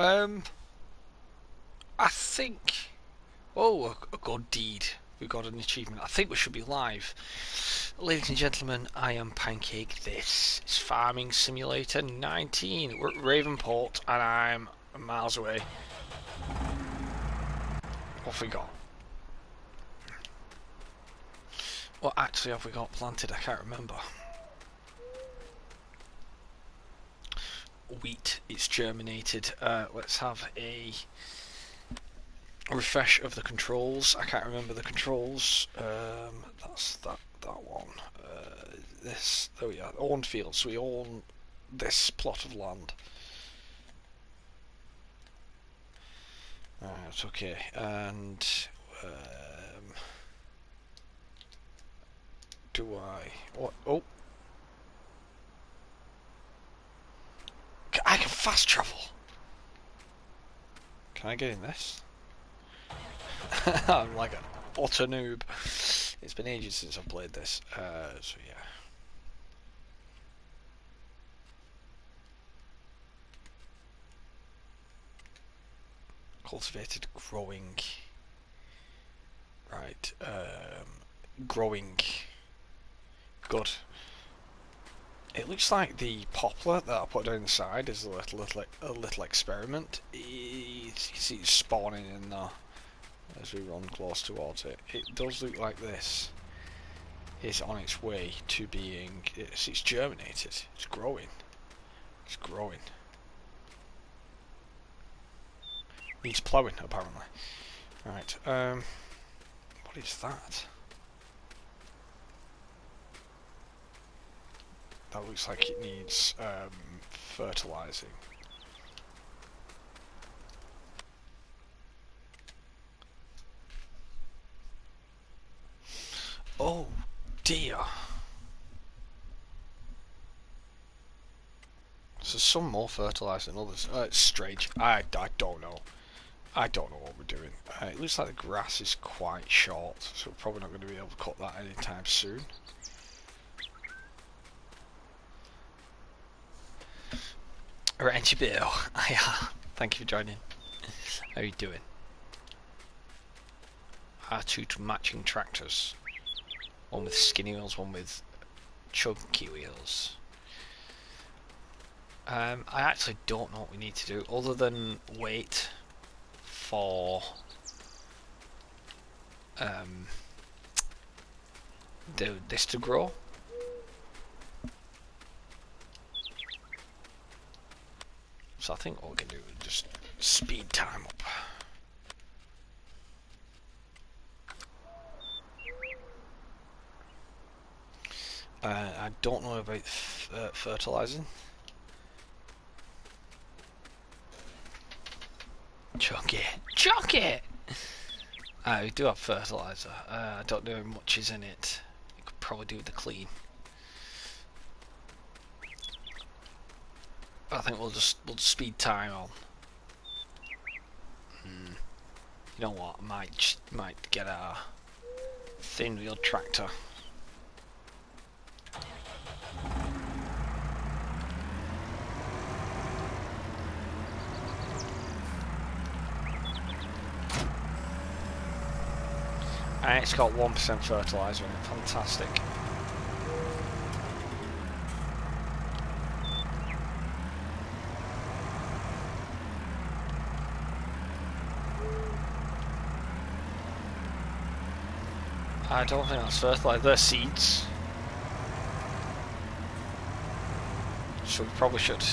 I think. Oh, a good deed. We got an achievement. I think we should be live. Ladies and gentlemen, I am Pancake. This is Farming Simulator 19. We're at Ravenport and I'm miles away. What have we got? What actually have we got planted? I can't remember. Wheat, it's germinated. Let's have a refresh of the controls. I can't remember the controls. That's that one. This, there we are. Owned fields. We own this plot of land. It's okay. And do I? What? Oh, I can fast travel. Can I get in this? I'm like an utter noob. It's been ages since I've played this, so yeah. Cultivated growing. Right, growing. Good. It looks like the poplar that I put down the side is a little experiment. You see it's spawning in there as we run close towards it. It does look like this is on its way to being. It's germinated. It's growing. It's growing. Needs ploughing apparently. Right. What is that? That looks like it needs fertilizing. Oh dear. So some more fertilizer than others. It's strange. I don't know. I don't know what we're doing. It looks like the grass is quite short, so we're probably not going to be able to cut that anytime soon. Rangy Bill, thank you for joining. How are you doing? Our two matching tractors. One with skinny wheels, one with chunky wheels. I actually don't know what we need to do other than wait for this to grow. So I think what we can do is just speed time up. I don't know about fertilizing. Chuck it! Chuck it! We do have fertilizer. I don't know how much is in it. You could probably do the clean. I think we'll just speed time on. You know what? I might get a thin wheel tractor. And it's got 1% fertilizer in it. Fantastic. I don't think that's fertilizer. They're seeds. So we probably should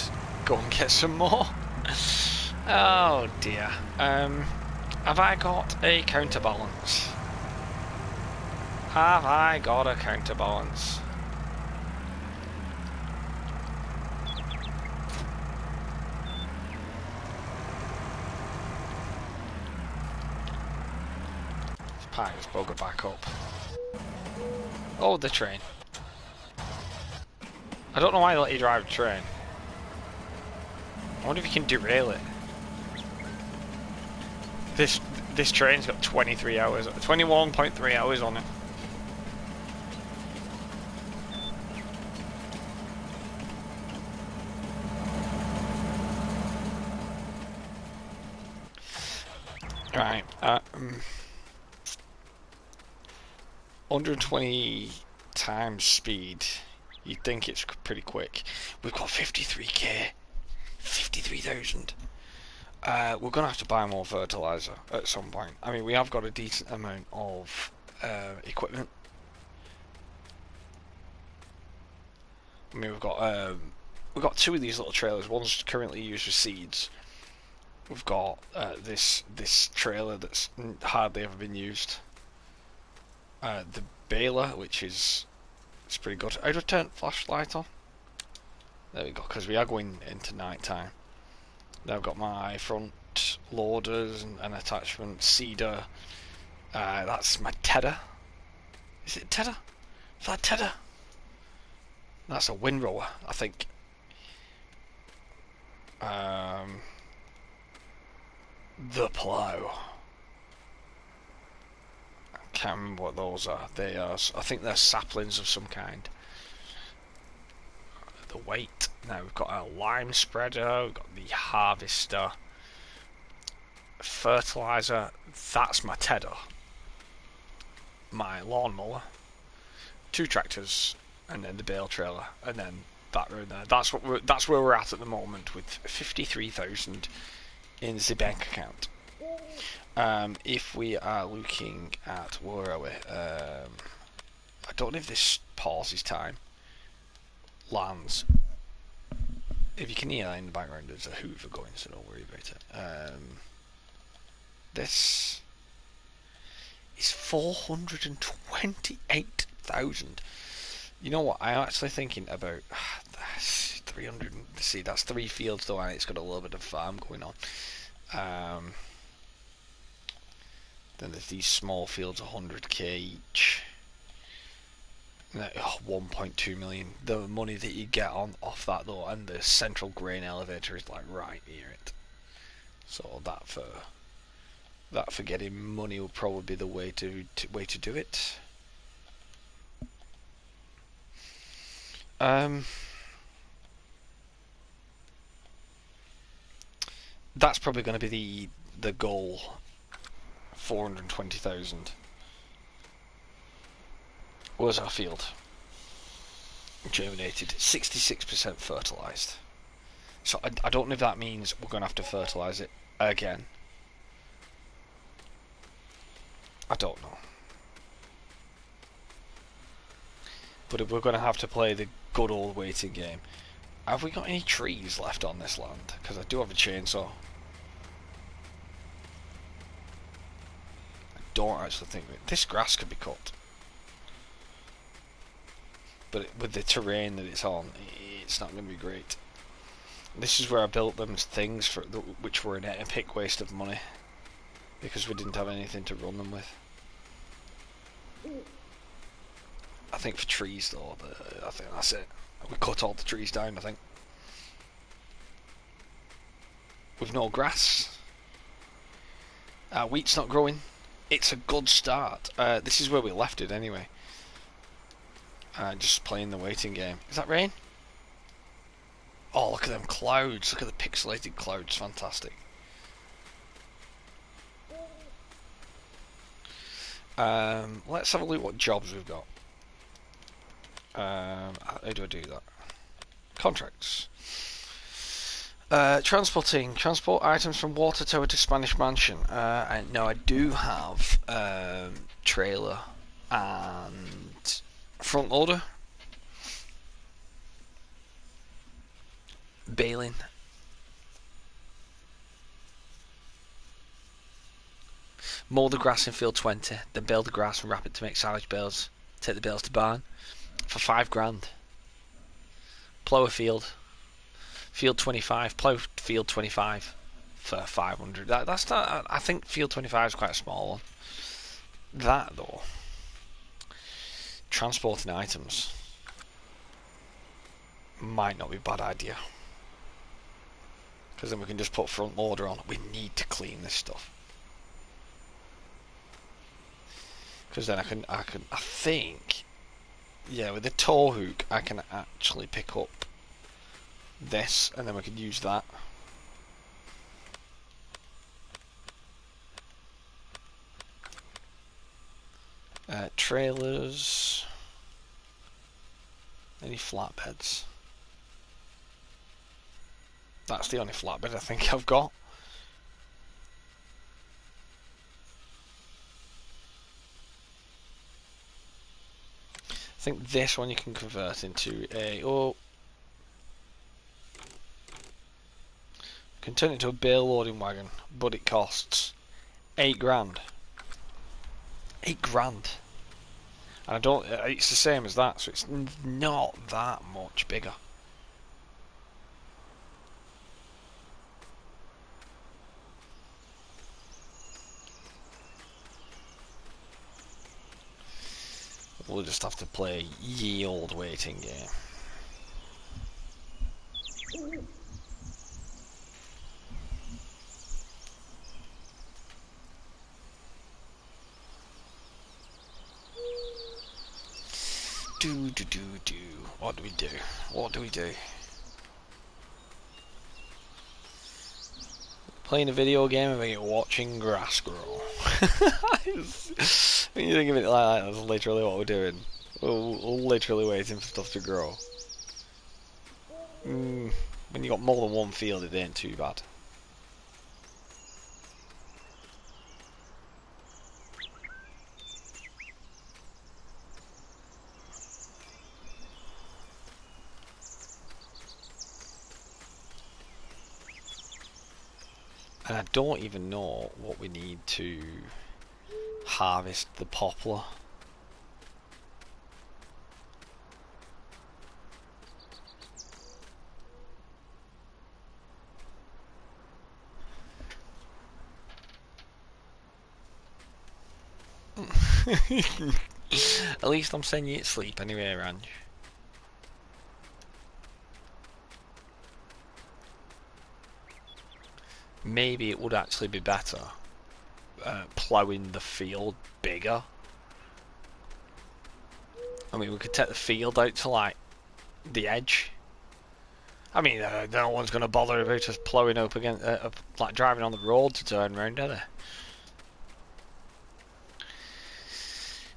go and get some more. Oh dear. Have I got a counterbalance? Have I got a counterbalance? Let's pack this bugger back up. Oh, the train. I don't know why they let you drive a train. I wonder if you can derail it. This train's got 23 hours, 21.3 hours on it. Right. 120 times speed. You'd think it's pretty quick. We've got 53k. 53,000. We're going to have to buy more fertilizer at some point. I mean, we have got a decent amount of equipment. I mean, we've got two of these little trailers. One's currently used for seeds. We've got this trailer that's hardly ever been used. The baler, which is it's pretty good. How do I turn flashlight on? There we go, because we are going into night time. Then I've got my front loaders and attachment cedar. That's my tedder. Is it tedder? Is that tedder? That's a windrower, I think. The plough. I can't remember what those are. They are. I think they're saplings of some kind. The weight. Now we've got our lime spreader. We've got the harvester. Fertilizer. That's my tedder. My lawnmower. Two tractors, and then the bale trailer, and then that road there. That's where we're at the moment with 53,000 in the bank account. If we are looking at where are we? I don't know if this pauses time. Lands. If you can hear that in the background, there's a hoover going, so don't worry about it. This is 428,000. You know what? I'm actually thinking about 300. See, that's 3 fields though, and it's got a little bit of farm going on. Then there's these small fields, 100k each. 1.2 million. The money that you get off that though, and the central grain elevator is like right near it. So that for getting money will probably be the way to do it. That's probably going to be the goal. 420,000. Where's our field? Germinated, 66% fertilised. So I don't know if that means we're going to have to fertilise it again. I don't know. But if we're going to have to play the good old waiting game. Have we got any trees left on this land? Because I do have a chainsaw. I don't actually think this grass could be cut. But with the terrain that it's on, it's not going to be great. This is where I built them things which were an epic waste of money. Because we didn't have anything to run them with. I think for trees though, I think that's it. We cut all the trees down, I think. With no grass. Wheat's not growing. It's a good start. This is where we left it anyway. Just playing the waiting game. Is that rain? Oh, look at them clouds. Look at the pixelated clouds. Fantastic. Let's have a look what jobs we've got. How do I do that? Contracts. Transport items from water tower to Spanish mansion. No, I do have trailer and front loader. Baling. Mow the grass in field 20, then bale the grass and wrap it to make silage bales. Take the bales to barn for £5,000. Plough a field. Field 25. Plough field 25 for 500. That's not. I think field 25 is quite a small one. That though. Transporting items might not be a bad idea. Because then we can just put front loader on. We need to clean this stuff. Because then I think, yeah, with the tow hook I can actually pick up this, and then we could use that. Trailers. Any flatbeds? That's the only flatbed I think I've got. I think this one you can convert into a... Oh. Can turn it into a bale loading wagon, but it costs 8 grand. 8 grand. And I don't... It's the same as that, so it's not that much bigger. We'll just have to play ye old waiting game. Do. What do we do? What do we do? Playing a video game and you're watching grass grow. When you think of it like that, that's literally what we're doing. We're literally waiting for stuff to grow. When you got more than one field, it ain't too bad. And I don't even know what we need to harvest the poplar. At least I'm sending you to sleep anyway, Ranj. Maybe it would actually be better ploughing the field bigger. I mean, we could take the field out to like the edge. I mean, no one's going to bother about us ploughing up against, like driving on the road to turn around, are they?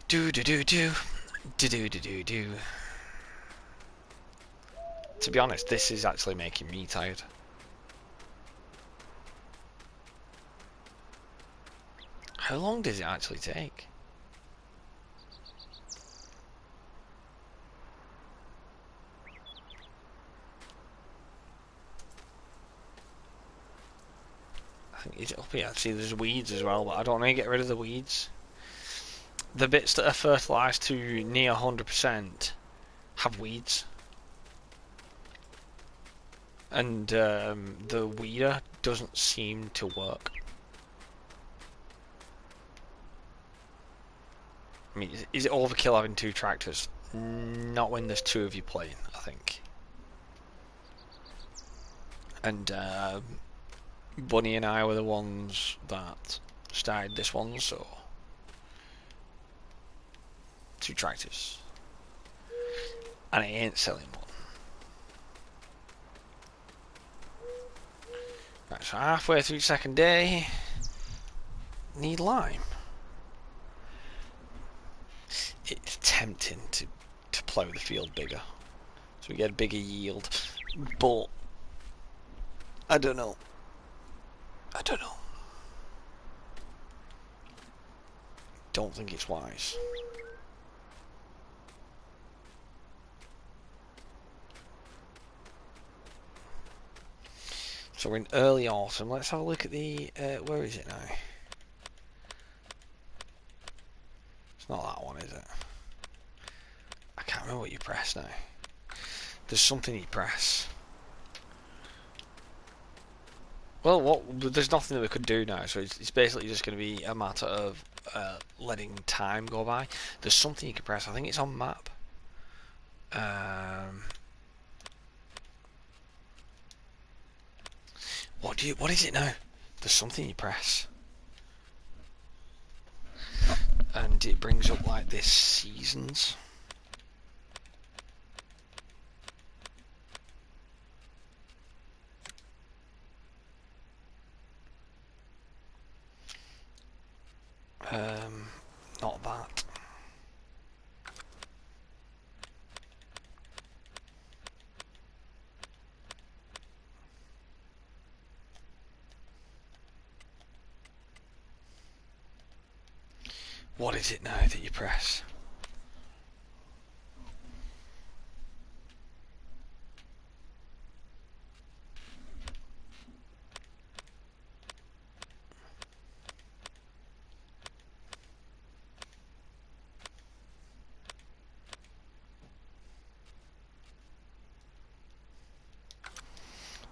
Do. To be honest, this is actually making me tired. How long does it actually take? I think it's up here. See, there's weeds as well, but I don't want to get rid of the weeds. The bits that are fertilised to near 100% have weeds. And the weeder doesn't seem to work. I mean, is it overkill having 2 tractors? Not when there's 2 of you playing, I think. And Bunny and I were the ones that started this one, so 2 tractors. And I ain't selling one. Right, so halfway through second day, need lime. It's tempting to plough the field bigger, so we get a bigger yield, but I don't know. Don't think it's wise. So we're in early autumn. Let's have a look at the... where is it now? It's not that one, is it? I can't remember what you press now. There's something you press. Well, there's nothing that we could do now, so it's basically just going to be a matter of letting time go by. There's something you can press. I think it's on map. What is it now? There's something you press, and it brings up like this seasons. Not that. What is it now that you press?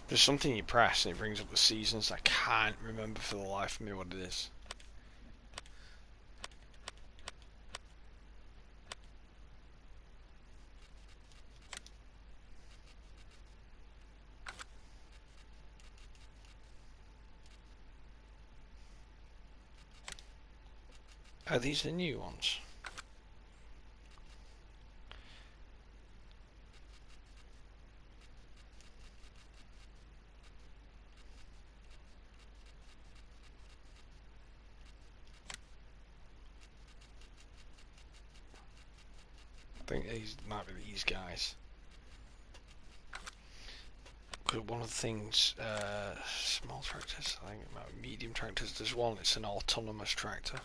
There's something you press and it brings up the seasons. I can't remember for the life of me what it is. Are these the new ones? I think these might be these guys. Because one of the things, small tractors, I think it might be medium tractors. There's one, it's an autonomous tractor.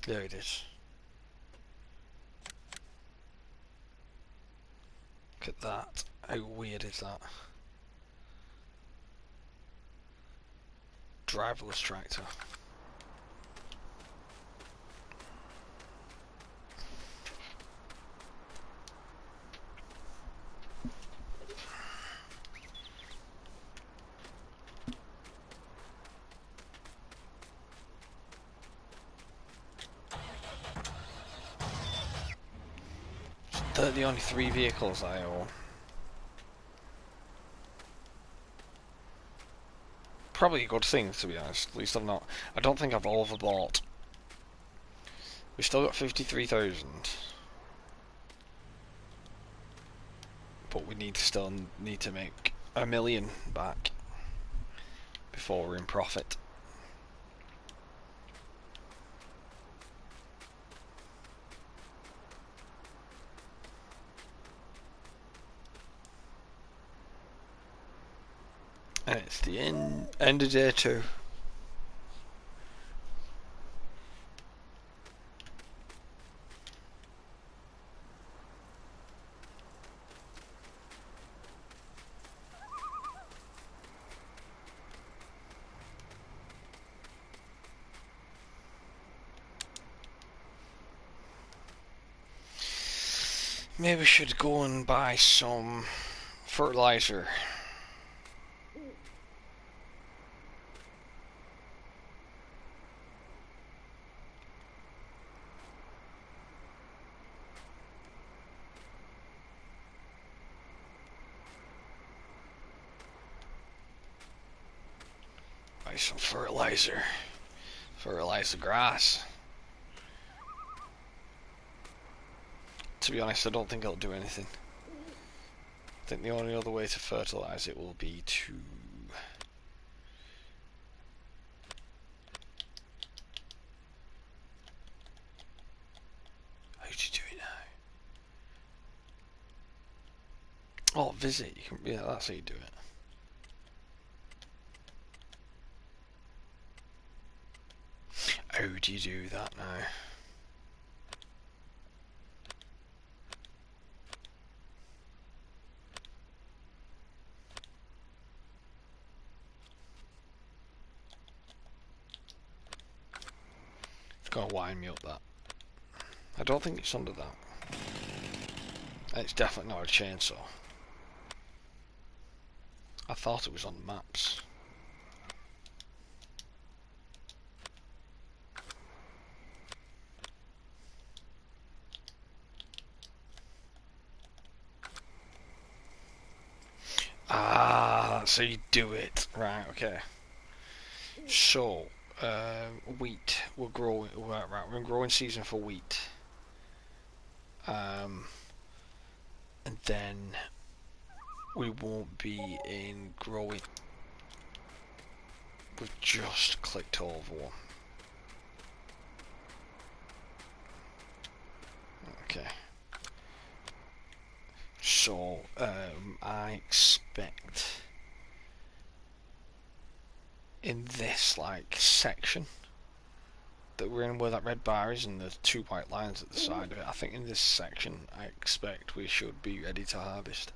There it is. Look at that. How weird is that? Driverless tractor. They're the only 3 vehicles I own. Probably a good thing, to be honest. At least I'm not. I don't think I've overbought. We've still got 53,000, but we still need to make $1 million back before we're in profit. And it's the end of day 2. Maybe we should go and buy some fertilizer. Buy some fertilizer. Fertilize the grass. To be honest, I don't think it'll do anything. I think the only other way to fertilize it will be to... How do you do it now? Oh, visit. You can, yeah, that's how you do it. How do you do that now? It's gonna wind me up that. I don't think it's under that. And it's definitely not a chainsaw. I thought it was on the maps. Ah, that's how you do it. Right, okay. So, wheat. We're growing. Right, we're in growing season for wheat. And then we won't be in growing. We've just clicked over one. Okay. So, I expect in this like section that we're in, where that red bar is and the two white lines at the side of it. I think in this section I expect we should be ready to harvest.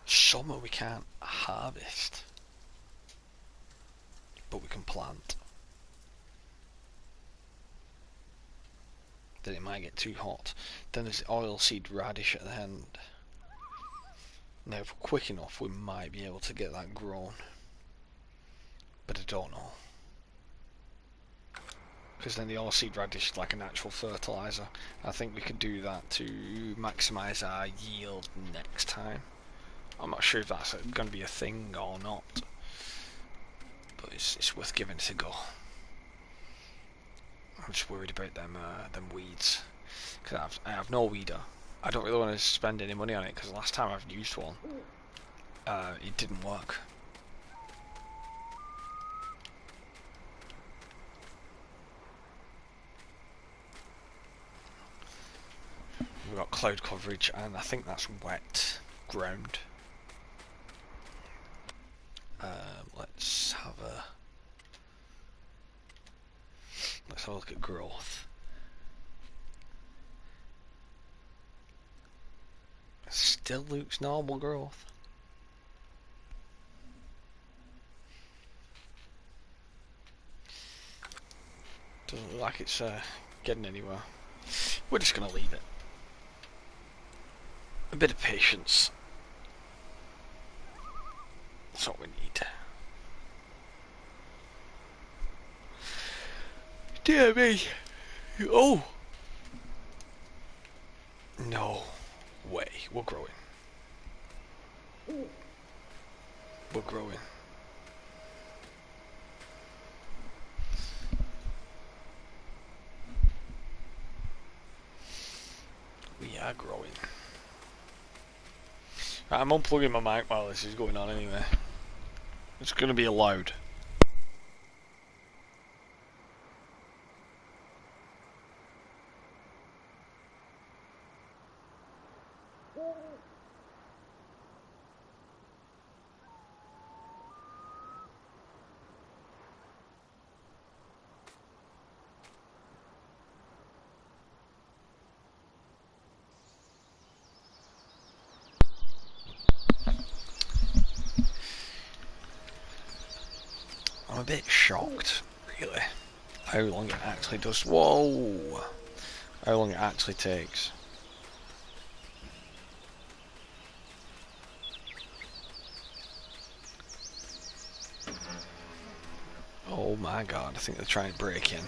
Summer we can't harvest, but we can plant. Then it might get too hot. Then there's the oilseed radish at the end. Now if we're quick enough we might be able to get that grown, but I don't know, because then the oilseed radish is like a natural fertiliser. I think we could do that to maximise our yield next time. I'm not sure if that's going to be a thing or not, but it's worth giving it a go. I'm just worried about them weeds, because I have no weeder. I don't really want to spend any money on it, because last time I've used one, it didn't work. We've got cloud coverage, and I think that's wet ground. Let's have a look at growth. Still looks normal growth. Doesn't look like it's getting anywhere. We're just going to leave it. A bit of patience. That's what we need. Dear me. Oh! No way. We're growing. We're growing. We are growing. Right, I'm unplugging my mic while this is going on anyway. It's going to be loud. I'm a bit shocked, really, how long it actually does. Whoa! How long it actually takes. Oh my god, I think they're trying to break in.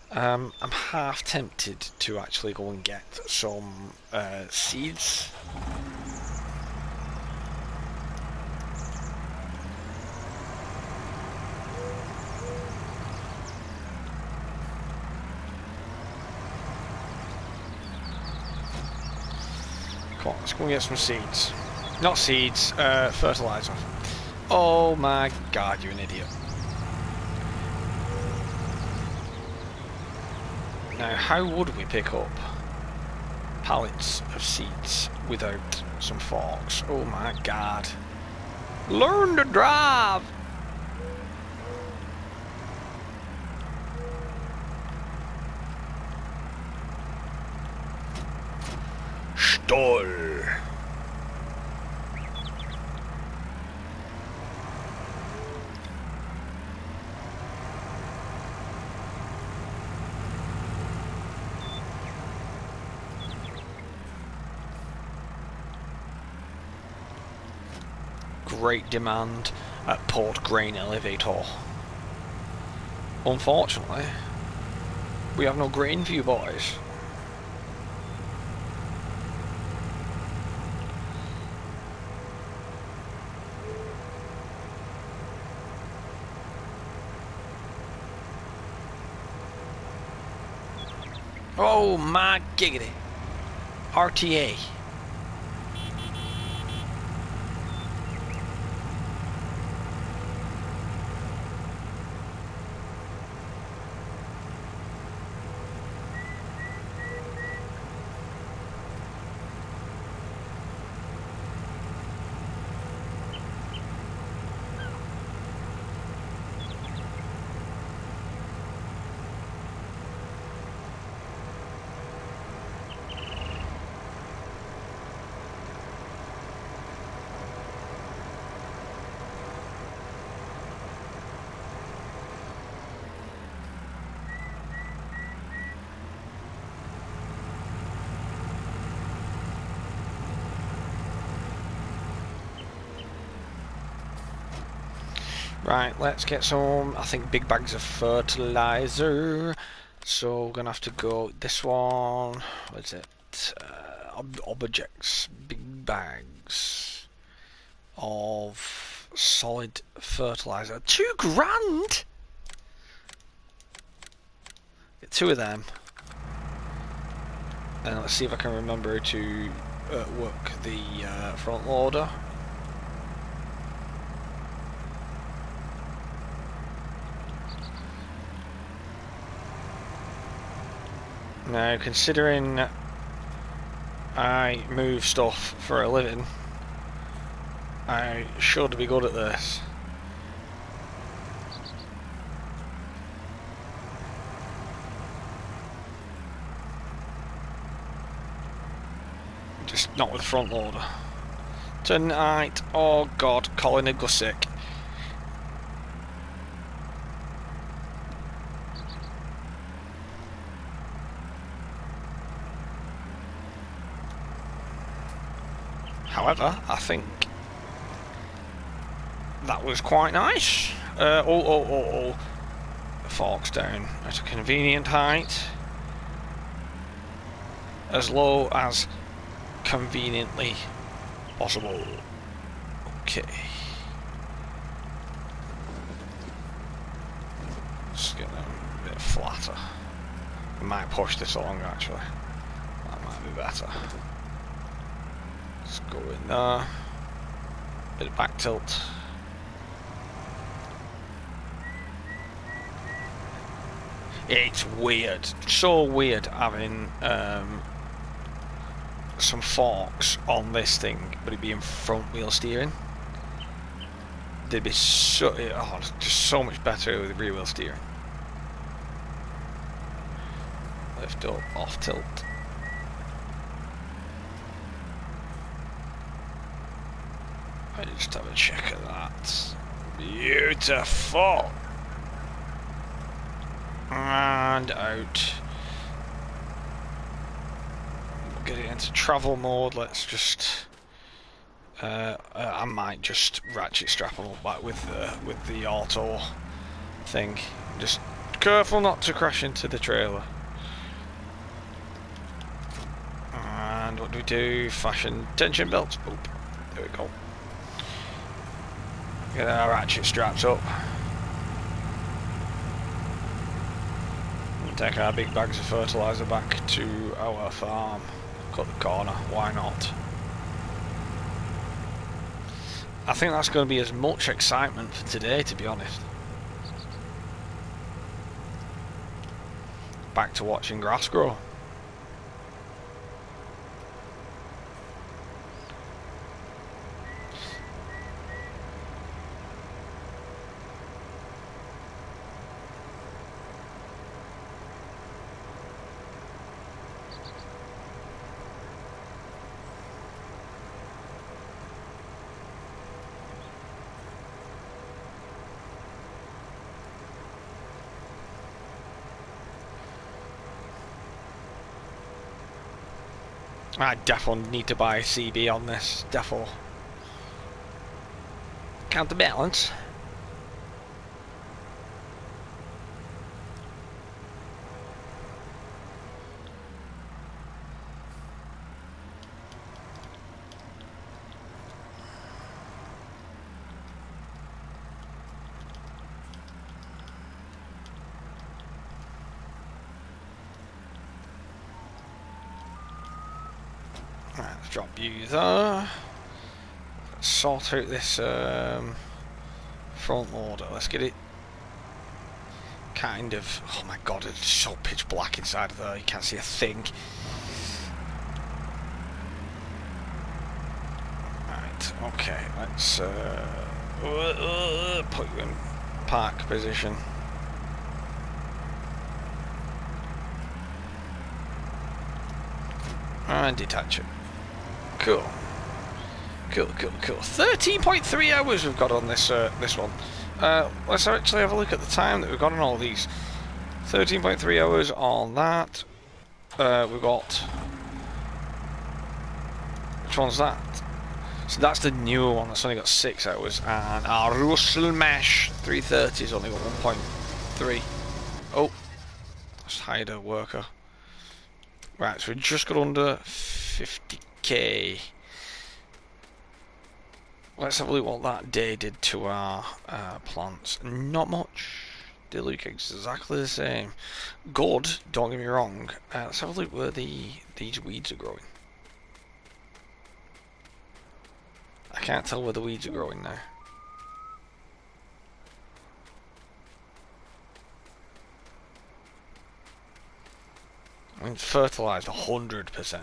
I'm half tempted to actually go and get some seeds. Come on, let's go and get some seeds. Not seeds, fertilizer. Oh my god, you're an idiot. Now, how would we pick up pallets of seeds without some forks? Oh my god. Learn to drive! Stall! Great demand at Port Grain Elevator. Unfortunately, we have no grain for you boys. Oh my giggity. RTA. Right, let's get some, I think, big bags of fertilizer. So we're gonna have to go this one. What is it? Objects, big bags of solid fertilizer. £2,000. Get 2 of them. And let's see if I can remember to work the front loader. Now, considering I move stuff for a living, I should be good at this. Just not with front loader. Tonight, oh god, Colin would go sick. However, I think that was quite nice. Forks down at a convenient height, as low as conveniently possible. Okay. Just get them a bit flatter. We might push this along actually. That might be better. Let's go in there. Bit of back tilt. It's weird. So weird having some forks on this thing, but it being front wheel steering. They'd be so just so much better with rear wheel steering. Lift up, off tilt. I just have a check of that. Beautiful. And out. We'll get it into travel mode. Let's just. I might just ratchet strap them up back with the auto thing. Just careful not to crash into the trailer. And what do we do? Fashion tension belts. Boop. There we go. Get our ratchet straps up. And take our big bags of fertiliser back to our farm. Cut the corner, why not? I think that's going to be as much excitement for today, to be honest. Back to watching grass grow. I definitely need to buy a CB on this, definitely. Counterbalance. Let's drop you there. Let's sort out this front loader. Let's get it kind of. Oh my god, it's so pitch black inside of there. You can't see a thing. Right. Okay. Let's put you in park position. And detach it. Cool. Cool. 13.3 hours we've got on this this one. Let's actually have a look at the time that we've got on all these. 13.3 hours on that. We've got... Which one's that? So that's the newer one that's only got 6 hours, and our Russell Mesh 330's only got 1.3. Oh, just hired a worker. Right, so we just got under 50k. Let's have a look what that day did to our plants. Not much. They look exactly the same. Good, don't get me wrong. Let's have a look where these weeds are growing. I can't tell where the weeds are growing now. I mean, fertilised 100%.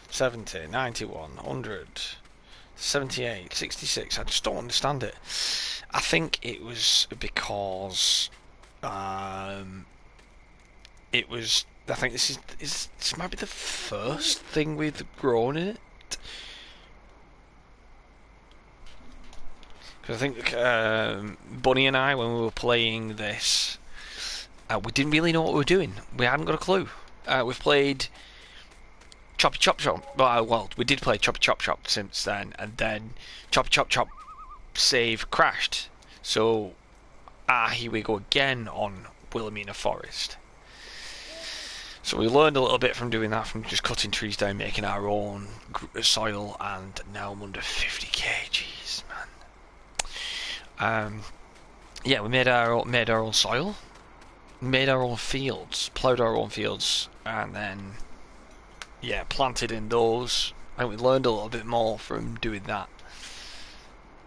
70, 91, 100, 78, 66. I just don't understand it. I think it was because it was. I think this might be the first thing we've grown in it. Because I think Bunny and I, when we were playing this, we didn't really know what we were doing. We hadn't got a clue. We've played Choppy Chop Chop. Well, we did play Choppy Chop Chop since then, and then Choppy Chop Chop save crashed. So, here we go again on Wilhelmina Forest. So we learned a little bit from doing that, from just cutting trees down, making our own soil, and now I'm under 50k. Jeez, man. Yeah, we made our own soil, made our own fields, ploughed our own fields, and then yeah, planted in those. And we learned a little bit more from doing that.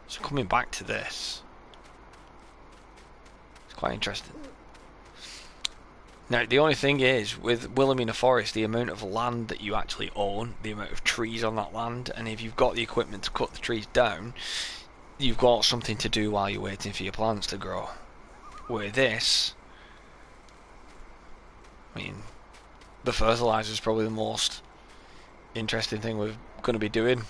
So coming back to this, it's quite interesting. Now, the only thing is, with Wilhelmina Forest, the amount of land that you actually own, the amount of trees on that land, and if you've got the equipment to cut the trees down, you've got something to do while you're waiting for your plants to grow. Where this, I mean, the fertilizer is probably the most interesting thing we're going to be doing.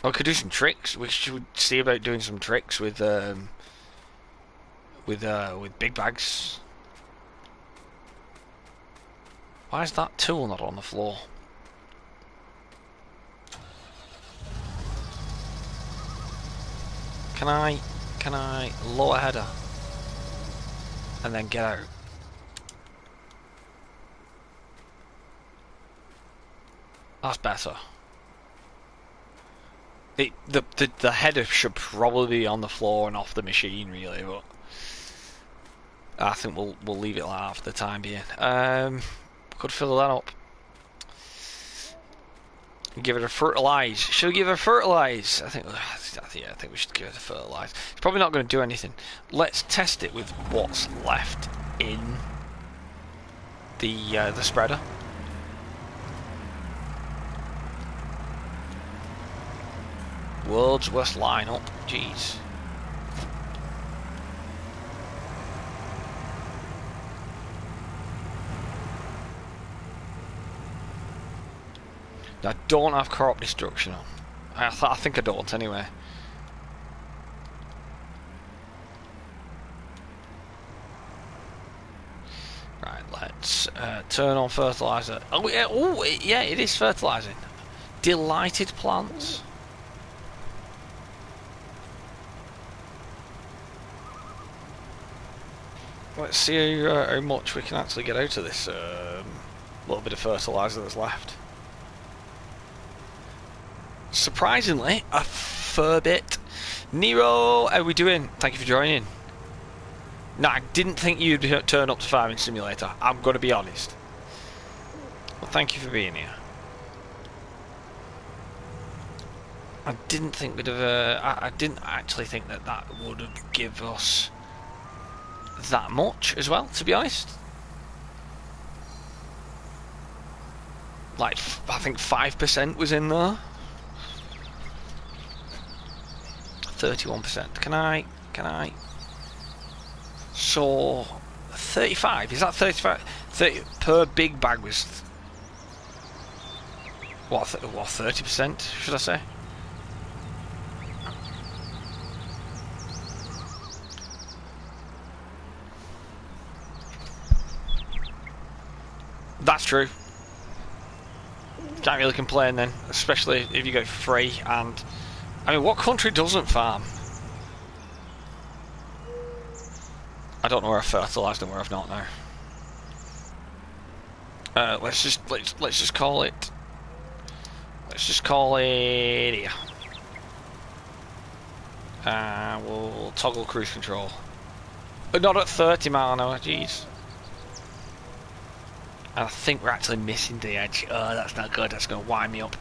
We could do some tricks. We should see about doing some tricks with big bags. Why is that tool not on the floor? Can I lower header and then get out? That's better. The header should probably be on the floor and off the machine, really, but I think we'll leave it like that for the time being. Could fill that up. Give it a fertilise. Should we give it a fertilise? I think we should give it a fertilise. It's probably not going to do anything. Let's test it with what's left in the spreader. World's worst lineup. Jeez. I don't have crop destruction on. I think I don't anyway. Right, let's turn on fertilizer. Oh yeah, it is fertilizing. Delighted plants. Let's see how much we can actually get out of this little bit of fertilizer that's left. Surprisingly, a fair bit. Nero, how are we doing? Thank you for joining. No, I didn't think you'd turn up to Farming Simulator. I'm going to be honest. Well, thank you for being here. I didn't think we'd have. I didn't actually think that would give us that much as well, to be honest. Like, I think 5% was in there. 31%. Can I? So 35. Is that 35? 30 per big bag was what? 30%? Should I say? That's true. Can't really complain then, especially if you get it free. And I mean, what country doesn't farm? I don't know where I've fertilised and where I've not now. Let's just call it. Let's just call it here. We'll toggle cruise control. But not at 30 mile an hour, jeez. And I think we're actually missing the edge. Oh, that's not good. That's going to wind me up.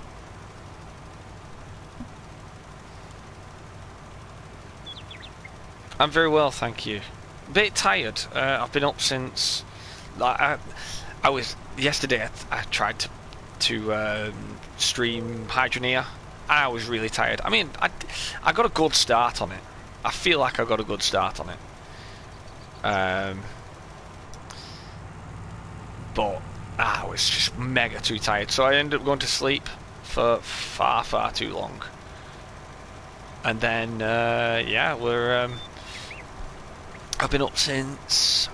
I'm very well, thank you. A bit tired. I've been up since. I was yesterday. I tried to stream Hydroneer, and I was really tired. I mean, I got a good start on it. I feel like I got a good start on it. But I was just mega too tired, so I ended up going to sleep for far too long. And then yeah, I've been up since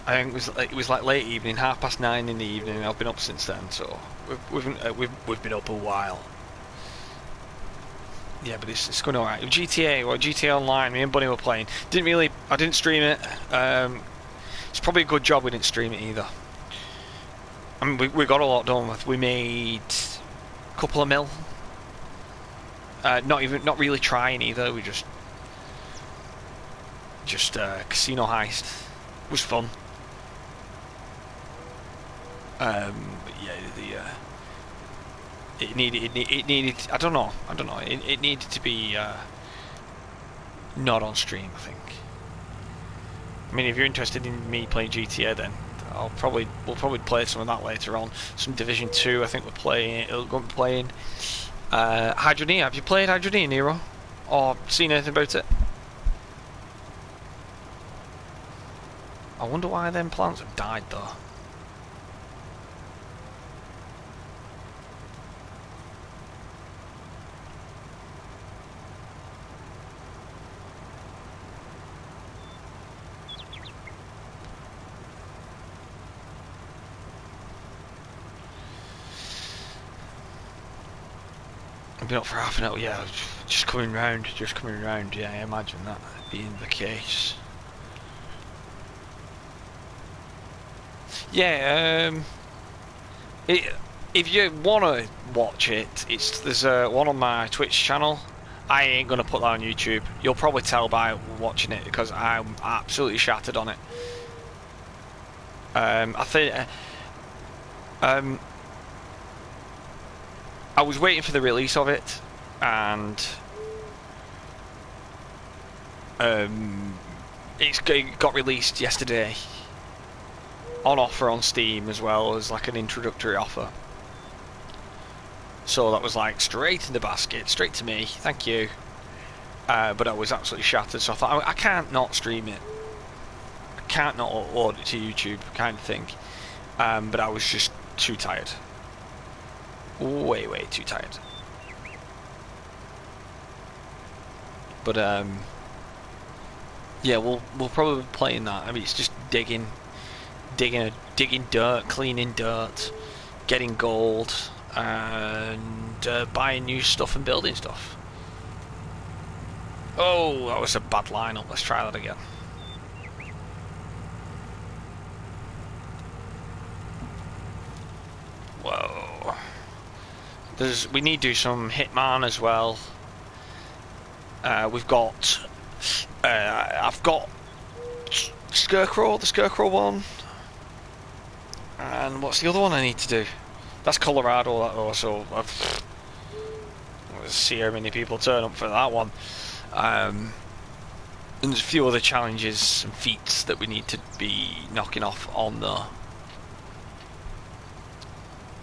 I think it was like late evening, 9:30 in the evening. And I've been up since then, so we've been up a while. Yeah, but it's going alright. GTA Online, me and Bunny were playing. I didn't stream it. It's probably a good job we didn't stream it either. I mean, we got a lot done with. We made a couple of mil. Not really trying either. We just casino heist. It was fun. But yeah, it needed. I don't know. It needed to be not on stream, I think. I mean, if you're interested in me playing GTA, then we'll probably play some of that later on. Some Division 2, I think we're going to be playing. Hydroneer. Have you played Hydroneer, Nero? Or seen anything about it? I wonder why them plants have died though. I've been up for half an hour, yeah, just coming round, yeah, I imagine that being the case. Yeah, if you want to watch it, there's one on my Twitch channel. I ain't going to put that on YouTube. You'll probably tell by watching it, because I'm absolutely shattered on it. I think... I was waiting for the release of it, and it got released yesterday on offer on Steam, as well as like an introductory offer. So that was like straight in the basket, straight to me, thank you. But I was absolutely shattered, so I thought I can't not stream it. I can't not upload it to YouTube, kind of thing. But I was just too tired. Way too tired. But yeah, we'll probably be playing that. I mean, it's just digging dirt, cleaning dirt, getting gold, and buying new stuff and building stuff. Oh, that was a bad lineup. Let's try that again. Whoa. We need to do some Hitman as well. We've got... I've got Scarecrow, the Scarecrow one. And what's the other one I need to do? That's Colorado, that also. Let's see how many people turn up for that one. And there's a few other challenges and feats that we need to be knocking off on the...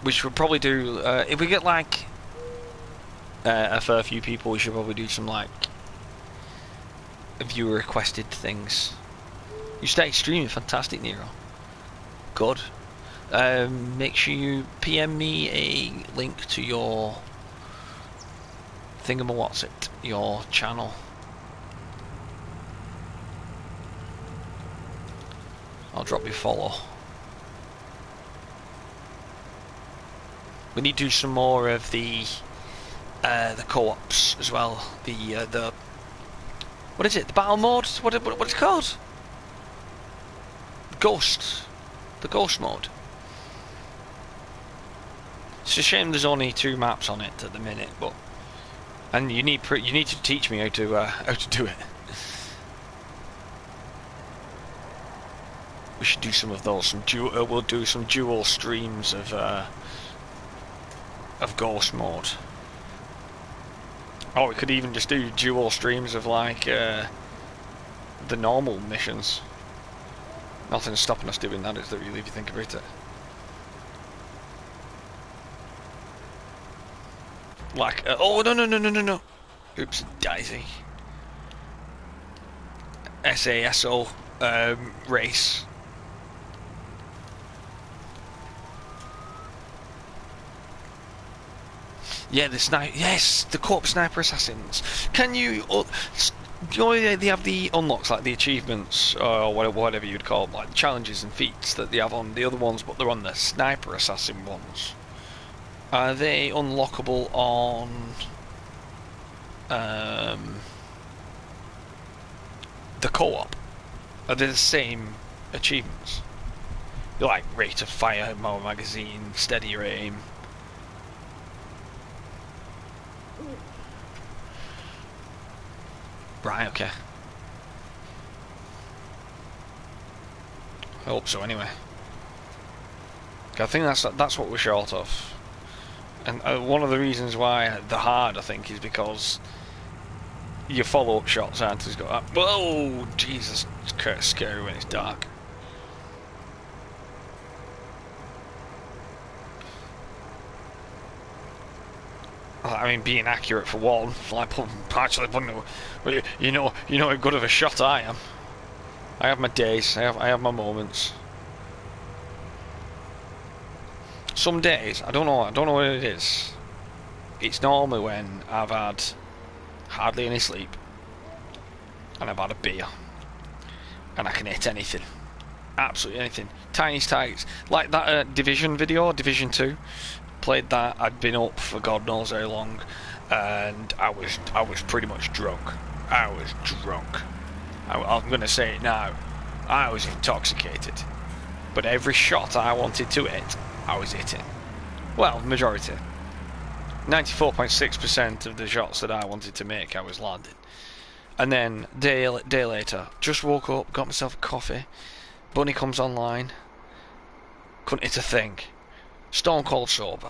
Which we'll probably do, if we get like a fair few people, we should probably do some like viewer requested things. You started streaming, fantastic, Nero. Good. Make sure you PM me a link to your your channel. I'll drop you a follow. We need to do some more of the co-ops as well. The what is it? The battle mode? What it's called? Ghost. The ghost mode. It's a shame there's only 2 maps on it at the minute, but you need to teach me how to do it. We should do some of those. We'll do some dual streams of ghost mode. Or we could even just do dual streams of like the normal missions. Nothing's stopping us doing that, is there, really, if you think about it? Like, oh no! Oops, daisy. SASO race. Yeah, the co-op sniper assassins. Can you? You know, they have the unlocks, like the achievements or whatever you'd call them, like challenges and feats that they have on the other ones, but they're on the sniper assassin ones. Are they unlockable on the co-op? Are they the same achievements? They're like rate of fire, more magazine, steadier aim. Right, okay. I hope so, anyway. I think that's what we're short of. And one of the reasons why the hard, I think, is because your follow-up shots aren't as good. Whoa, Jesus, it's kind of scary when it's dark. I mean, being accurate for one, like actually, you know how good of a shot I am. I have my days. I have my moments. Some days, I don't know what it is. It's normally when I've had hardly any sleep, and I've had a beer, and I can hit anything, absolutely anything. Tiniest tights, like that Division video, Division 2. Played that. I'd been up for God knows how long, and I was pretty much drunk. I was drunk. I'm gonna say it now. I was intoxicated, but every shot I wanted to hit, I was hitting. Well, majority. 94.6% of the shots that I wanted to make, I was landing. And then day later, just woke up, got myself a coffee. Bunny comes online. Couldn't hit a thing. Stone cold sober.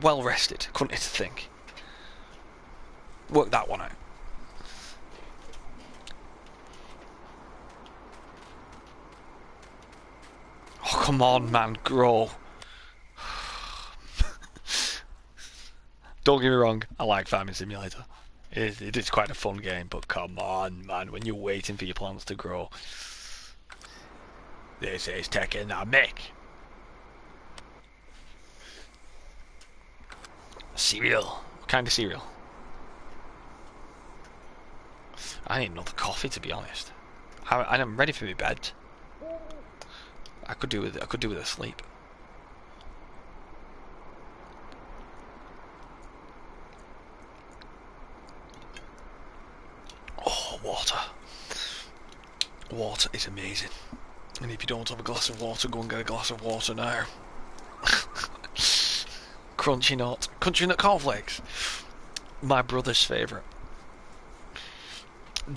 Well rested. Couldn't hit a thing. Worked that one out. Oh, come on, man. Grow. Don't get me wrong. I like Farming Simulator. It is quite a fun game, but come on, man. When you're waiting for your plants to grow. This is taking a mick. Cereal. What kind of cereal? I need another coffee, to be honest. I'm ready for my bed. I could do with a sleep. Oh, water. Water is amazing. And if you don't have a glass of water, go and get a glass of water now. Crunchy nut cornflakes. My brother's favourite.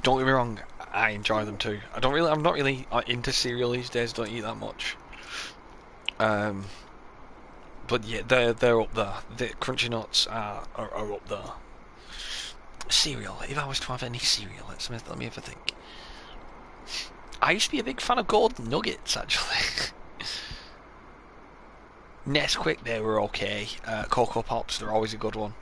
Don't get me wrong, I enjoy them too. I'm not really into cereal these days. Don't eat that much. But yeah, they're up there. The crunchy nuts are up there. Cereal. If I was to have any cereal, let me have a think. I used to be a big fan of Golden Nuggets, actually. Nesquik, they were okay. Cocoa Pops, they're always a good one.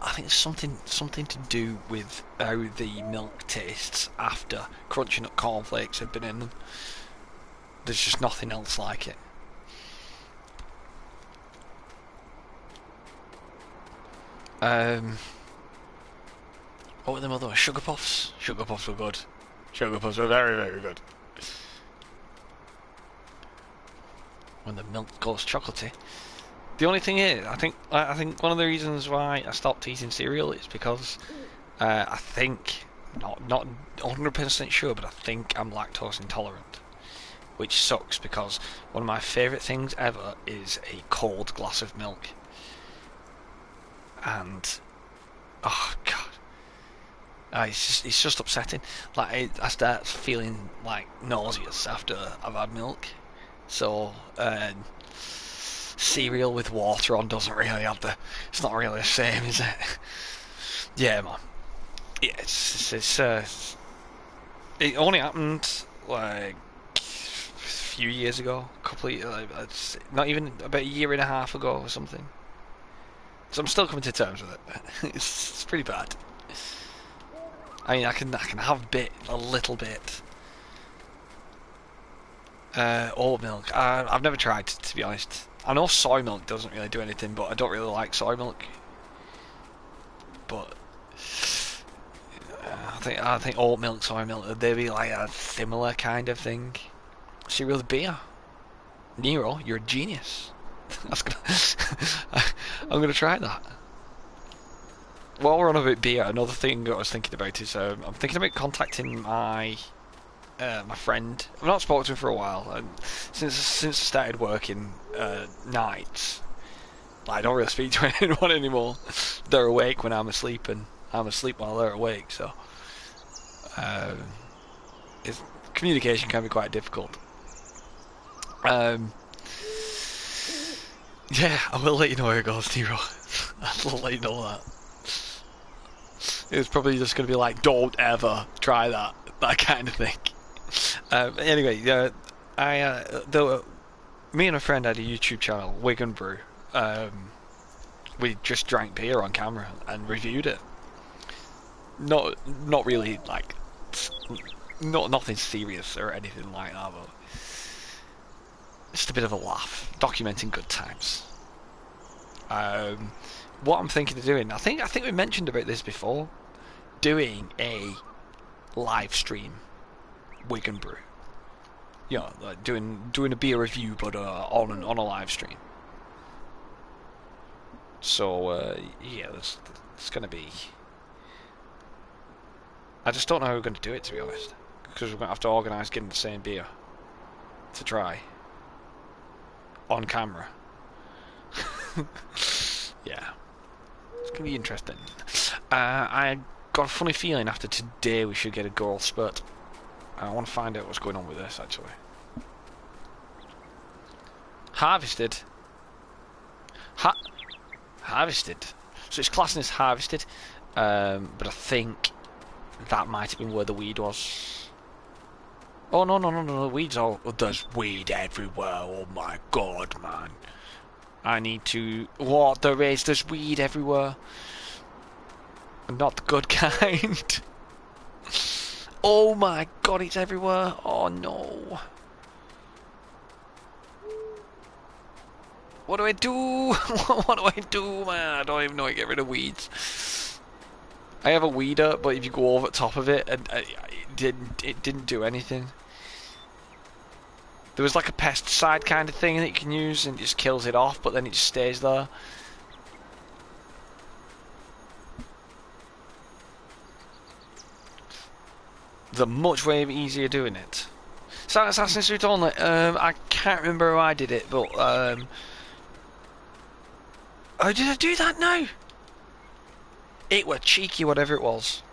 I think it's something to do with how the milk tastes after Crunchy Nut cornflakes have been in them. There's just nothing else like it. What were them other ones? Sugar Puffs? Sugar Puffs were good. Sugar Puffs were very, very good. when the milk goes chocolatey. The only thing is, I think one of the reasons why I stopped eating cereal is because I think not 100% sure, but I think I'm lactose intolerant, which sucks because one of my favourite things ever is a cold glass of milk. And oh god, it's just upsetting. Like I start feeling like nauseous after I've had milk. So cereal with water on doesn't really have the. It's not really the same, is it? Yeah, man. Yeah, it only happened like a few years ago, it's not even about a year and a half ago or something. So I'm still coming to terms with it. It's pretty bad. I mean, I can have a little bit. Oat milk. I've never tried, to be honest. I know soy milk doesn't really do anything, but I don't really like soy milk. But I think oat milk, soy milk, they'd be like a similar kind of thing. Cereal with beer. Nero, you're a genius. I'm gonna try that. While we're on about beer, another thing I was thinking about is I'm thinking about contacting my friend. I've not spoken to him for a while, and since I started working nights, I don't really speak to anyone anymore. They're awake when I'm asleep, and I'm asleep while they're awake. So, communication can be quite difficult. Yeah, I will let you know how it goes, Nero. I'll let you know that. It was probably just going to be like, don't ever try that kind of thing. Anyway, me and a friend had a YouTube channel, Wigan Brew. We just drank beer on camera and reviewed it. Not really like, nothing serious or anything like that, but just a bit of a laugh, documenting good times. What I'm thinking of doing, I think we mentioned about this before, doing a live stream Wigan Brew. Yeah, like doing a beer review, but on a live stream. So yeah, it's gonna be. I just don't know how we're gonna do it, to be honest, because we're gonna have to organise getting the same beer to try on camera. Yeah, it's gonna be interesting. I got a funny feeling after today we should get a growth spurt. I want to find out what's going on with this actually. Harvested. Harvested. So it's classed as harvested, but I think that might have been where the weed was. Oh no, the weeds all. Oh, there's weed everywhere. Oh my god, man. I need to. What there is? There's weed everywhere. Not the good kind. Oh my god, it's everywhere. Oh no. What do I do? What do I do, man? I don't even know how to get rid of weeds. I have a weeder, but if you go over the top of it, it didn't do anything. There was like a pesticide kind of thing that you can use and it just kills it off, but then it just stays there. There's a much way easier doing it. So Assassin's Creed Only, I can't remember how I did it, but oh, did I do that now? It were cheeky, whatever it was.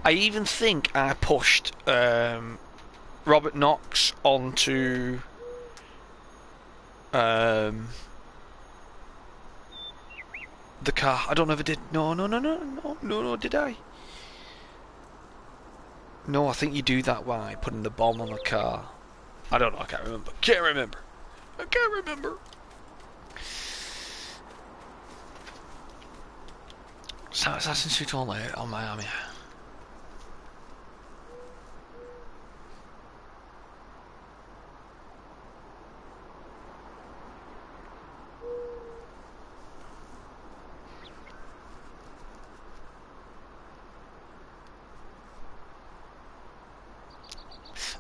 I even think I pushed Robert Knox onto the car. I don't know if I did. No, did I? No, I think you do that by putting the bomb on the car. I don't know, I can't remember. I can't remember. So Assassin's Creed Only on Miami.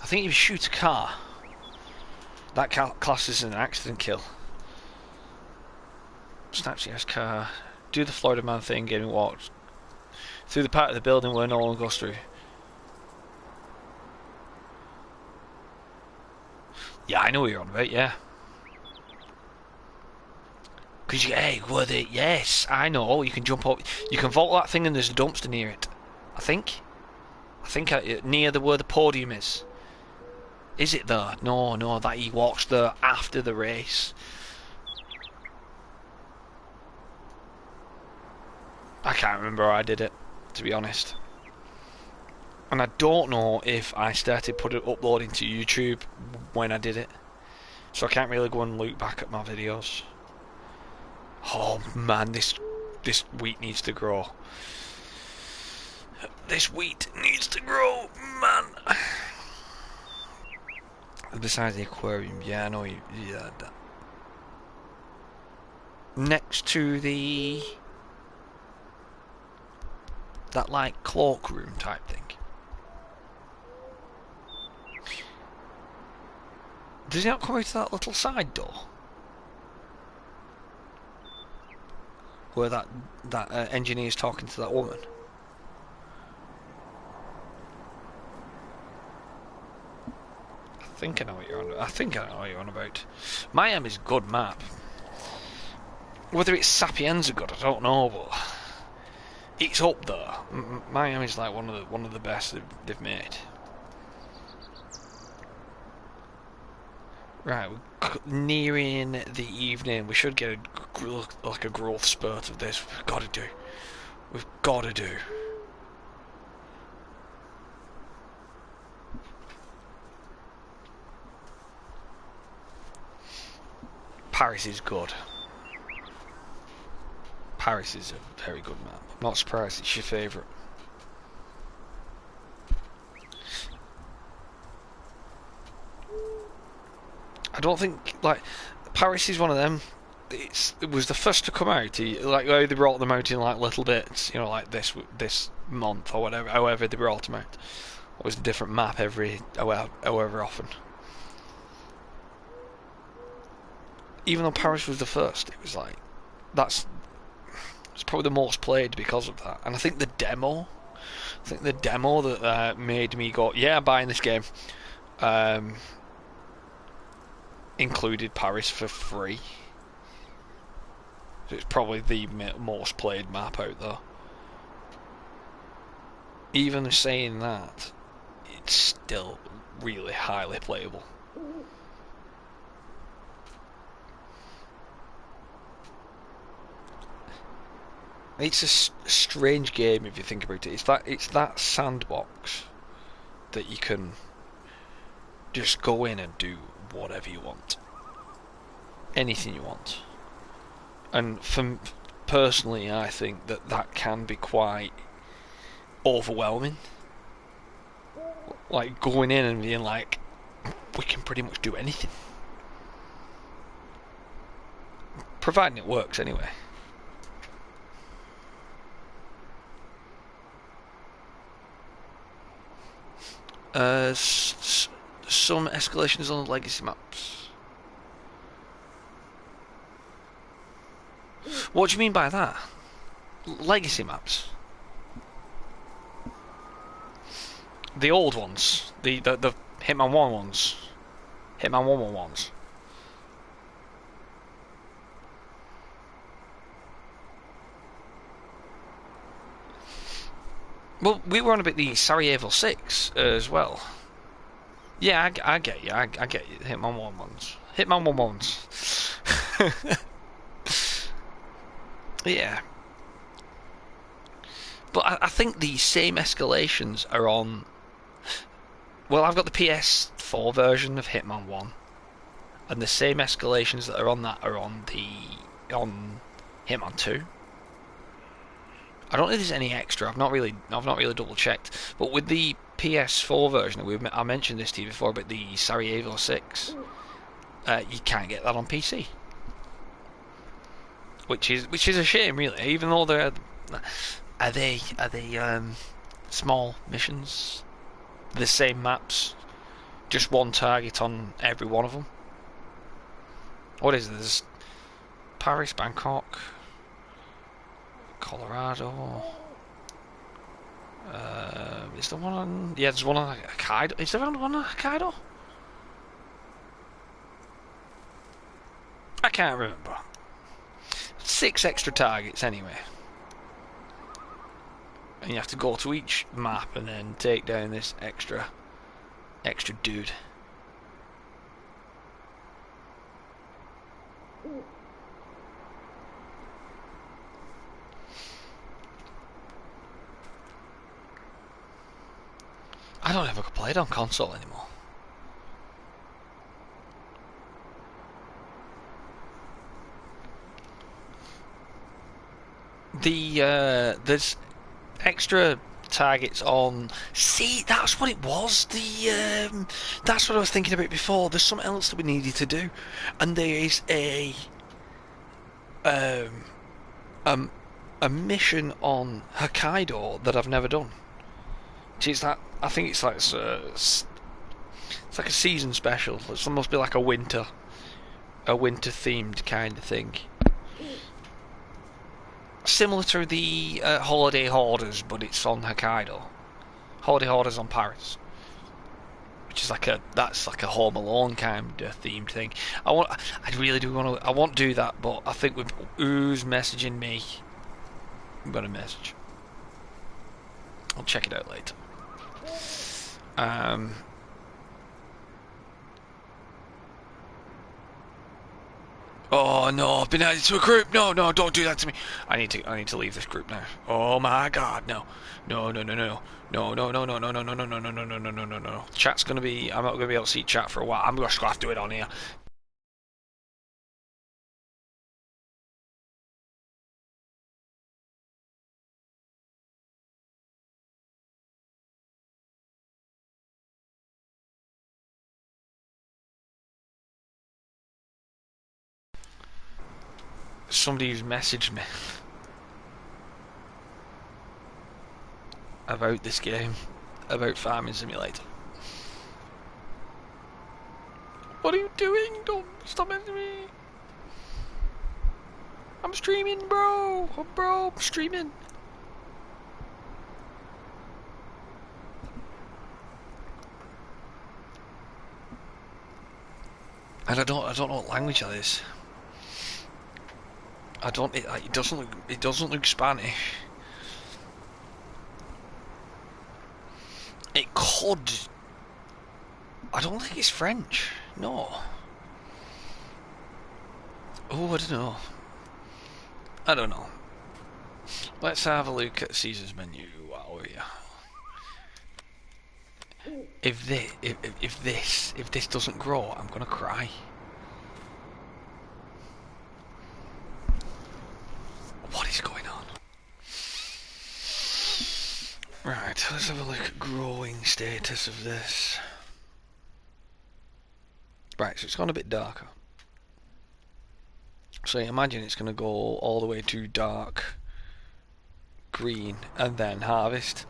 I think you shoot a car That class is an accident kill. Snatch the car. Do the Florida man thing, getting walked through the part of the building where no one goes through. Yeah, I know what you're on about, yeah. Because hey, yes, I know, you can jump up, you can vault that thing and there's a dumpster near it. I think near where the podium is. Is it there? No, that he walks there after the race. I can't remember how I did it, to be honest. And I don't know if I started uploading to YouTube when I did it. So I can't really go and look back at my videos. Oh man, this wheat needs to grow. This wheat needs to grow, man. Besides the aquarium, yeah, I know you. Yeah, that. Next to that like cloakroom type thing. Does he not come out to that little side door? Where that engineer's talking to that woman? I think I know what you're on about. I think I know what you're on about. Miami's a good map. Whether it's Sapienza good, I don't know, but it's up there. Miami's like one of the best they've made. Right, we're nearing the evening. We should get a growth spurt of this. We've got to do. Paris is good. Paris is a very good map. I'm not surprised it's your favourite. I don't think, like, Paris is one of them. It was the first to come out. Like they brought them out in like little bits, you know, like this month or whatever. However they brought them out. It was a different map however often. Even though Paris was the first, it was like it's probably the most played because of that. And I think the demo that made me go, yeah, I'm buying this game. Included Paris for free. So it's probably the most played map out there. Even saying that, it's still really highly playable. It's a strange game if you think about it. It's that sandbox that you can just go in and do whatever you want, anything you want. And personally, I think that can be quite overwhelming. Like going in and being like, we can pretty much do anything, providing it works anyway. Some escalations on the legacy maps. What do you mean by that? Legacy maps? The old ones, the Hitman 1 ones, Hitman 1 ones. Well, we were on about the Sarajevo 6 as well. Yeah, I get you. I get you. Hitman 1 ones. Hitman 1 ones. Yeah. But I think the same escalations are on... Well, I've got the PS4 version of Hitman 1. And the same escalations that are on that are on Hitman 2. I don't know if there's any extra. I've not really double checked. But with the PS4 version, I mentioned this to you before, but the Sarajevo 6, you can't get that on PC, which is a shame, really. Even though are they small missions, the same maps, just one target on every one of them. What is this? Paris, Bangkok, Colorado. Is there one on? Yeah, there's one on Hokkaido. Is there one on Hokkaido? I can't remember. 6 extra targets anyway. And you have to go to each map and then take down this extra dude. I don't ever play it on console anymore. There's extra targets on. See, that's what it was. That's what I was thinking about before. There's something else that we needed to do, and there is um a mission on Hokkaido that I've never done. It's that I think it's like it's like a season special. It must be like a winter themed kind of thing. Similar to the Holiday Hoarders, but it's on Hokkaido. Holiday Hoarders on Paris, which is that's like a Home Alone kind of themed thing. I really do want to. I want to do that, but I think with who's messaging me, I'm gonna message. I'll check it out later. Oh no, I've been added to a group. No, don't do that to me. I need to leave this group now. Oh my god, no. No. Chat's gonna be I'm not gonna be able to see chat for a while. I'm just gonna have to do it on here. Somebody's messaged me about this game, about Farming Simulator. What are you doing? Don't stop messaging me. I'm streaming, bro. I'm streaming. And I don't know what language that is. It doesn't look Spanish. It could. I don't think it's French. No. Oh, I don't know. I don't know. Let's have a look at Caesar's menu while we're here. If this doesn't grow, I'm gonna cry. What is going on? Right, let's have a look at growing status of this. Right, so it's gone a bit darker. So you imagine it's going to go all the way to dark green and then harvest.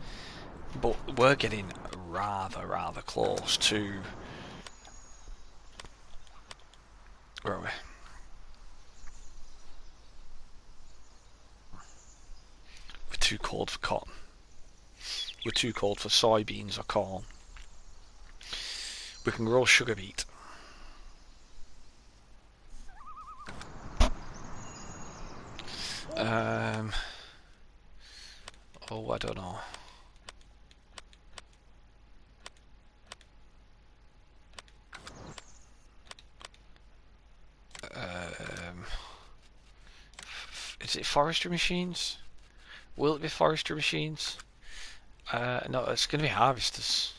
But we're getting rather close to... Where are we? We're too cold for cotton. We're too cold for soybeans or corn. We can grow sugar beet. Oh, I don't know. Is it forestry machines? Will it be forestry machines? No, it's going to be harvesters.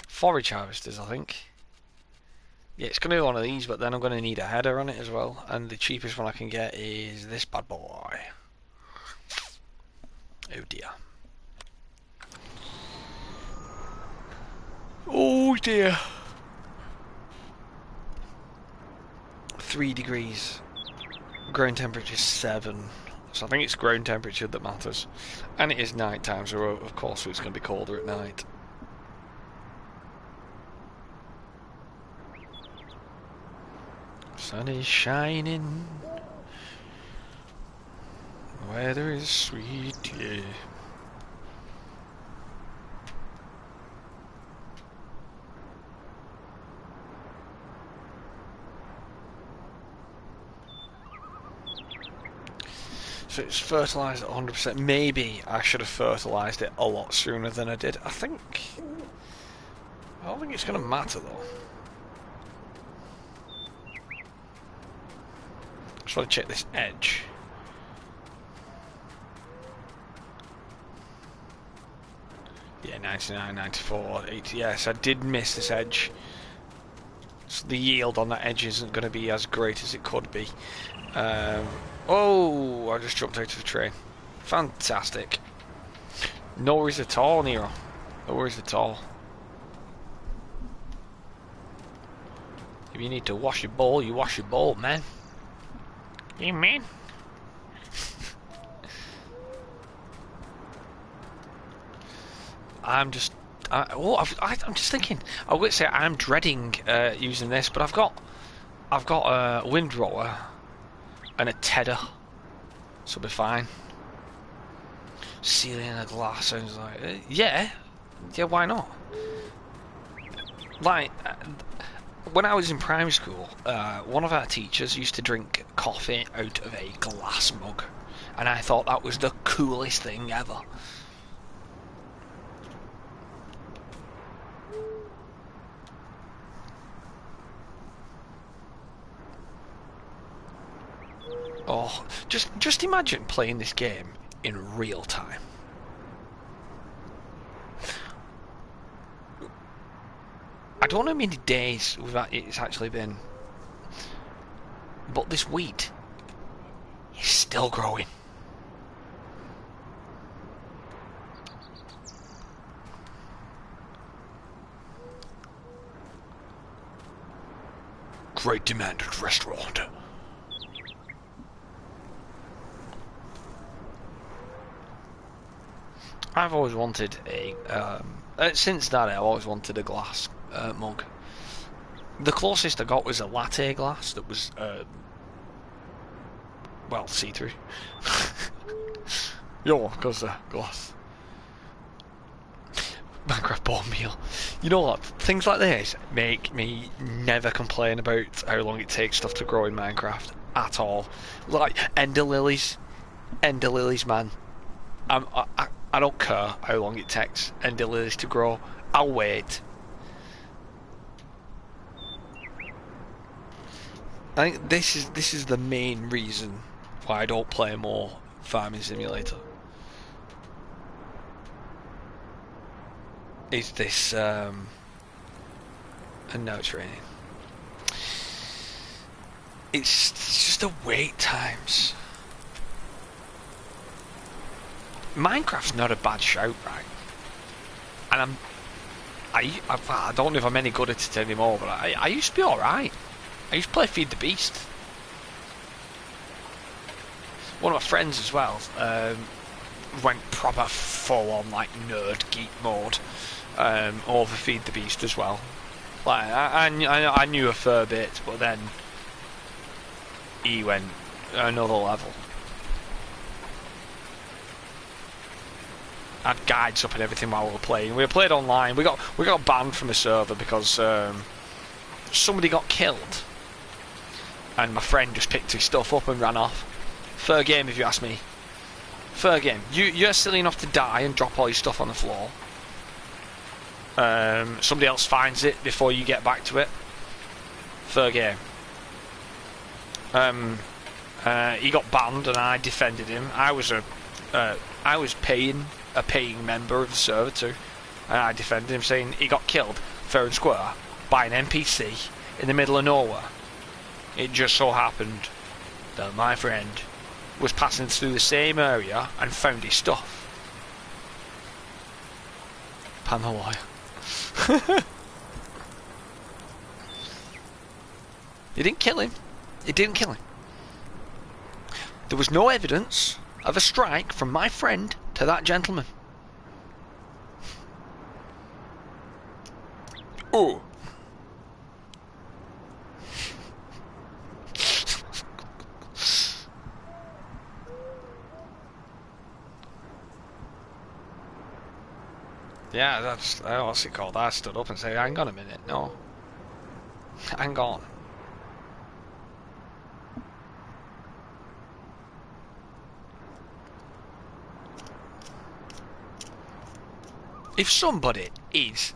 Forage harvesters, I think. Yeah, it's going to be one of these, but then I'm going to need a header on it as well. And the cheapest one I can get is this bad boy. Oh dear. Oh dear. 3 degrees. Ground temperature is 7. So I think it's ground temperature that matters. And it is night time, so of course it's going to be colder at night. Sun is shining. Weather is sweet, yeah. So it's fertilised at 100%. Maybe I should have fertilised it a lot sooner than I did. I don't think it's going to matter though. Just want to check this edge. Yeah, 99, 94, 80. Yes, I did miss this edge. So the yield on that edge isn't going to be as great as it could be. Oh, I just jumped out of the train. Fantastic. No worries at all, Nero. No worries at all. If you need to wash your bowl, you wash your bowl, man. Yeah, man. I'm just thinking. I would say I'm dreading using this, but I've got a windrower and a tedder, so it'll be fine. Ceiling and a glass sounds like yeah, why not? Like when I was in primary school, one of our teachers used to drink coffee out of a glass mug, and I thought that was the coolest thing ever. Oh, just imagine playing this game in real time. I don't know how many days it's actually been, but this wheat is still growing. Great demand at restaurant. I've always wanted since that I've always wanted a glass mug. The closest I got was a latte glass that was, well, see-through. Yo, because glass. Minecraft bone meal. You know what? Things like this make me never complain about how long it takes stuff to grow in Minecraft at all. Like ender lilies, man. I don't care how long it takes ender lilies to grow. I'll wait. I think this is the main reason why I don't play more Farming Simulator. Is this and no training. It's just the wait times. Minecraft's not a bad shout, right? And I don't know if I'm any good at it anymore, but I used to be alright. I used to play Feed the Beast. One of my friends as well went proper full on like nerd geek mode over Feed the Beast as well. Like I knew a fair bit, but then he went another level. Had guides up and everything while we were playing. We played online. We got banned from the server because somebody got killed, and my friend just picked his stuff up and ran off. Fair game, if you ask me. Fair game. You're silly enough to die and drop all your stuff on the floor. Somebody else finds it before you get back to it. Fair game. He got banned and I defended him. I was paying member of the server too, and I defended him, saying he got killed fair and square by an NPC in the middle of nowhere. It just so happened that my friend was passing through the same area and found his stuff. Pan the wire. It didn't kill him. It didn't kill him. There was no evidence of a strike from my friend to that gentleman. Oh. Yeah, that's what's it called. I stood up and said, "Hang on a minute, no, hang on." If somebody is,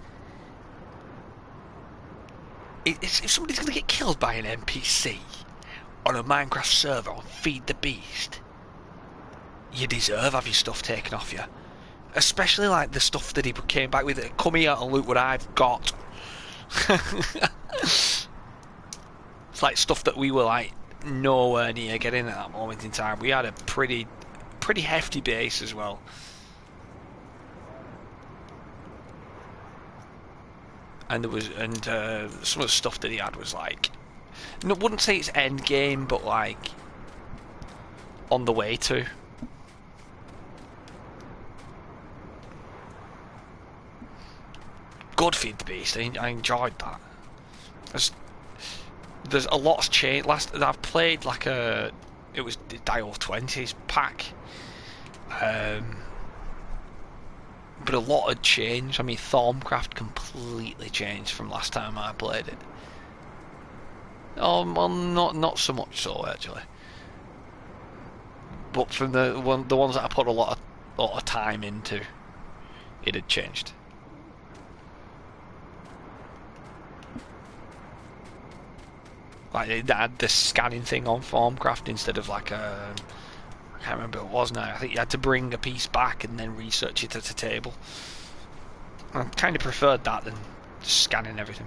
if somebody's going to get killed by an NPC on a Minecraft server on Feed the Beast, you deserve have your stuff taken off you. Especially like the stuff that he came back with. Come here and look what I've got. It's like stuff that we were like nowhere near getting at that moment in time. We had a pretty hefty base as well. And there was some of the stuff that he had was like, I wouldn't say it's end game, but like on the way to. Good Feed the Beast. I enjoyed that. There's a lot's changed. I've played like it was the Dial 20s pack, but a lot had changed. I mean, Thorncraft completely changed from last time I played it. Oh, well, not so much so actually. But from the ones that I put a lot of time into, it had changed. Like they had the scanning thing on Formcraft instead of like I can't remember what it was now. I think you had to bring a piece back and then research it at a table. I kind of preferred that than just scanning everything.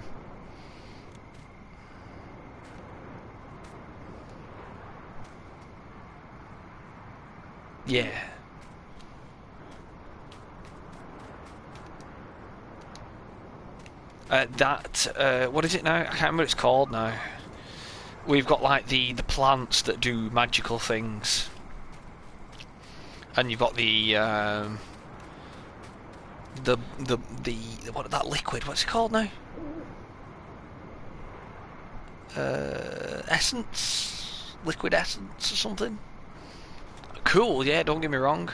Yeah. What is it now? I can't remember what it's called now. We've got like the plants that do magical things, and you've got the what that liquid? What's it called now? Essence, liquid essence or something. Cool, yeah. Don't get me wrong,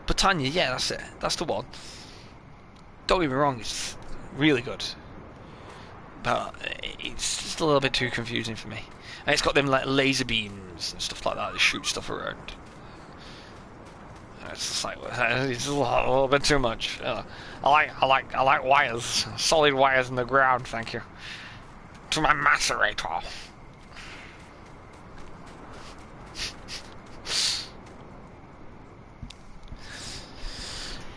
Botania, yeah, that's it. That's the one. Don't get me wrong, it's really good, but it's just a little bit too confusing for me. And it's got them like laser beams and stuff like that shoot stuff around. And it's just like it's a little bit too much. I like wires, solid wires in the ground. Thank you to my macerator.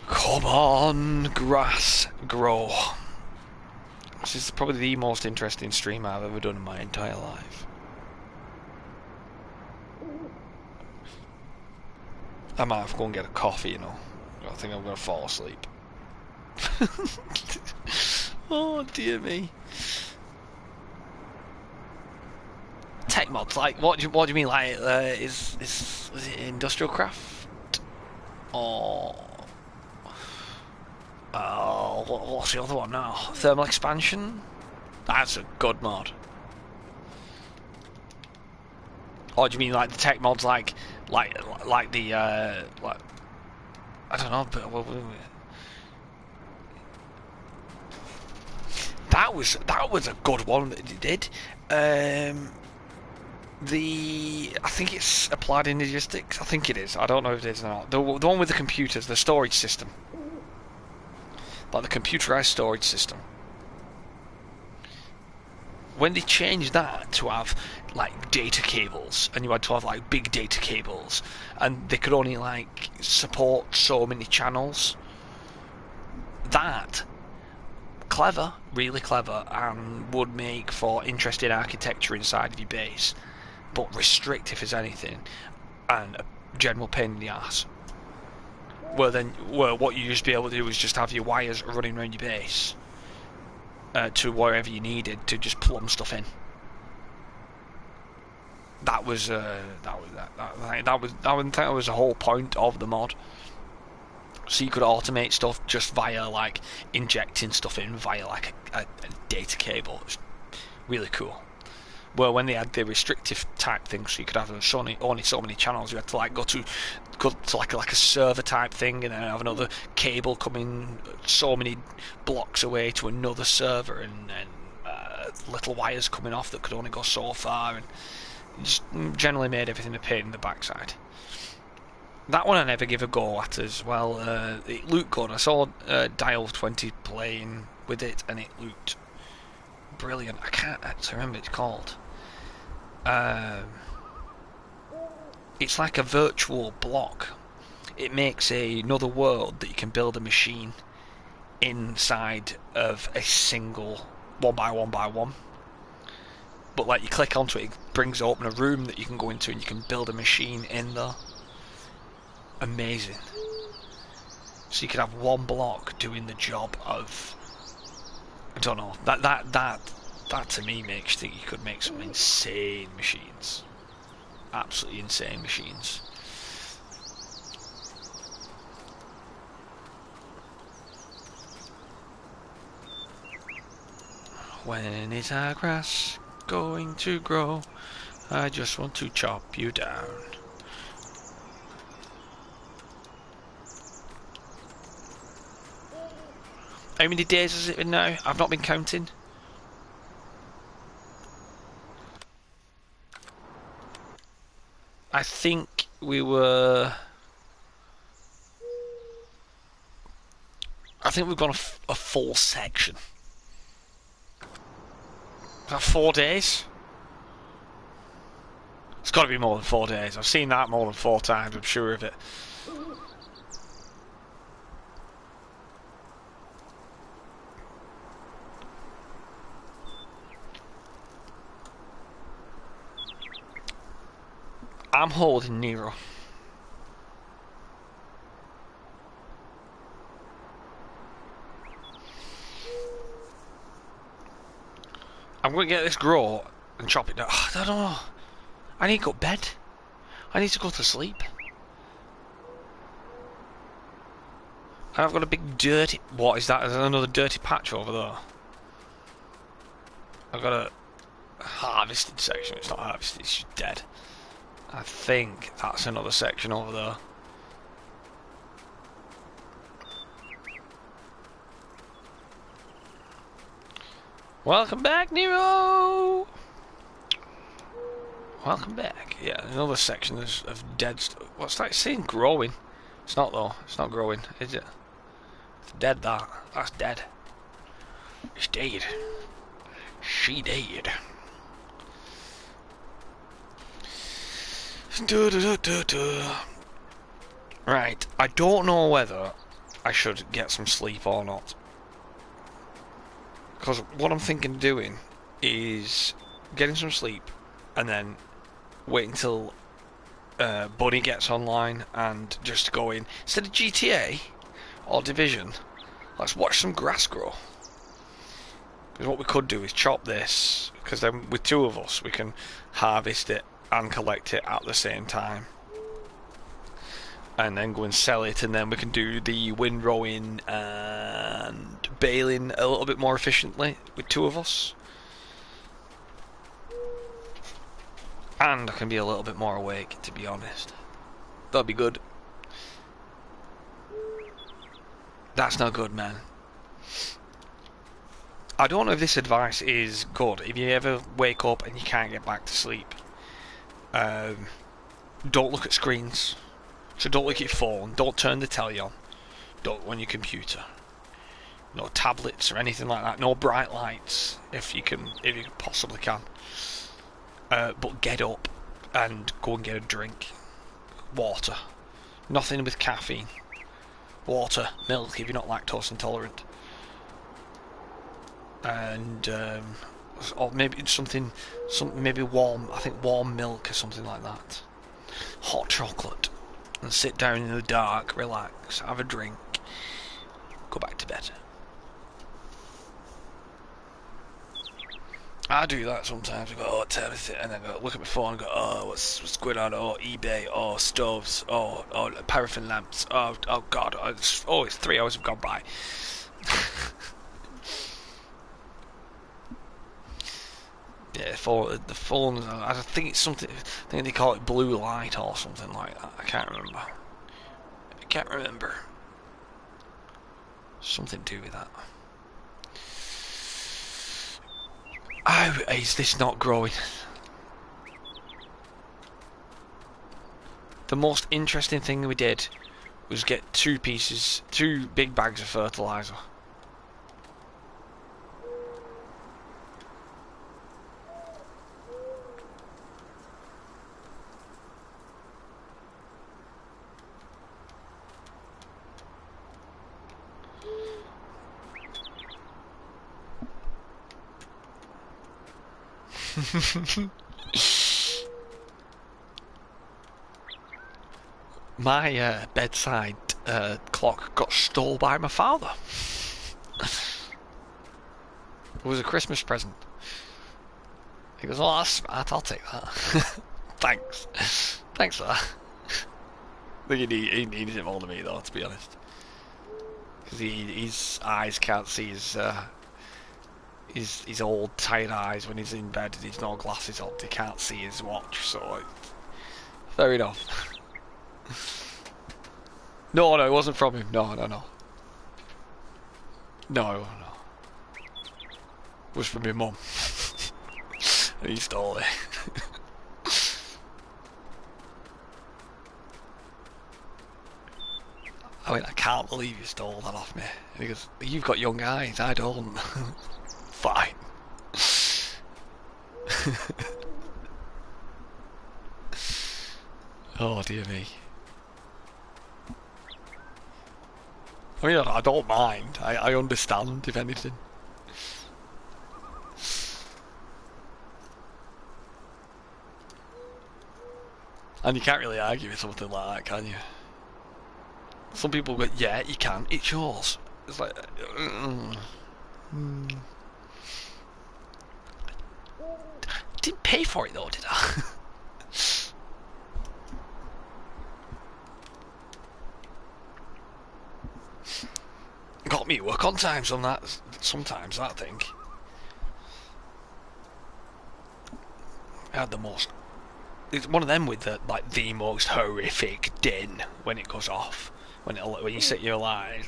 Come on, grass, grow. This is probably the most interesting stream I've ever done in my entire life. I might have to go and get a coffee, you know. I think I'm going to fall asleep. Oh, dear me. Tech mods, like, what do you mean, like, is it industrial craft? Or... what's the other one now? Thermal expansion? That's a good mod. Or do you mean like the tech mods, like the like I don't know, but that was a good one that they did. I think it's applied in logistics. I think it is. I don't know if it is or not. The one with the computers, the storage system, like the computerized storage system. When they changed that to have like data cables, and you had to have like big data cables, and they could only like support so many channels, that clever, really clever, and would make for interesting architecture inside of your base, but restrictive as anything, and a general pain in the ass. Where what you used to be able to do was just have your wires running around your base. To wherever you needed to just plumb stuff in. That was the whole point of the mod. So you could automate stuff just via like injecting stuff in via like a data cable. It was really cool. Well, when they had the restrictive type thing, so you could have only so many channels, you had to like go go to like a server type thing, and then have another cable coming so many blocks away to another server, and little wires coming off that could only go so far, and just generally made everything a pain in the backside. That one I never give a go at as well. It looked good. I saw Dial 20 playing with it, and it looked brilliant. I can't actually remember what it's called. It's like a virtual block. It makes another world that you can build a machine inside of a single 1x1x1. But like you click onto it, it brings open a room that you can go into, and you can build a machine in there. Amazing. So you could have one block doing the job of, I don't know, that to me makes you think you could make some insane machines. Absolutely insane machines. When is our grass going to grow? I just want to chop you down. How many days has it been now? I've not been counting. I think we were... I think we've gone a full section. About 4 days? It's got to be more than 4 days. I've seen that more than 4 times, I'm sure of it. I'm holding Nero. I'm going to get this grow and chop it down. I don't know. I need to go to bed. I need to go to sleep. And I've got a big dirty... What is that? There's another dirty patch over there. I've got a harvested section. It's not harvested, it's just dead. I think that's another section over there. Welcome back, Nero! Welcome back. Yeah, another section of dead stuff. What's that saying? Growing? It's not though. It's not growing, is it? It's dead, that. That's dead. It's dead. She dead. Right, I don't know whether I should get some sleep or not. Because what I'm thinking of doing is getting some sleep and then wait until Bunny gets online and just go in. Instead of GTA or Division, let's watch some grass grow. Because what we could do is chop this, because then with 2 of us we can harvest it and collect it at the same time, and then go and sell it, and then we can do the windrowing and baling a little bit more efficiently with 2 of us, and I can be a little bit more awake, to be honest. That'd be good. That's not good, man. I don't know if this advice is good. If you ever wake up and you can't get back to sleep, don't look at screens. So don't look at your phone. Don't turn the telly on. Don't on your computer. No tablets or anything like that. No bright lights if you possibly can. But get up and go and get a drink. Water. Nothing with caffeine. Water, milk if you're not lactose intolerant. And or maybe something maybe warm. I think warm milk or something like that. Hot chocolate, and sit down in the dark, relax, have a drink, go back to bed. I do that sometimes. I go, oh, what time is it? And then I go look at my phone and go, oh, what's going on? Oh, eBay. Oh, stoves. Oh, paraffin lamps. Oh God. It's 3 hours have gone by. Yeah, the phone. I think it's something. I think they call it blue light or something like that. I can't remember. can't remember. Something to do with that. How is this not growing? The most interesting thing we did was get two big bags of fertilizer. My bedside clock got stole by my father. It was a Christmas present. He goes, "Oh, that's smart, I'll take that." Thanks. Thanks for that. I think he needed it more than me, though, to be honest. Because his eyes can't see his old, tired eyes when he's in bed and he's no glasses on. He can't see his watch, so... Fair enough. No, it wasn't from him. No. No. It was from your mum. And he stole it. I mean, I can't believe you stole that off me. And he goes, "You've got young eyes, I don't." Fine. Oh dear me. I mean, I don't mind. I understand, if anything. And you can't really argue with something like that, can you? Some people go, "Yeah, you can. It's yours." It's like... Didn't pay for it though, did I? Got me work on time sometimes, I think. I had the most... It's one of them with the most horrific din when it goes off. When you set your line.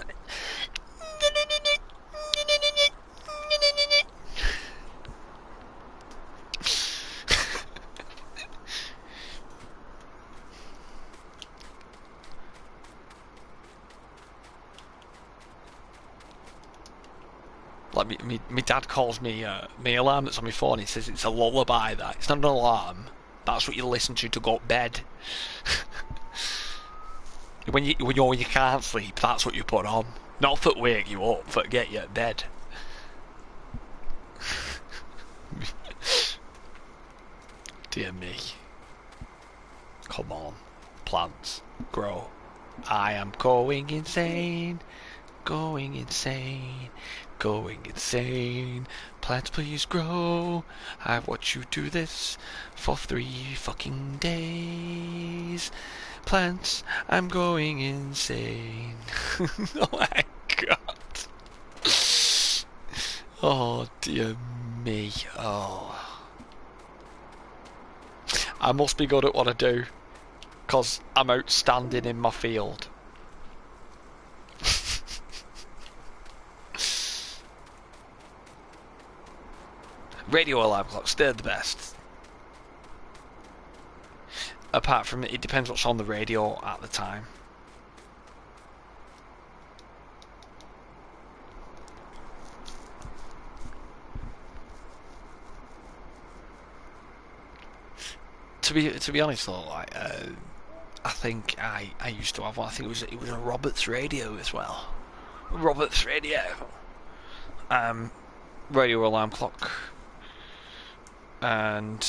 Like me dad calls me my alarm that's on my phone. He says it's a lullaby. That it's not an alarm. That's what you listen to go to bed. when you can't sleep, that's what you put on. Not for to wake you up, for to get you at bed. Dear me. Come on, plants, grow. I am going insane. Going insane. Going insane. Plants, please grow. I've watched you do this for 3 fucking days. Plants, I'm going insane. Oh my god. Oh dear me. Oh. I must be good at what I do, 'cause I'm outstanding in my field. Radio alarm clocks, they're the best. Apart from it depends what's on the radio at the time. To be honest though, I think I used to have one. I think it was a Roberts radio as well. Roberts radio. Radio alarm clock. And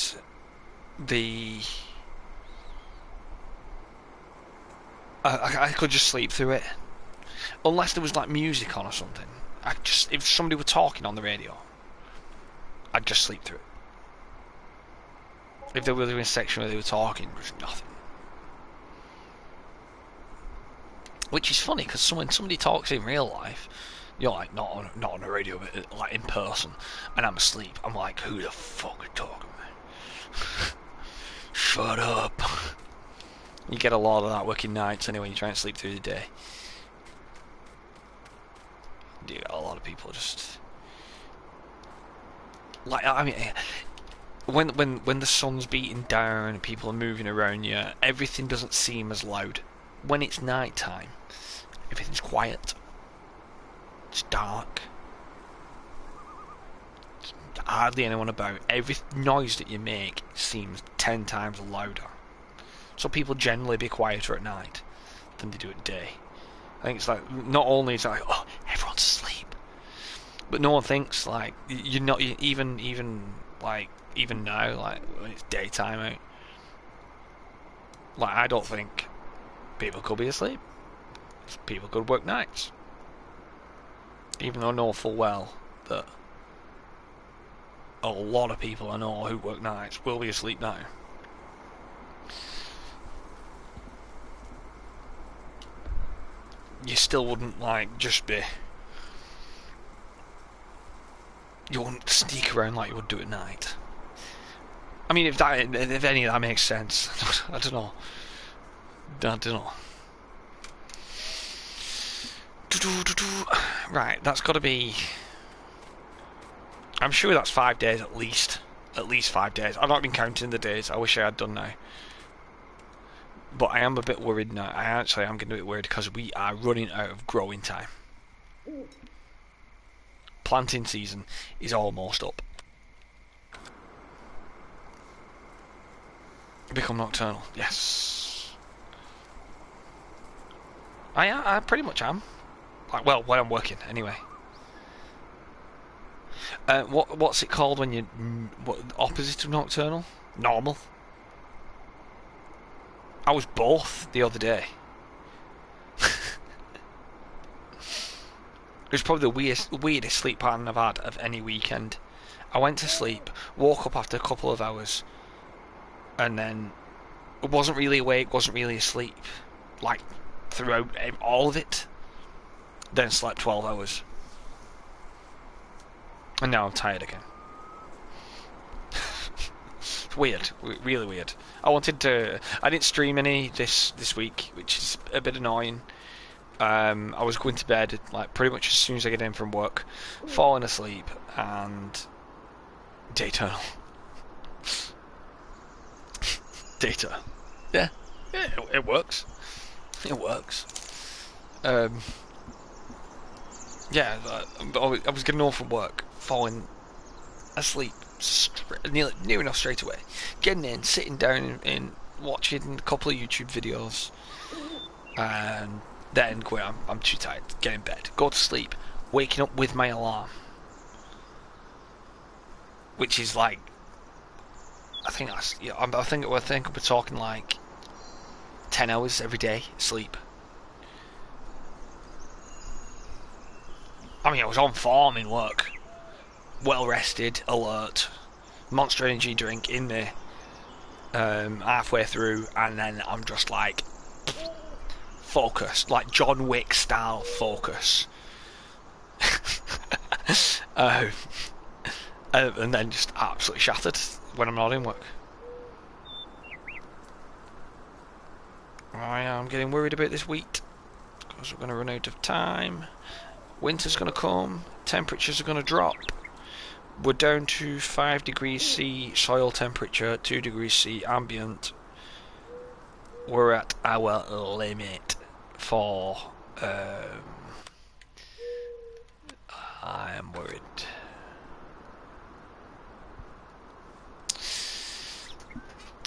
I could just sleep through it, unless there was like music on or something. If somebody were talking on the radio, I'd just sleep through it. If they were doing a section where they were talking, there was nothing. Which is funny, because when somebody talks in real life, you're like, not on the radio, but like in person, and I'm asleep. I'm like, who the fuck are talking to me? Shut up. You get a lot of that working nights anyway. You try and sleep through the day. You get a lot of people just like, I mean, when the sun's beating down and people are moving around you, everything doesn't seem as loud. When it's night time, everything's quiet. It's dark. There's hardly anyone about. Every noise that you make seems 10 times louder. So people generally be quieter at night than they do at day. I think it's like, not only is it like, oh, everyone's asleep, but no one thinks like you're not even now, like when it's daytime out. Like, I don't think people could be asleep. People could work nights, even though I know full well that a lot of people I know who work nights will be asleep now. You still wouldn't like just be. You wouldn't sneak around like you would do at night. I mean, if any of that makes sense, I don't know. Right, that's got to be. I'm sure that's 5 days at least. At least 5 days. I've not been counting the days. I wish I had done now. But I am a bit worried now. I actually am getting a bit worried because we are running out of growing time. Planting season is almost up. Become nocturnal. Yes. I pretty much am. Like, well, when I'm working, anyway. What's it called when you... What, opposite of nocturnal? Normal. I was both the other day. It was probably the weirdest sleep pattern I've had of any weekend. I went to sleep, woke up after a couple of hours, and then wasn't really awake, wasn't really asleep, like throughout all of it. Then slept 12 hours. And now I'm tired again. It's weird, really weird. I didn't stream any this week, which is a bit annoying. I was going to bed like pretty much as soon as I get in from work, falling asleep, and daytime. Data. Yeah, it works. It works. Yeah, I was getting home from work, falling asleep near enough straight away. Getting in, sitting down and watching a couple of YouTube videos, and then going, I'm too tired, get in bed, go to sleep, waking up with my alarm, which is like, I think we're talking like 10 hours every day sleep. I mean, I was on form in work, well rested, alert, Monster Energy drink in there, halfway through, and then I'm just like focused, like John Wick style focus. And then just absolutely shattered when I'm not in work. I am getting worried about this wheat because we're going to run out of time. Winter's going to come, temperatures are going to drop. We're down to 5 degrees C soil temperature, 2 degrees C ambient. We're at our limit for... I am worried.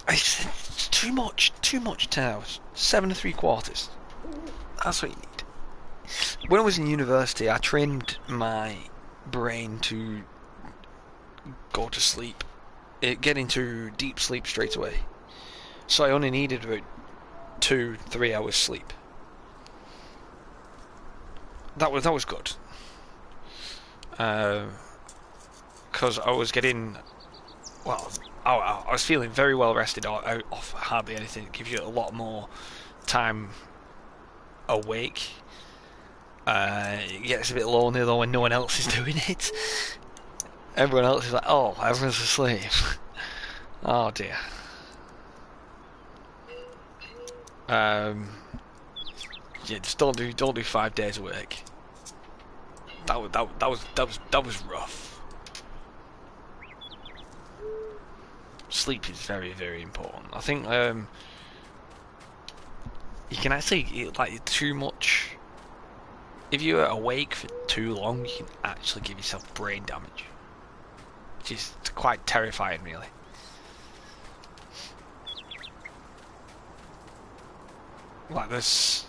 It's too much 10 hours. 7 3/4. That's what you need. When I was in university, I trained my brain to go to sleep, get into deep sleep straight away. So I only needed about 2-3 hours sleep. That was good. Because I was getting, well, I was feeling very well rested out off hardly anything. It gives you a lot more time awake. It gets a bit lonely though when no one else is doing it. Everyone else is like, oh, everyone's asleep. Oh dear. Yeah, just don't do 5 days a week. That was rough. Sleep is very, very important. I think you can actually, like, too much. If you're awake for too long, you can actually give yourself brain damage, which is quite terrifying, really. Like, there's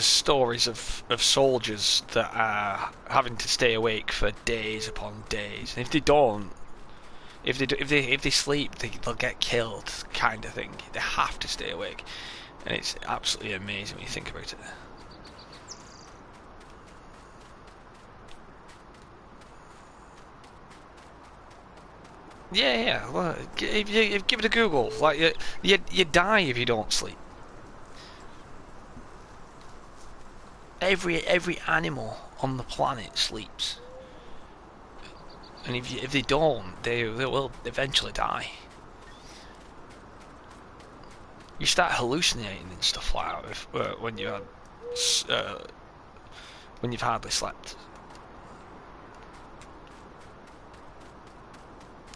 stories of soldiers that are having to stay awake for days upon days, and if they don't, if they sleep, they'll get killed, kind of thing. They have to stay awake, and it's absolutely amazing when you think about it. Yeah. Well, if you give it a Google, like you die if you don't sleep. Every animal on the planet sleeps, and if they don't, they will eventually die. You start hallucinating and stuff like that when when you've hardly slept.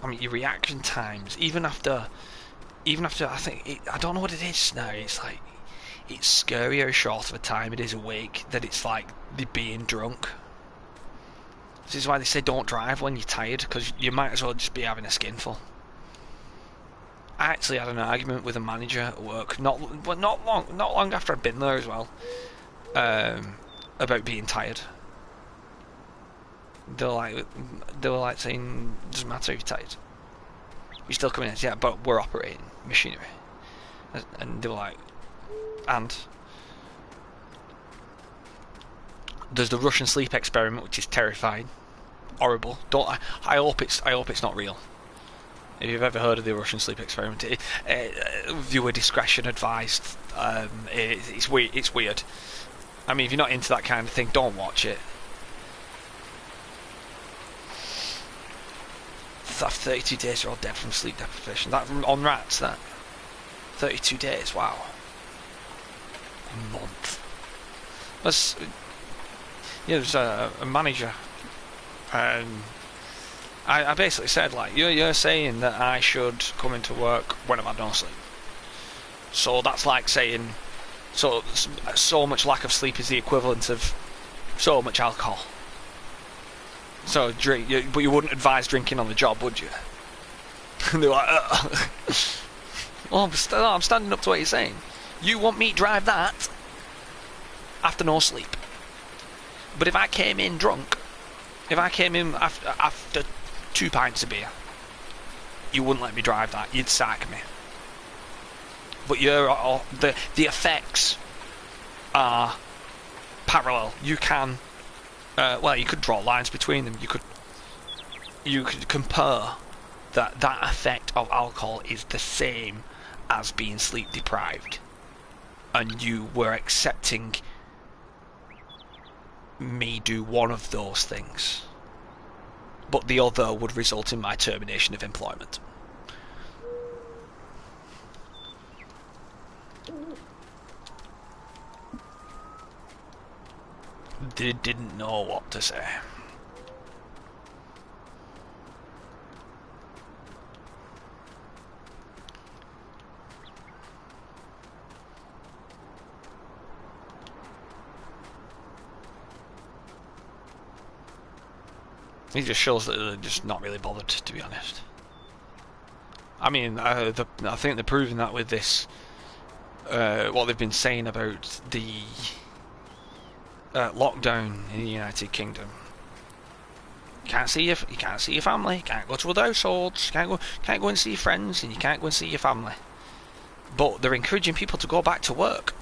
I mean, your reaction times, even after I think I don't know what it is now. It's like it's scary how short of a time it is awake that it's like the being drunk. This is why they say don't drive when you're tired, because you might as well just be having a skinful. I actually had an argument with a manager at work not long after I'd been there as well, about being tired. They were like saying, doesn't matter if you're tired, you're still coming in. Yeah, but we're operating machinery, and they were like, and there's the Russian sleep experiment, which is terrifying, horrible. I hope it's not real. If you've ever heard of the Russian sleep experiment, viewer discretion advised. It's weird. It's weird. I mean, if you're not into that kind of thing, don't watch it. 32 days are all dead from sleep deprivation. That on rats. That 32 days. Wow. A month. There's a manager. I basically said, like, you're saying that I should come into work when I've had no sleep. So that's like saying so much lack of sleep is the equivalent of so much alcohol. So but you wouldn't advise drinking on the job, would you? And they're like, well, I'm standing up to what you're saying. You want me to drive that after no sleep? But if I came in drunk, if I came in after 2 pints of beer, you wouldn't let me drive that. You'd sack me. But the effects are parallel. You can, you could draw lines between them. You could compare that effect of alcohol is the same as being sleep deprived, and you were accepting me do one of those things, but the other would result in my termination of employment. They didn't know what to say. It just shows that they're just not really bothered, to be honest. I mean, I think they're proving that with this, what they've been saying about the lockdown in the United Kingdom. You can't see your family. You can't go to other households. You can't go and see your friends, and you can't go and see your family. But they're encouraging people to go back to work.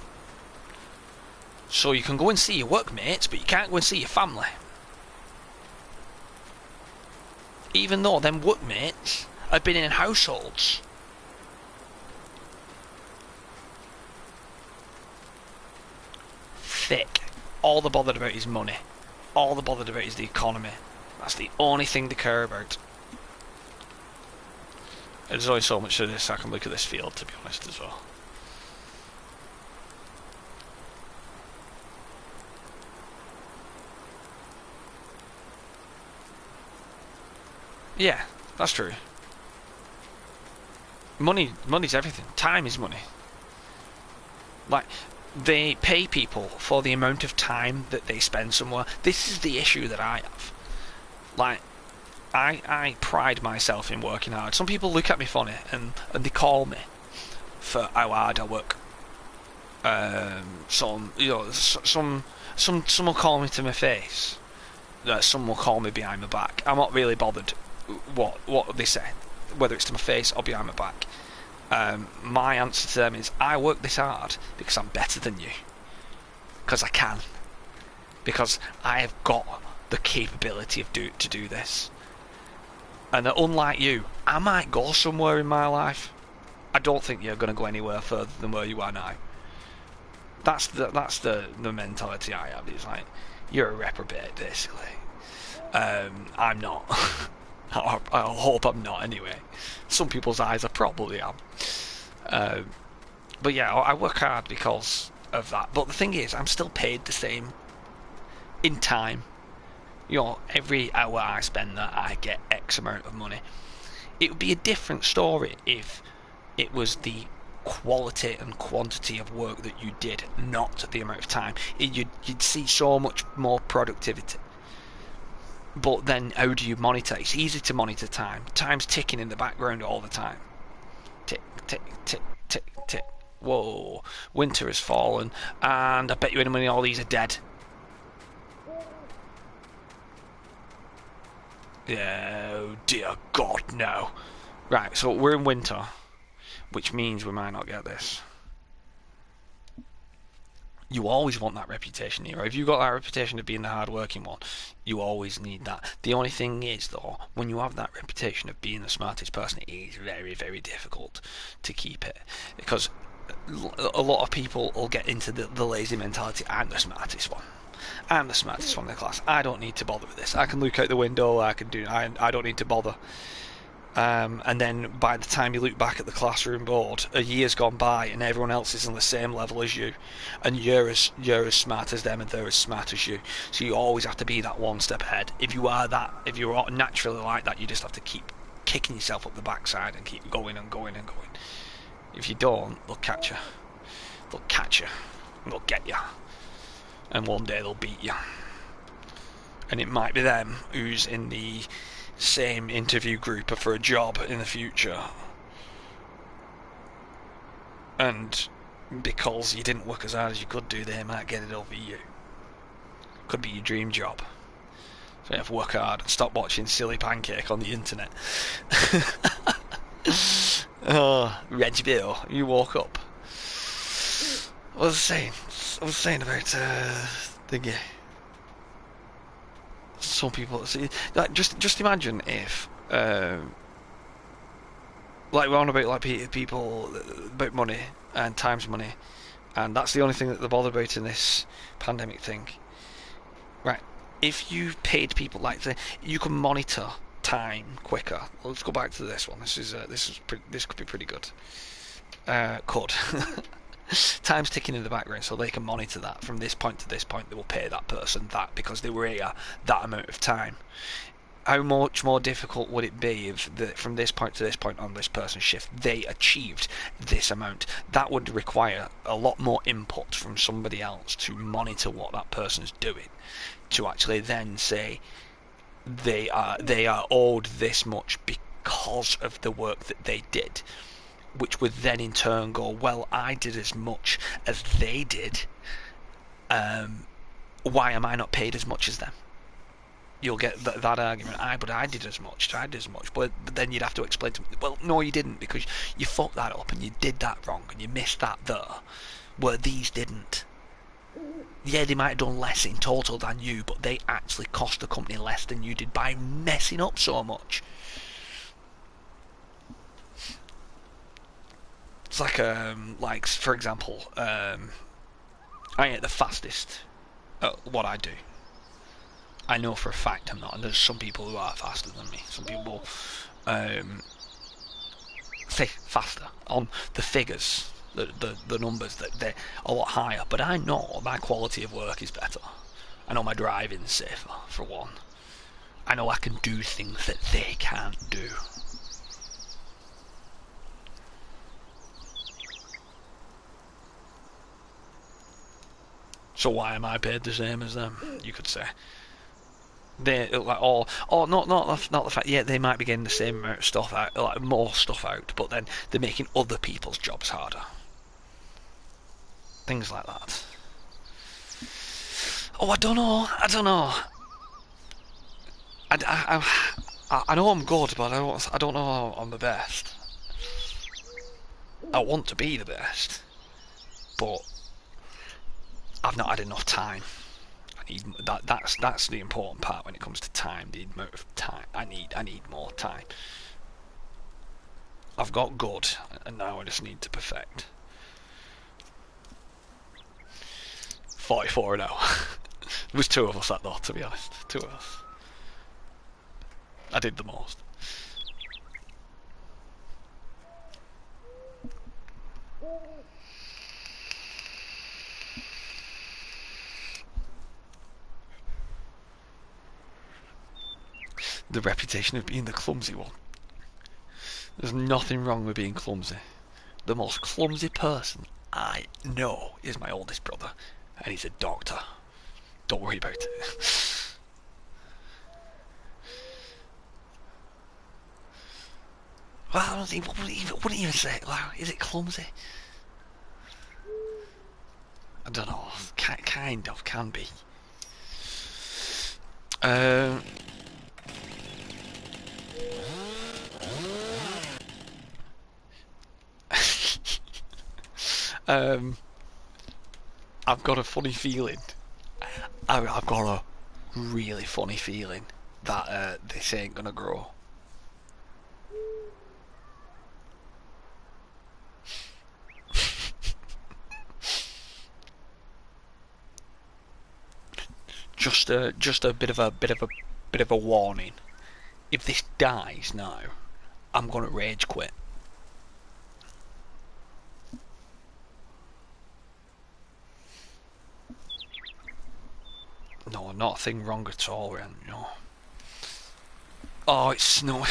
So you can go and see your workmates, but you can't go and see your family. Even though them workmates have been in households thick. All they're bothered about is money. All they're bothered about is the economy. That's the only thing they care about. There's only so much of this I can look at this field, to be honest, as well. Yeah, that's true. Money's everything. Time is money. Like, they pay people for the amount of time that they spend somewhere. This is the issue that I have. Like, I pride myself in working hard. Some people look at me funny and they call me for how hard I work. Some, you know, some will call me to my face. Some will call me behind my back. I'm not really bothered what they say, whether it's to my face or behind my back. My answer to them is, I work this hard because I'm better than you. Because I can. Because I have got the capability to do this. And unlike you, I might go somewhere in my life. I don't think you're going to go anywhere further than where you are now. That's the mentality I have. It's like, you're a reprobate, basically. I'm not. I hope I'm not, anyway. Some people's eyes I probably am. But yeah, I work hard because of that. But the thing is, I'm still paid the same in time. You know, every hour I spend that, I get X amount of money. It would be a different story if it was the quality and quantity of work that you did, not the amount of time. You'd see so much more productivity. But then, how do you monitor? It's easy to monitor time. Time's ticking in the background all the time. Tick, tick, tick, tick, tick. Whoa, winter has fallen, and I bet you any money all these are dead. Yeah, oh dear God, no. Right, so we're in winter, which means we might not get this. You always want that reputation here. If you've got that reputation of being the hard-working one, you always need that. The only thing is, though, when you have that reputation of being the smartest person, it is very, very difficult to keep it. Because a lot of people will get into the lazy mentality. I'm the smartest one. I'm the smartest one in the class. I don't need to bother with this. I can look out the window. I don't need to bother. And then by the time you look back at the classroom board, a year's gone by and everyone else is on the same level as you, and you're as smart as them and they're as smart as you. So you always have to be that one step ahead. If you're naturally like that, you just have to keep kicking yourself up the backside and keep going and going and going. If you don't, they'll catch you. They'll catch you. And they'll get you. And one day they'll beat you. And it might be them who's in the same interview group for a job in the future. And because you didn't work as hard as you could do, they might get it over you. Could be your dream job. So you have to work hard and stop watching silly PanCake on the internet. Oh, Reg Bill, you woke up. What was I saying? I was saying about thingy. Some people see, like, just imagine if like we're on about like people about money and time's money, and that's the only thing that they're bothered about in this pandemic thing, right? If you paid people, like, you can monitor time quicker. Let's go back to this one. This could be pretty good. Could. Time's ticking in the background, so they can monitor that. From this point to this point, they will pay that person that because they were here that amount of time. How much more difficult would it be if from this point to this point on this person's shift they achieved this amount? That would require a lot more input from somebody else to monitor what that person's doing, to actually then say they are owed this much because of the work that they did. Which would then in turn go, well, I did as much as they did. Why am I not paid as much as them? You'll get that argument. But I did as much. But then you'd have to explain to me, well, no, you didn't, because you fucked that up and you did that wrong and you missed that there, where these didn't. Yeah, they might have done less in total than you, but they actually cost the company less than you did by messing up so much. It's like for example, I ain't the fastest at what I do. I know for a fact I'm not, and there's some people who are faster than me. Some people say faster on the figures, the numbers, that they're a lot higher. But I know my quality of work is better. I know my driving's safer, for one. I know I can do things that they can't do. So why am I paid the same as them? You could say. They like not the fact. Yeah, they might be getting the same amount of stuff out, like more stuff out, but then they're making other people's jobs harder. Things like that. Oh, I don't know. I know I'm good, but I don't know I'm the best. I want to be the best, but I've not had enough time. I need that's the important part when it comes to time. The amount of time I need more time. I've got good, and now I just need to perfect. 44 now. There was 2 of us that though, to be honest. 2 of us. I did the most. The reputation of being the clumsy one. There's nothing wrong with being clumsy. The most clumsy person I know is my oldest brother, and he's a doctor. Don't worry about it. Well, I don't think wouldn't even say it loud. Is it clumsy? I don't know. Kind of can be. I've got a funny feeling. I've got a really funny feeling that this ain't gonna grow. Just a bit of a warning. If this dies now, I'm gonna rage quit. No, not a thing wrong at all, Ren, no. Oh, it's snowing.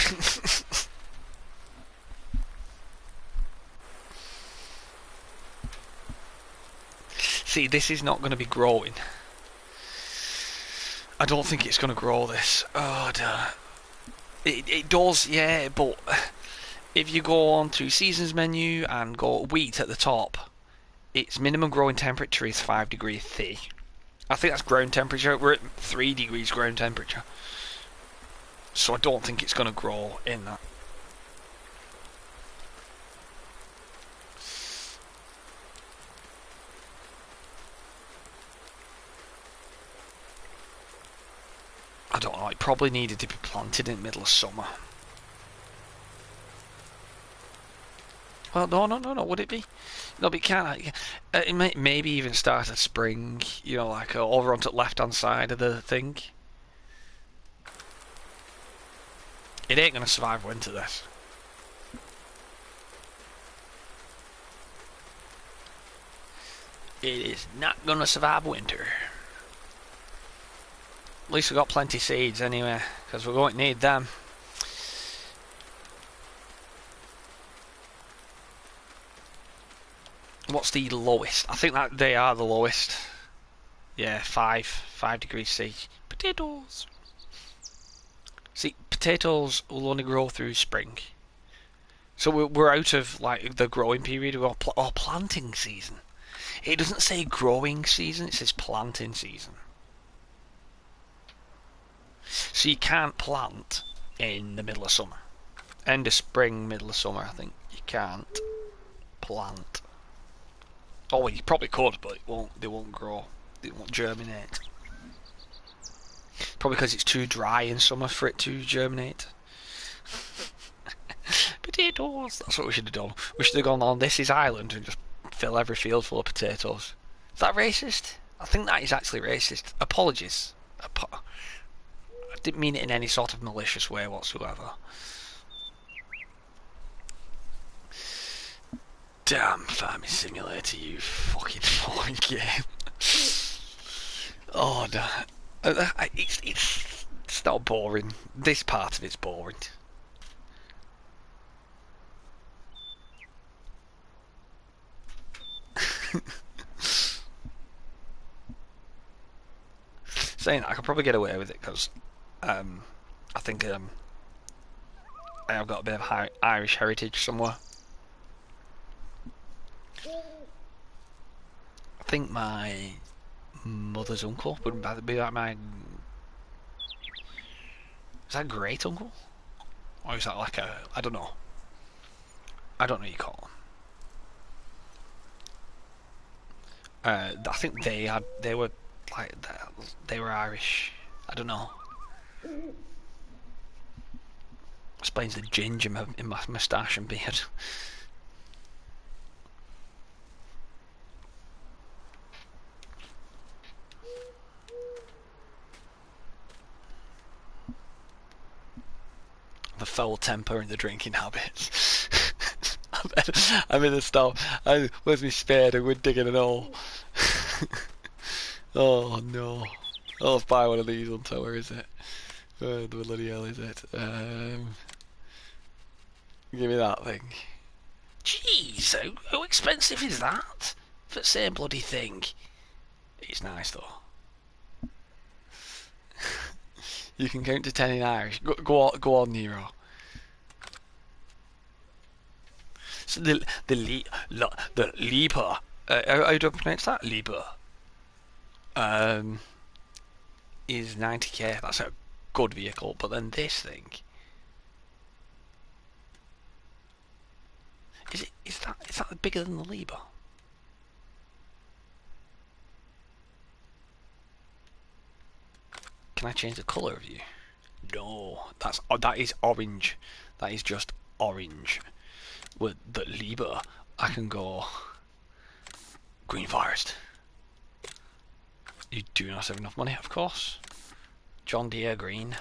See, this is not going to be growing. I don't think it's going to grow this. Oh, dear. It does, yeah, but if you go on to seasons menu and go wheat at the top, its minimum growing temperature is 5 degrees C. I think that's ground temperature. We're at 3 degrees ground temperature. So I don't think it's going to grow in that. I don't know, it probably needed to be planted in the middle of summer. Well, no, would it be? No, but it can't. It may maybe even start at spring, you know, like over onto the left-hand side of the thing. It ain't gonna survive winter, this. It is not gonna survive winter. At least we've got plenty of seeds anyway, because we're going to need them. What's the lowest? I think that they are the lowest. Yeah, 5 degrees C. Potatoes. See, potatoes will only grow through spring. So we're out of like the growing period or planting season. It doesn't say growing season, it says planting season. So you can't plant in the middle of summer. End of spring, middle of summer, I think. You can't plant. Oh, you probably could, but they won't grow. They won't germinate. Probably because it's too dry in summer for it to germinate. Potatoes! That's what we should have done. We should have gone on This Is Ireland and just fill every field full of potatoes. Is that racist? I think that is actually racist. Apologies. I didn't mean it in any sort of malicious way whatsoever. Damn Farming Simulator, you fucking boring game. Oh no. It's It's not boring. This part of it's boring. Saying that, I could probably get away with it because I think I have got a bit of Irish heritage somewhere. I think my mother's uncle would be like my... Is that great uncle? Or is that like a... I don't know. I don't know what you call them. I think they were like... They were Irish. I don't know. Explains the ginger in my moustache and beard. The foul temper and the drinking habits. I'm in the stove. Where's my spade? We're digging an hole. Oh no. I'll buy one of these until where is it? Where the bloody hell is it? Give me that thing. Jeez, how expensive is that? For the same bloody thing. It's nice though. You can count to 10 in Irish. Go on, Nero. So the Lipa, how do I pronounce that? Lipa. Is 90k. That's a good vehicle. But then this thing, is that bigger than the Lipa? Can I change the colour of you? No, that is orange. That is just orange. With the Lipa, I can go green forest. You do not have enough money, of course. John Deere green,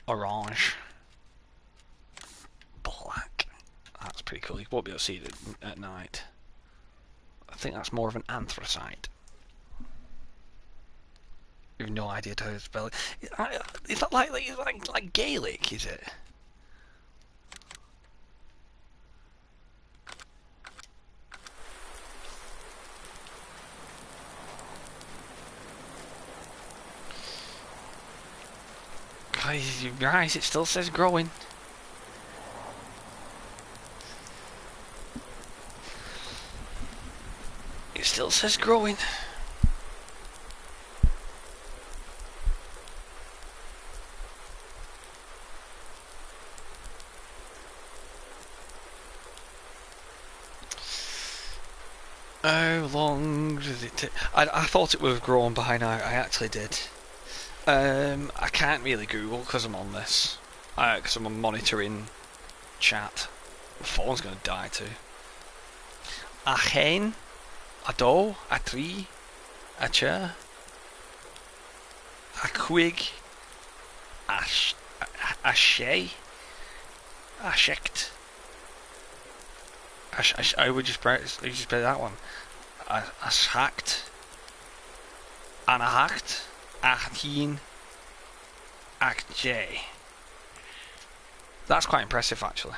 orange, black. That's pretty cool. You won't be able to see it at night. I think that's more of an anthracite. You have no idea how to spell it. Is that like Gaelic? Is it? Guys, it still says growing. It still says growing. How long does it take? I thought it was grown by now. I actually did. I can't really Google because I'm on this. Because I'm monitoring chat. My phone's gonna die too. A hen, a doe, a tree, a chair, a quig, a shay, a shecht. I would just play that one. A schacht, an a hacht, a heen, a j. That's quite impressive, actually.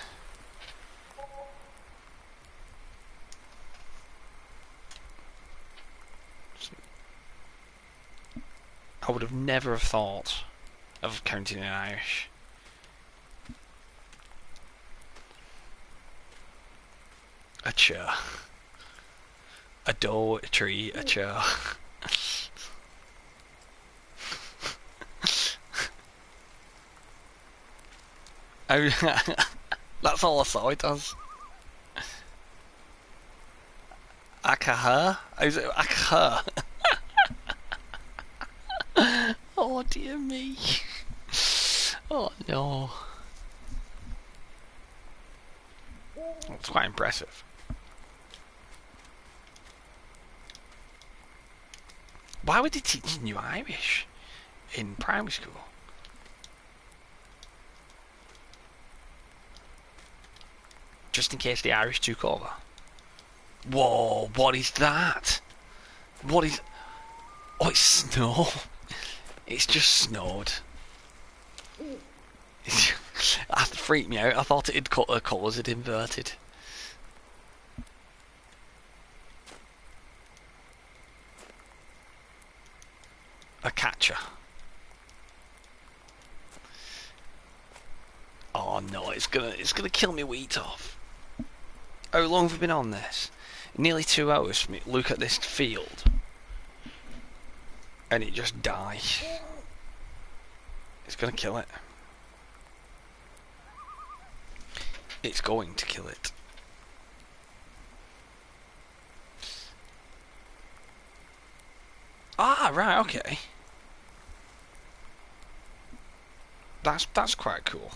I would have never have thought of counting in Irish. A chair. A doe, a tree, a chair. That's all I saw it as. Akaha? Is it Akaha? Oh dear me. Oh no. It's quite impressive. Why would they teach you Irish in primary school? Just in case the Irish took over. Whoa, what is that? What is... Oh, it's snow. It's just snowed. That freaked me out. I thought it'd cut her colours had inverted. A catcher. Oh no, it's gonna kill me wheat off. How long have we been on this? Nearly 2 hours for me. Look at this field. And it just dies. It's gonna kill it. It's going to kill it. Ah, right, okay. That's quite cool.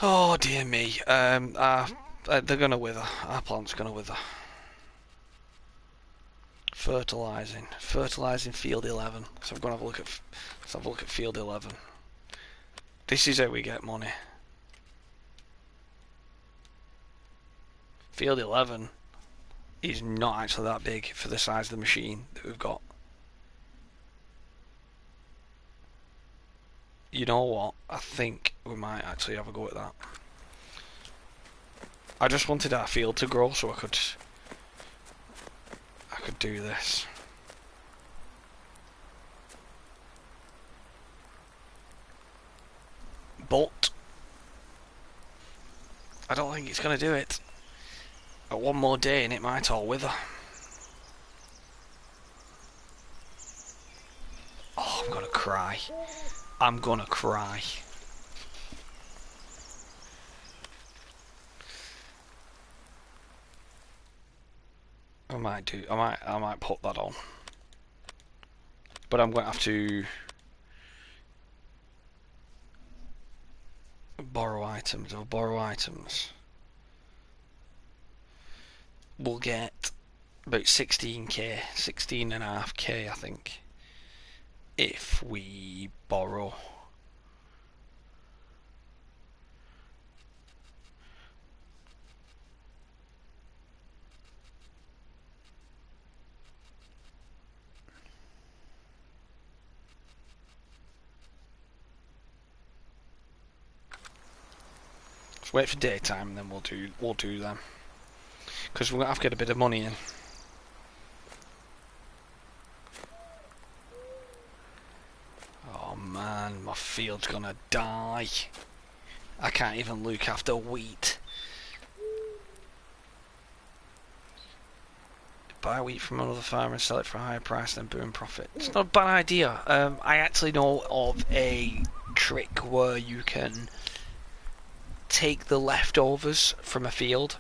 Oh dear me. They're gonna wither. Our plant's gonna wither. Fertilizing field 11. So I'm gonna have a look at. Let's have a look at field 11. This is how we get money. Field 11 is not actually that big for the size of the machine that we've got. You know what? I think we might actually have a go at that. I just wanted our field to grow so I could do this. But I don't think it's going to do it. One more day and it might all wither. Oh, I'm going to cry. I'm going to cry. I might put that on. But I'm going to have to borrow items. We'll get about 16k, 16.5k I think, if we borrow. Let's wait for daytime and then we'll do them. Because we're going to have to get a bit of money in. Oh man, my field's gonna die. I can't even look after wheat. Buy wheat from another farmer and sell it for a higher price, then boom profit. It's not a bad idea. I actually know of a trick where you can take the leftovers from a field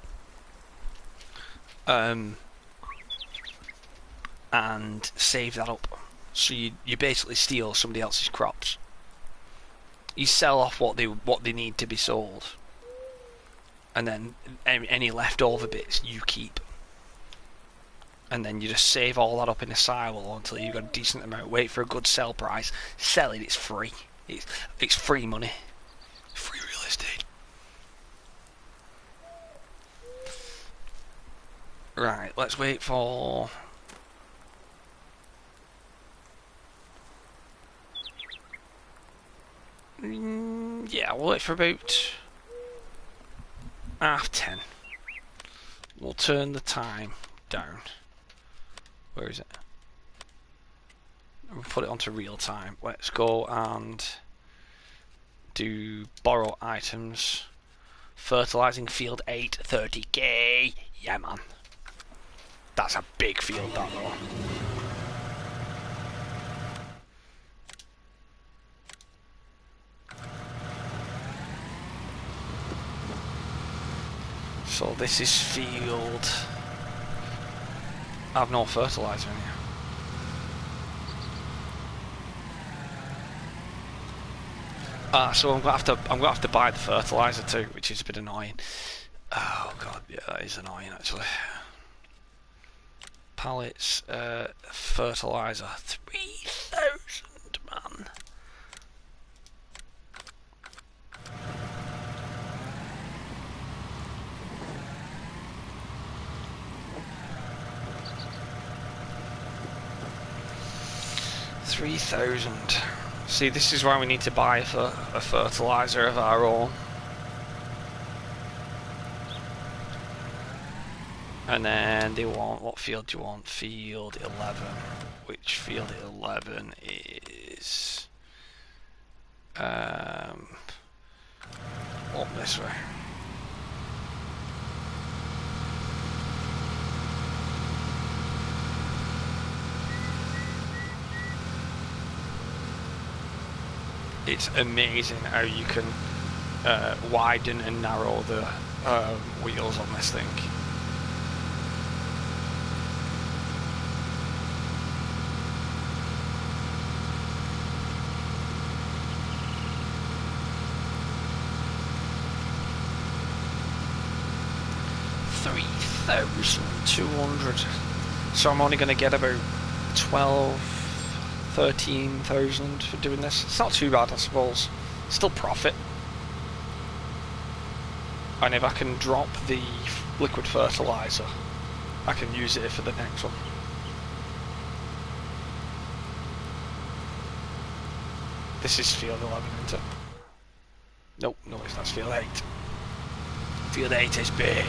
and save that up. So you basically steal somebody else's crops. You sell off what they need to be sold, and then any leftover bits you keep. And then you just save all that up in a silo until you've got a decent amount. Wait for a good sell price. Sell it. It's free. It's free money. Free real estate. Right. Let's wait for. Yeah, we'll wait for about 10:30. We'll turn the time down. Where is it? We'll put it onto real time. Let's go and do borrow items. Fertilizing field 8, 30k. Yeah, man. That's a big field, that though. So this is field. I have no fertilizer in here. So I'm gonna have to buy the fertilizer too, which is a bit annoying. Oh god, yeah, that is annoying actually. Pallets, fertilizer, 3,000 man. 3,000. See, this is why we need to buy a fertilizer of our own. And then they want, what field do you want? Field 11. Which field 11 is... up this way. It's amazing how you can widen and narrow the wheels on this thing. $3,200. So I'm only going to get about 13,000 for doing this. It's not too bad, I suppose. Still profit. And if I can drop the liquid fertilizer, I can use it for the next one. This is field 11, isn't it? Nope, no, it's not field 8. Field 8 is big.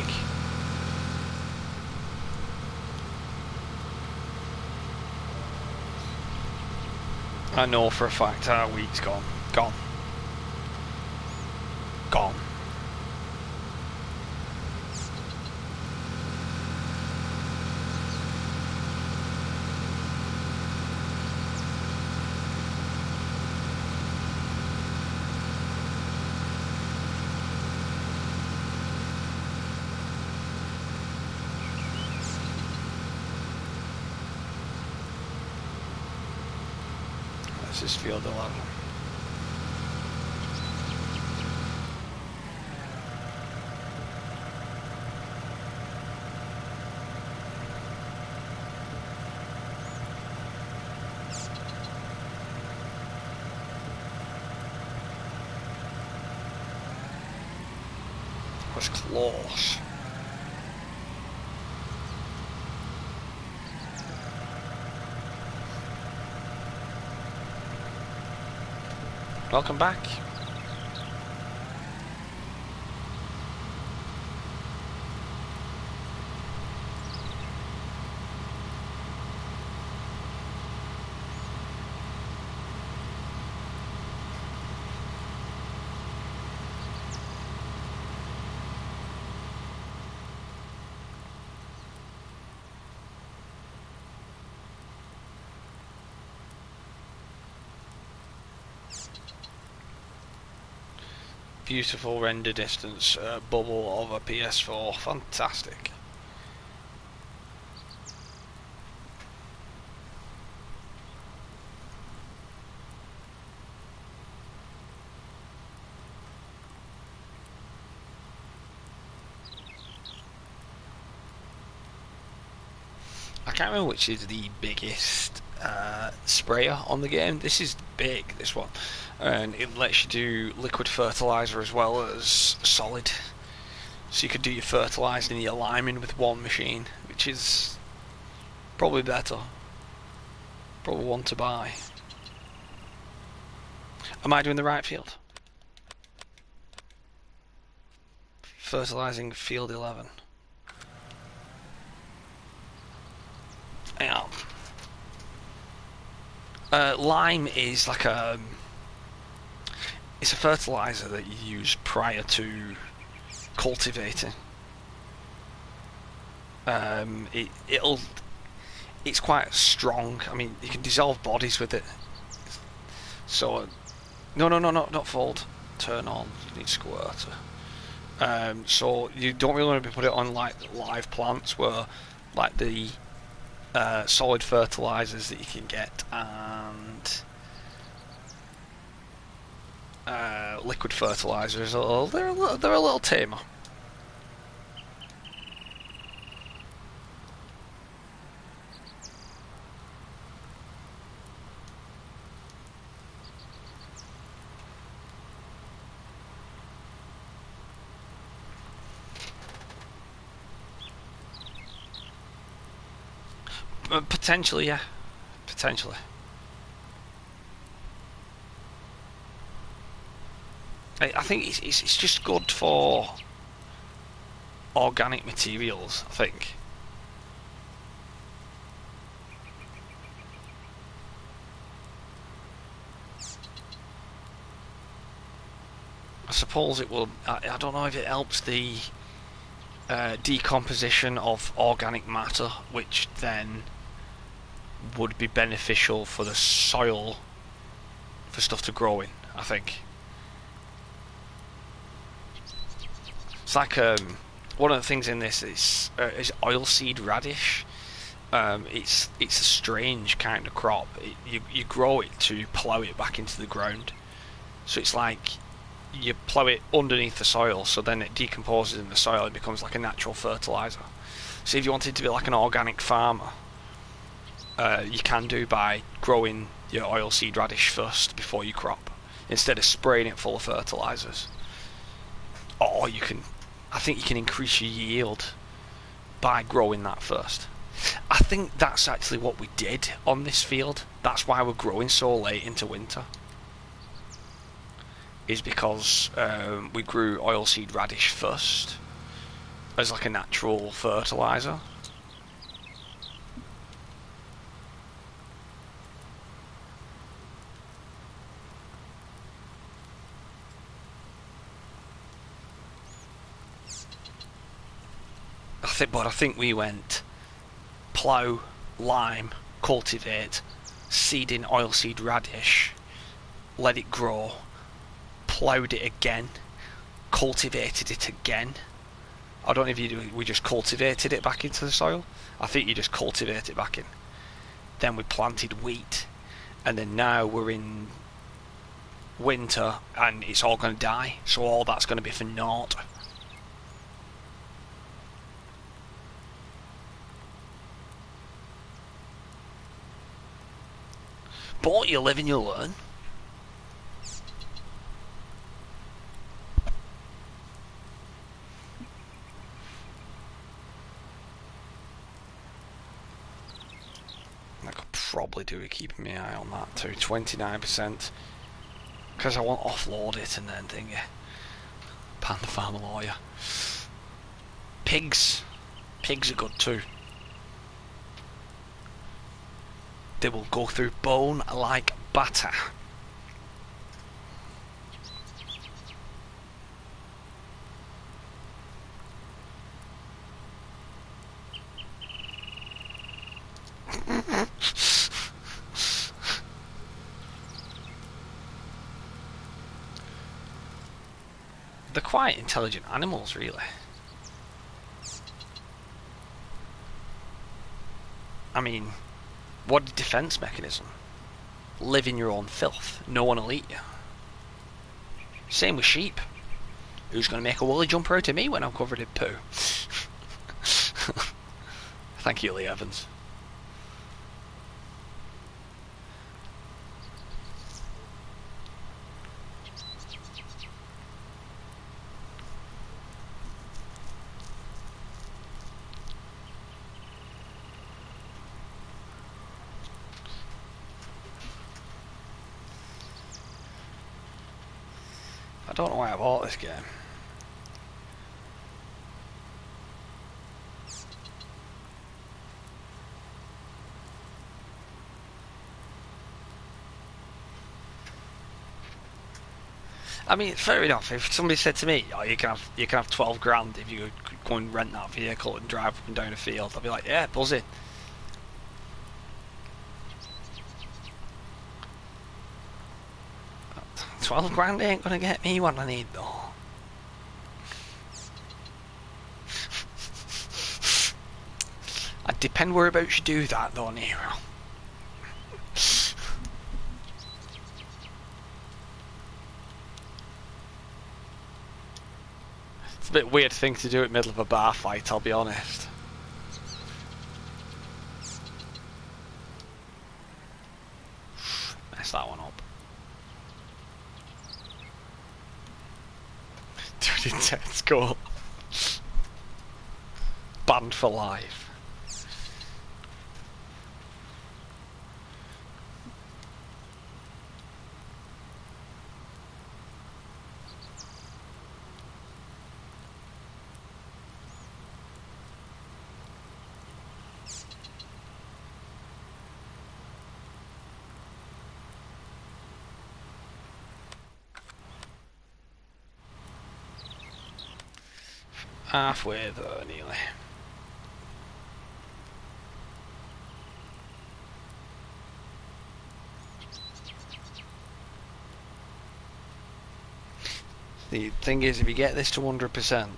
I know for a fact our wheat's gone. Gone. Gone. This is field 11. That was close. Welcome back. Beautiful render distance bubble of a PS4, fantastic. I can't remember which is the biggest sprayer on the game. This is big, this one, and it lets you do liquid fertilizer as well as solid, so you could do your fertilizing and your liming with one machine, which is probably better, probably one to buy. Am I doing the right field? Fertilizing field 11. Hang on. Lime is like it's a fertilizer that you use prior to cultivating. It's quite strong. I mean, you can dissolve bodies with it. So, no, not fold. Turn on. You need squirter. So you don't really want to put it on like live plants where like the solid fertilizers that you can get and liquid fertilizers, they're a little tamer. Potentially, yeah. Potentially. I think it's just good for organic materials, I think. I suppose it will. I don't know if it helps the decomposition of organic matter, which then would be beneficial for the soil for stuff to grow in, I think. It's like one of the things in this is oilseed radish. It's a strange kind of crop. You grow it to plough it back into the ground. So it's like you plough it underneath the soil, so then it decomposes in the soil and becomes like a natural fertilizer. So if you wanted to be like an organic farmer, you can do by growing your oilseed radish first before you crop, instead of spraying it full of fertilizers. Or you can, I think you can increase your yield by growing that first. I think that's actually what we did on this field. That's why we're growing so late into winter. Is because we grew oilseed radish first as like a natural fertilizer. I think we went plough, lime, cultivate, seed in oilseed radish, let it grow, ploughed it again, cultivated it again. I don't know if we just cultivated it back into the soil. I think you just cultivate it back in. Then we planted wheat, and then now we're in winter and it's all going to die, so all that's going to be for naught. But you live and you learn. I could probably do with keeping my eye on that too. 29%. Because I want to offload it and then thingy. Pan the farmer lawyer. Pigs. Pigs are good too. They will go through bone like batter. They're quite intelligent animals, really. I mean, what a defense mechanism. Live in your own filth. No one will eat you. Same with sheep. Who's going to make a woolly jumper out of me when I'm covered in poo? Thank you, Lee Evans. I don't know why I bought this game. I mean, fair enough. If somebody said to me, "Oh, you can have 12 grand if you go and rent that vehicle and drive up and down a field," I'd be like, "Yeah, buzzing." But 12 grand ain't gonna get me what I need, though. It depends whereabouts you do that, though, Nero. It's a bit weird thing to do in the middle of a bar fight, I'll be honest. Mess that one up. Dude, intense goal. Banned for life. Halfway there, nearly. The thing is, if you get this to 100%,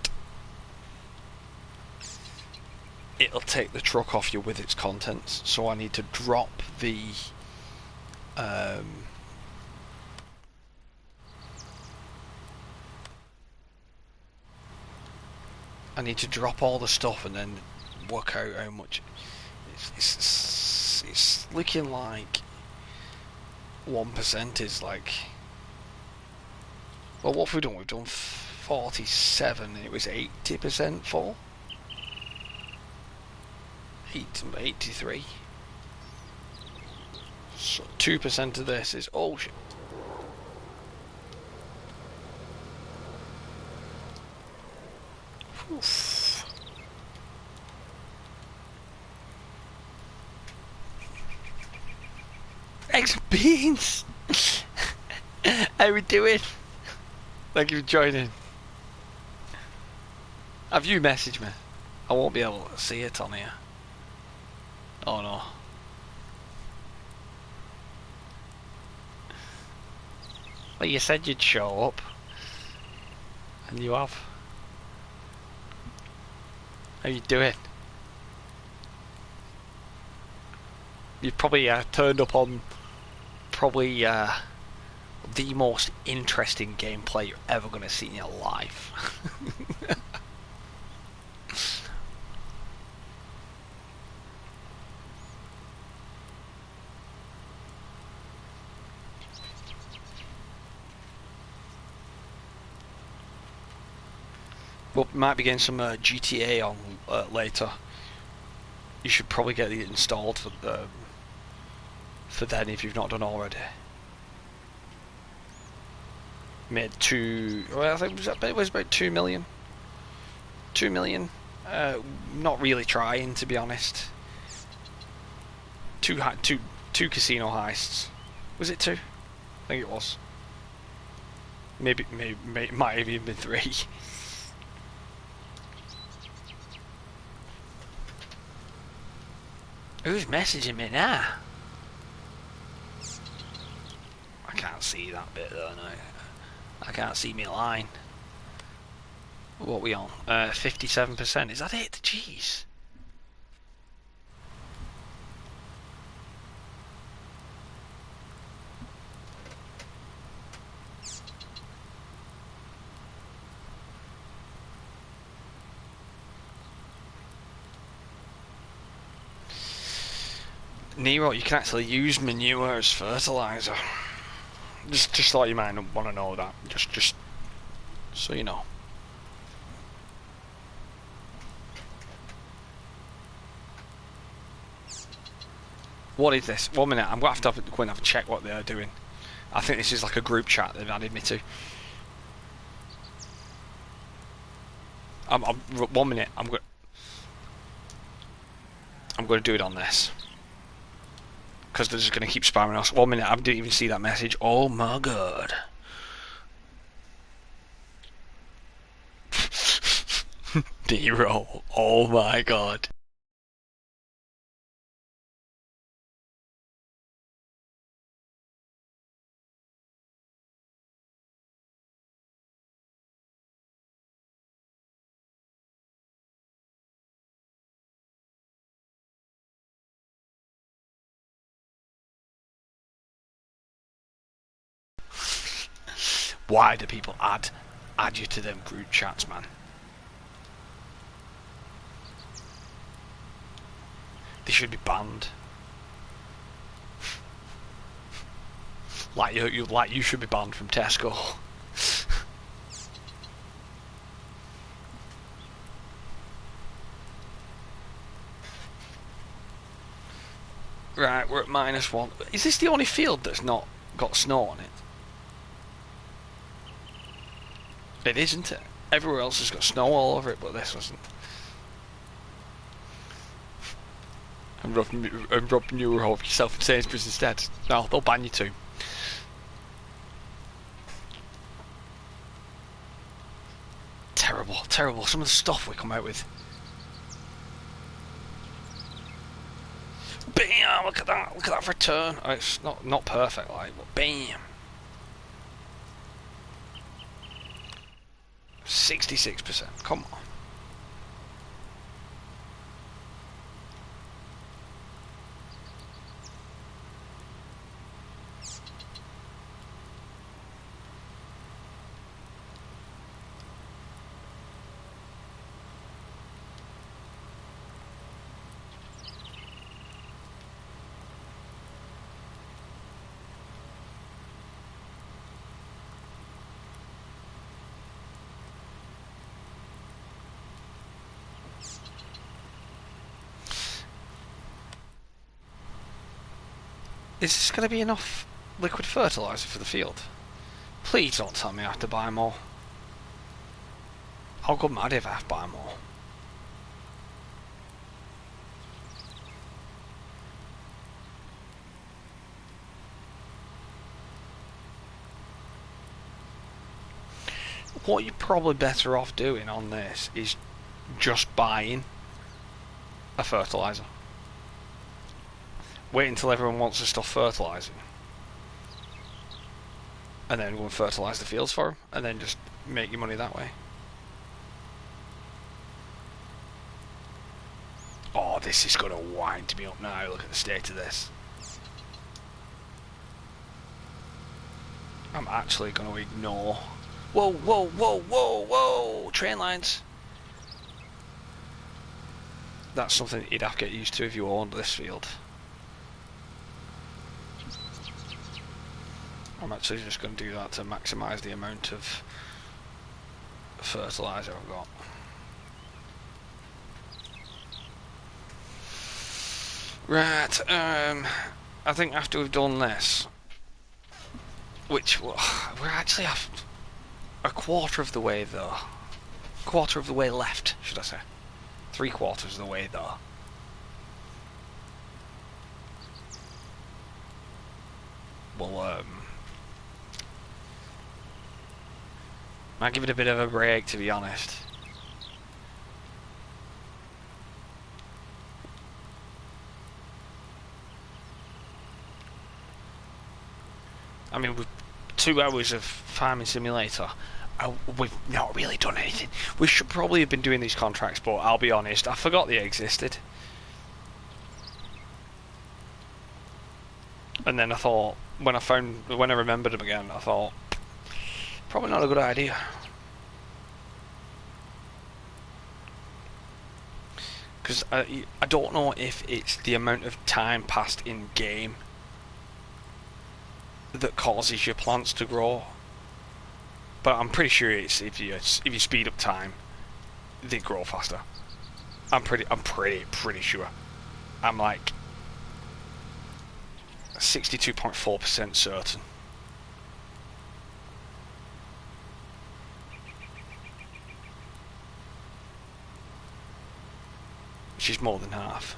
it'll take the truck off you with its contents. So I need to drop the I need to drop all the stuff and then work out how much. It's looking like 1% is like. Well, what have we done? We've done 47 and it was 80% full. 83. So 2% of this is oh shit. Oof. Eggs and beans. How we doing? Thank you for joining. Have you messaged me? I won't be able to see it on here. Oh no. Well, you said you'd show up. And you have. How you doing? You've probably turned up on probably the most interesting gameplay you're ever going to see in your life. Well, might be getting some GTA on later. You should probably get it installed for then if you've not done already. Made well, I think it was about 2 million. 2 million. Not really trying, to be honest. Two casino heists. Was it 2? I think it was. Maybe it might have even been 3. Who's messaging me now? I can't see that bit though, no. I can't see me line. What are we on? 57%. Is that it? Jeez. Nero, you can actually use manure as fertilizer. Just thought you might want to know that. Just so you know. What is this? 1 minute. I'm going to have to go and have a check what they're doing. I think this is like a group chat they've added me to. 1 minute. I'm going to do it on this. Because they're just going to keep spamming us. 1 minute, I didn't even see that message. Oh my god. Nero. Oh my god. Why do people add you to them group chats, man? They should be banned. Like you should be banned from Tesco. Right, we're at -1. Is this the only field that's not got snow on it? It isn't it? Everywhere else has got snow all over it, but this wasn't. And Rob Newhoff yourself from Sainsbury's instead. No, they'll ban you too. terrible, terrible. Some of the stuff we come out with. Bam! Look at that! Look at that return. Oh, it's not perfect, like, but bam! 66%. Come on. Is this going to be enough liquid fertiliser for the field? Please don't tell me I have to buy more. I'll go mad if I have to buy more. What you're probably better off doing on this is just buying a fertiliser. Wait until everyone wants the stuff fertilising, and then go and fertilise the fields for them, and then just make your money that way. Oh, this is going to wind me up now. Look at the state of this. I'm actually going to ignore. Whoa, whoa, whoa, whoa, whoa! Train lines. That's something you'd have to get used to if you owned this field. I'm actually just going to do that to maximise the amount of fertiliser I've got. Right, I think after we've done this, which we're actually a quarter of the way though. Quarter of the way left, should I say. 3/4 of the way though. Well, might give it a bit of a break, to be honest. I mean, with 2 hours of Farming Simulator, we've not really done anything. We should probably have been doing these contracts, but I'll be honest, I forgot they existed. And then I thought, when I remembered them again, I thought, probably not a good idea. Because I don't know if it's the amount of time passed in game that causes your plants to grow, but I'm pretty sure it's if you speed up time, they grow faster. I'm pretty sure. I'm like 62.4% certain. Which is more than half.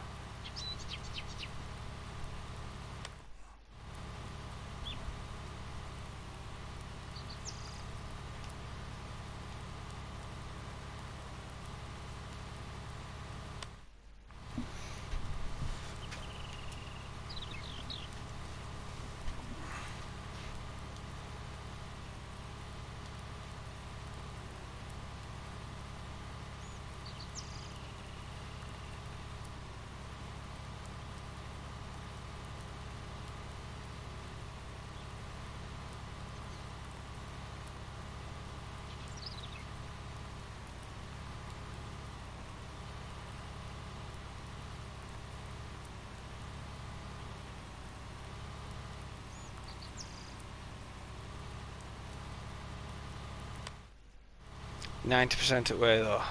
%90% at way though.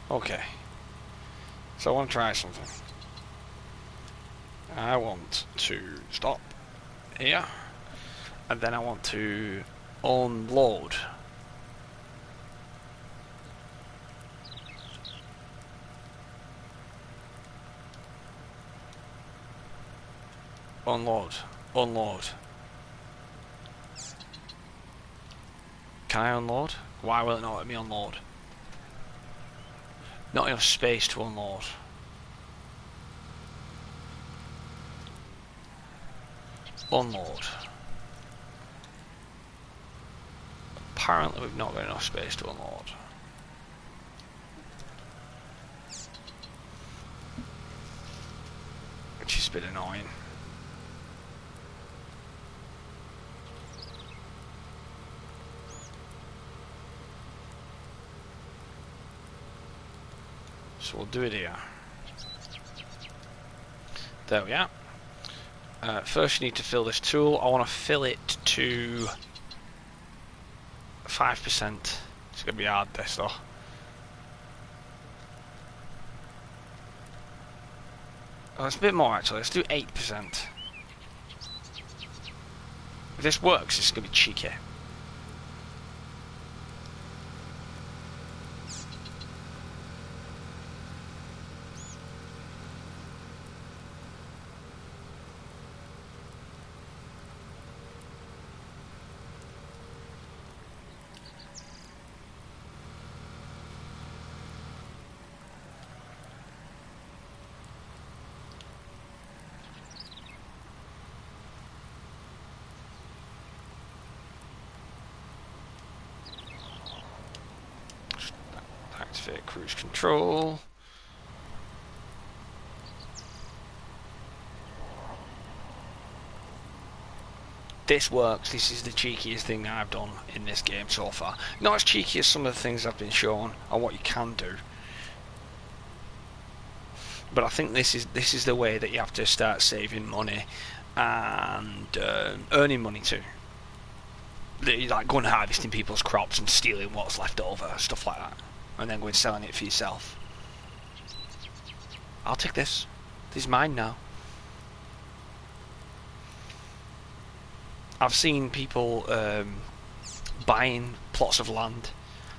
Okay. So I want to try something. I want to stop here, and then I want to unload. Unload. Unload. Can I unload? Why will it not let me unload? Not enough space to unload. Unload. Apparently we've not got enough space to unload. Which is a bit annoying. So we'll do it here. There we are. First you need to fill this tool. I want to fill it to 5%. It's going to be hard this though. Oh, it's a bit more actually. Let's do 8%. If this works, it's going to be cheeky. Activate cruise control. This works. This is the cheekiest thing I've done in this game so far. Not as cheeky as some of the things I've been shown on what you can do, but I think this is the way that you have to start saving money and earning money too. Like going harvesting people's crops and stealing what's left over, stuff like that, and then going selling it for yourself. I'll take this. This is mine now. I've seen people buying plots of land,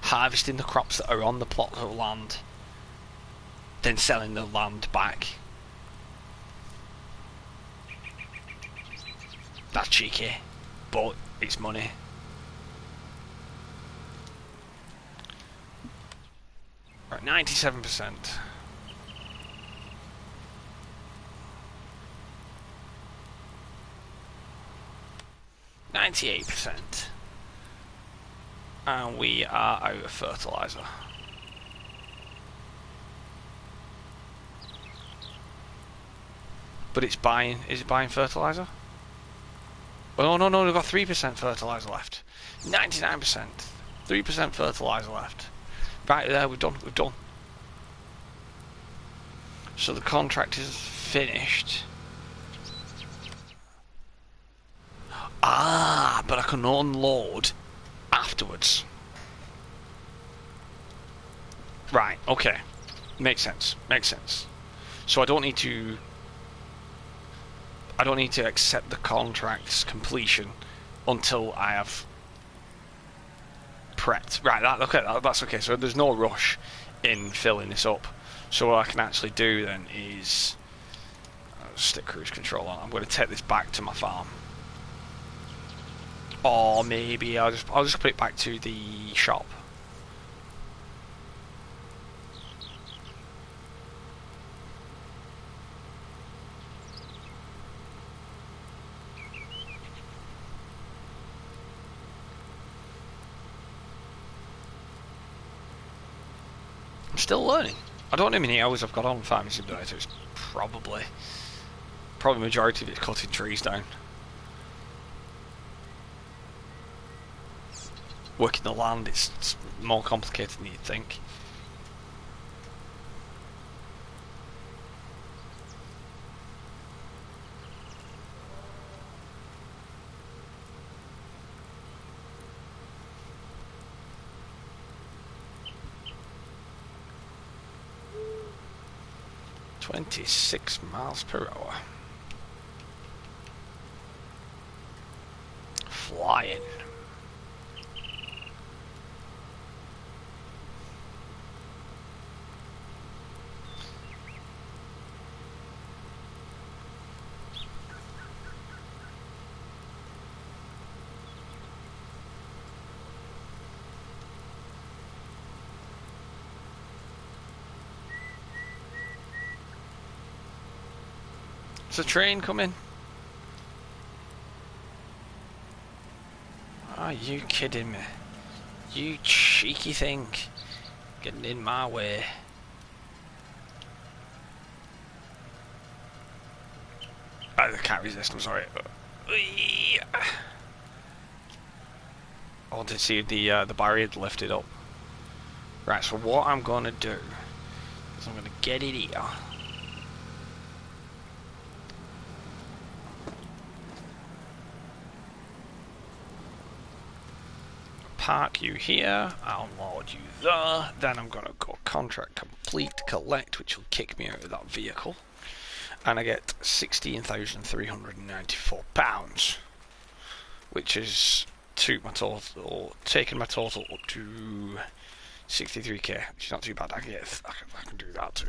harvesting the crops that are on the plots of land, then selling the land back. That's cheeky, but it's money. Right, 97%. 98%. And we are out of fertilizer. But it's buying. Is it buying fertilizer? Oh no, we've got 3% fertilizer left. 99%. 3% fertilizer left. Right there, we've done. So the contract is finished. Ah, but I can unload afterwards. Right, okay. Makes sense. So I don't need to accept the contract's completion until I have prepped. Right, that's okay. So there's no rush in filling this up. So what I can actually do then is stick cruise control on. I'm going to take this back to my farm. Or maybe I'll just put it back to the shop. I'm still learning. I don't know how many hours I've got on Farming Simulator. It's probably majority of it's cutting trees down. Working the land, it's more complicated than you'd think. "26 miles per hour. Flying. There's a train coming. Are you kidding me? You cheeky thing. Getting in my way. I can't resist, I'm sorry. I wanted to see the barrier lifted up. Right, so what I'm gonna do is I'm gonna get it here. Park you here, I'll load you there, then I'm gonna go contract complete, collect, which will kick me out of that vehicle. And I get £16,394, which is taking my total up to 63k, which is not too bad. I can do that too.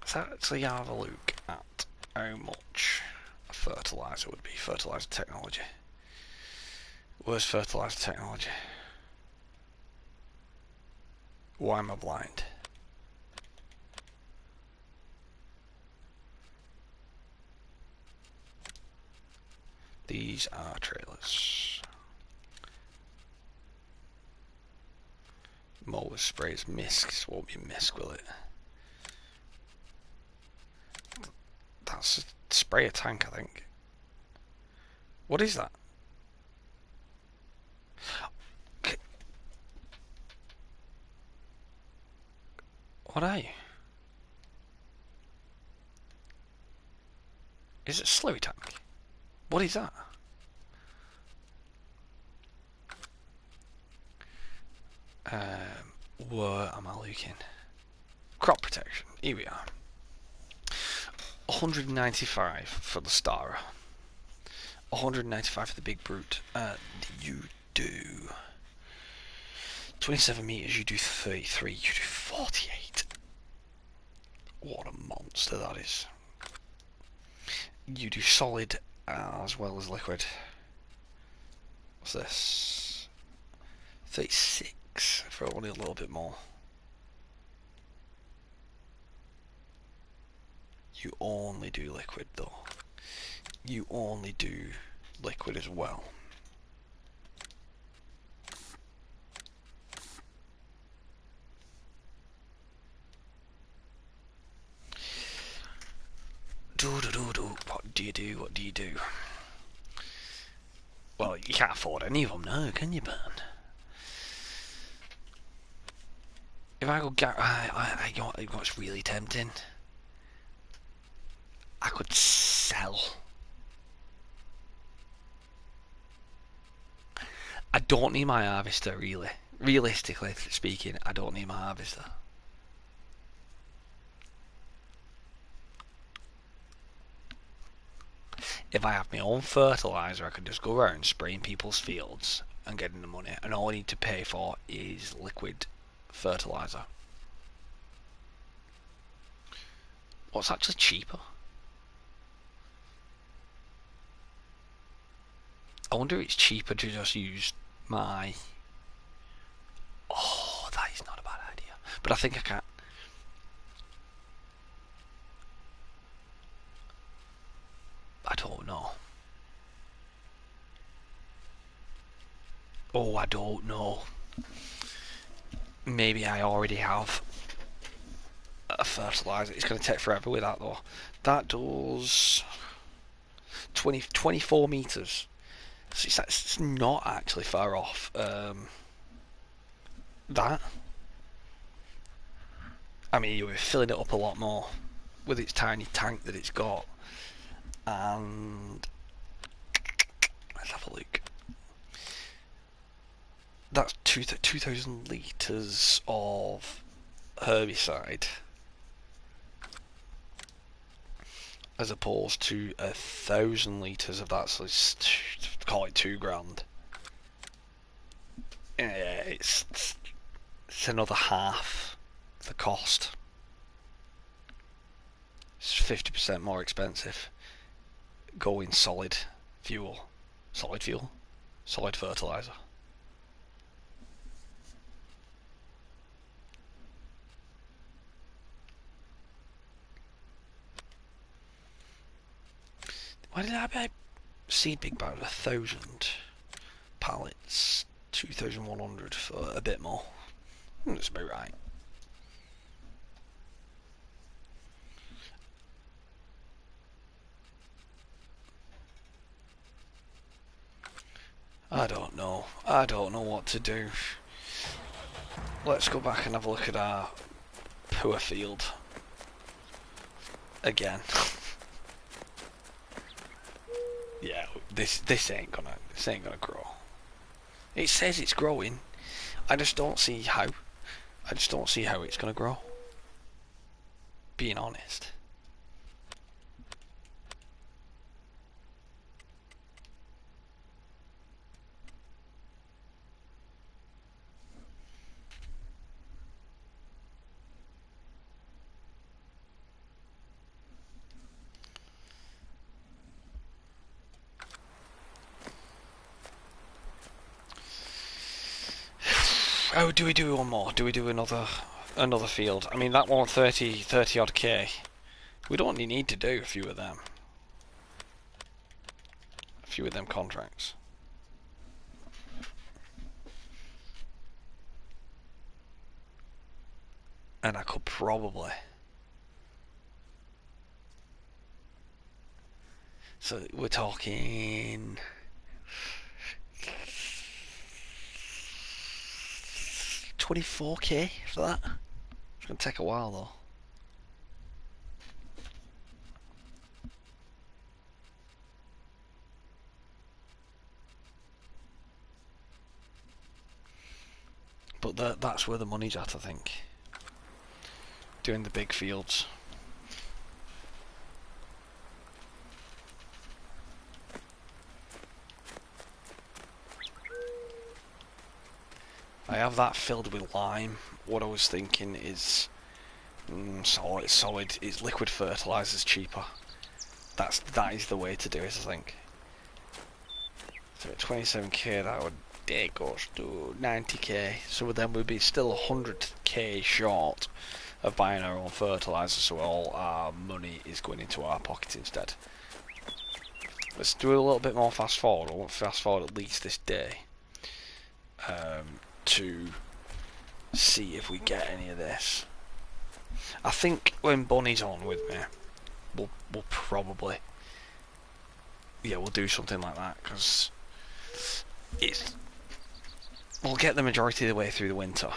Let's actually have a look at how much a fertilizer would be. Fertilizer technology. Where's fertilizer technology? Why am I blind? These are trailers. Mower sprays misks. Won't be misk, will it? That's a sprayer tank, I think. What is that? What are you? Is it a slurry tank? What is that? Where am I looking? Crop protection. Here we are. 195 for the Stara. 195 for the Big Brute. And you do 27 meters. You do 33. You do 48. What a monster that is. You do solid as well as liquid. What's this? 36 for only a little bit more. You only do liquid though. You only do liquid as well. What do you do? What do you do? Well, you can't afford any of them now, can you, man? If I go get, you know what's really tempting? I could sell. I don't need my harvester, really. Realistically speaking, I don't need my harvester. If I have my own fertilizer, I can just go around spraying people's fields and getting the money, and all I need to pay for is liquid fertilizer. What's actually cheaper? I wonder if it's cheaper to just use my... Oh, that is not a bad idea. But I think I can't. I don't know. Oh, I don't know. Maybe I already have a fertilizer. It's going to take forever with that though. That does 24 meters. So it's not actually far off that. I mean, you're filling it up a lot more with its tiny tank that it's got. And let's have a look. That's 2,000 litres of herbicide as opposed to 1,000 litres of that, so it's call it £2,000. Yeah, it's another half the cost. It's 50% more expensive going solid fuel, solid fertilizer. Why did I buy seed big bag 1,000 pallets, 2,100 for a bit more? That's about right. I don't know. I don't know what to do. Let's go back and have a look at our poor field again. Yeah, this ain't gonna grow. It says it's growing. I just don't see how. I just don't see how it's gonna grow. Being honest. Oh, do we do one more? Do we do another field? I mean, that one 30 odd K. We don't really need to do a few of them. A few of them contracts. And I could probably. So we're talking 24K for that. It's gonna take a while though. But that's where the money's at, I think. Doing the big fields. I have that filled with lime. What I was thinking is solid. It's liquid fertilizer's cheaper. That is the way to do it, I think. So at 27K, that would take us to 90K. So then we'd be still 100K short of buying our own fertilizer. So all our money is going into our pocket instead. Let's do a little bit more fast forward. I want fast forward at least this day. To see if we get any of this. I think when Bonnie's on with me, we'll probably, yeah, we'll do something like that, because we'll get the majority of the way through the winter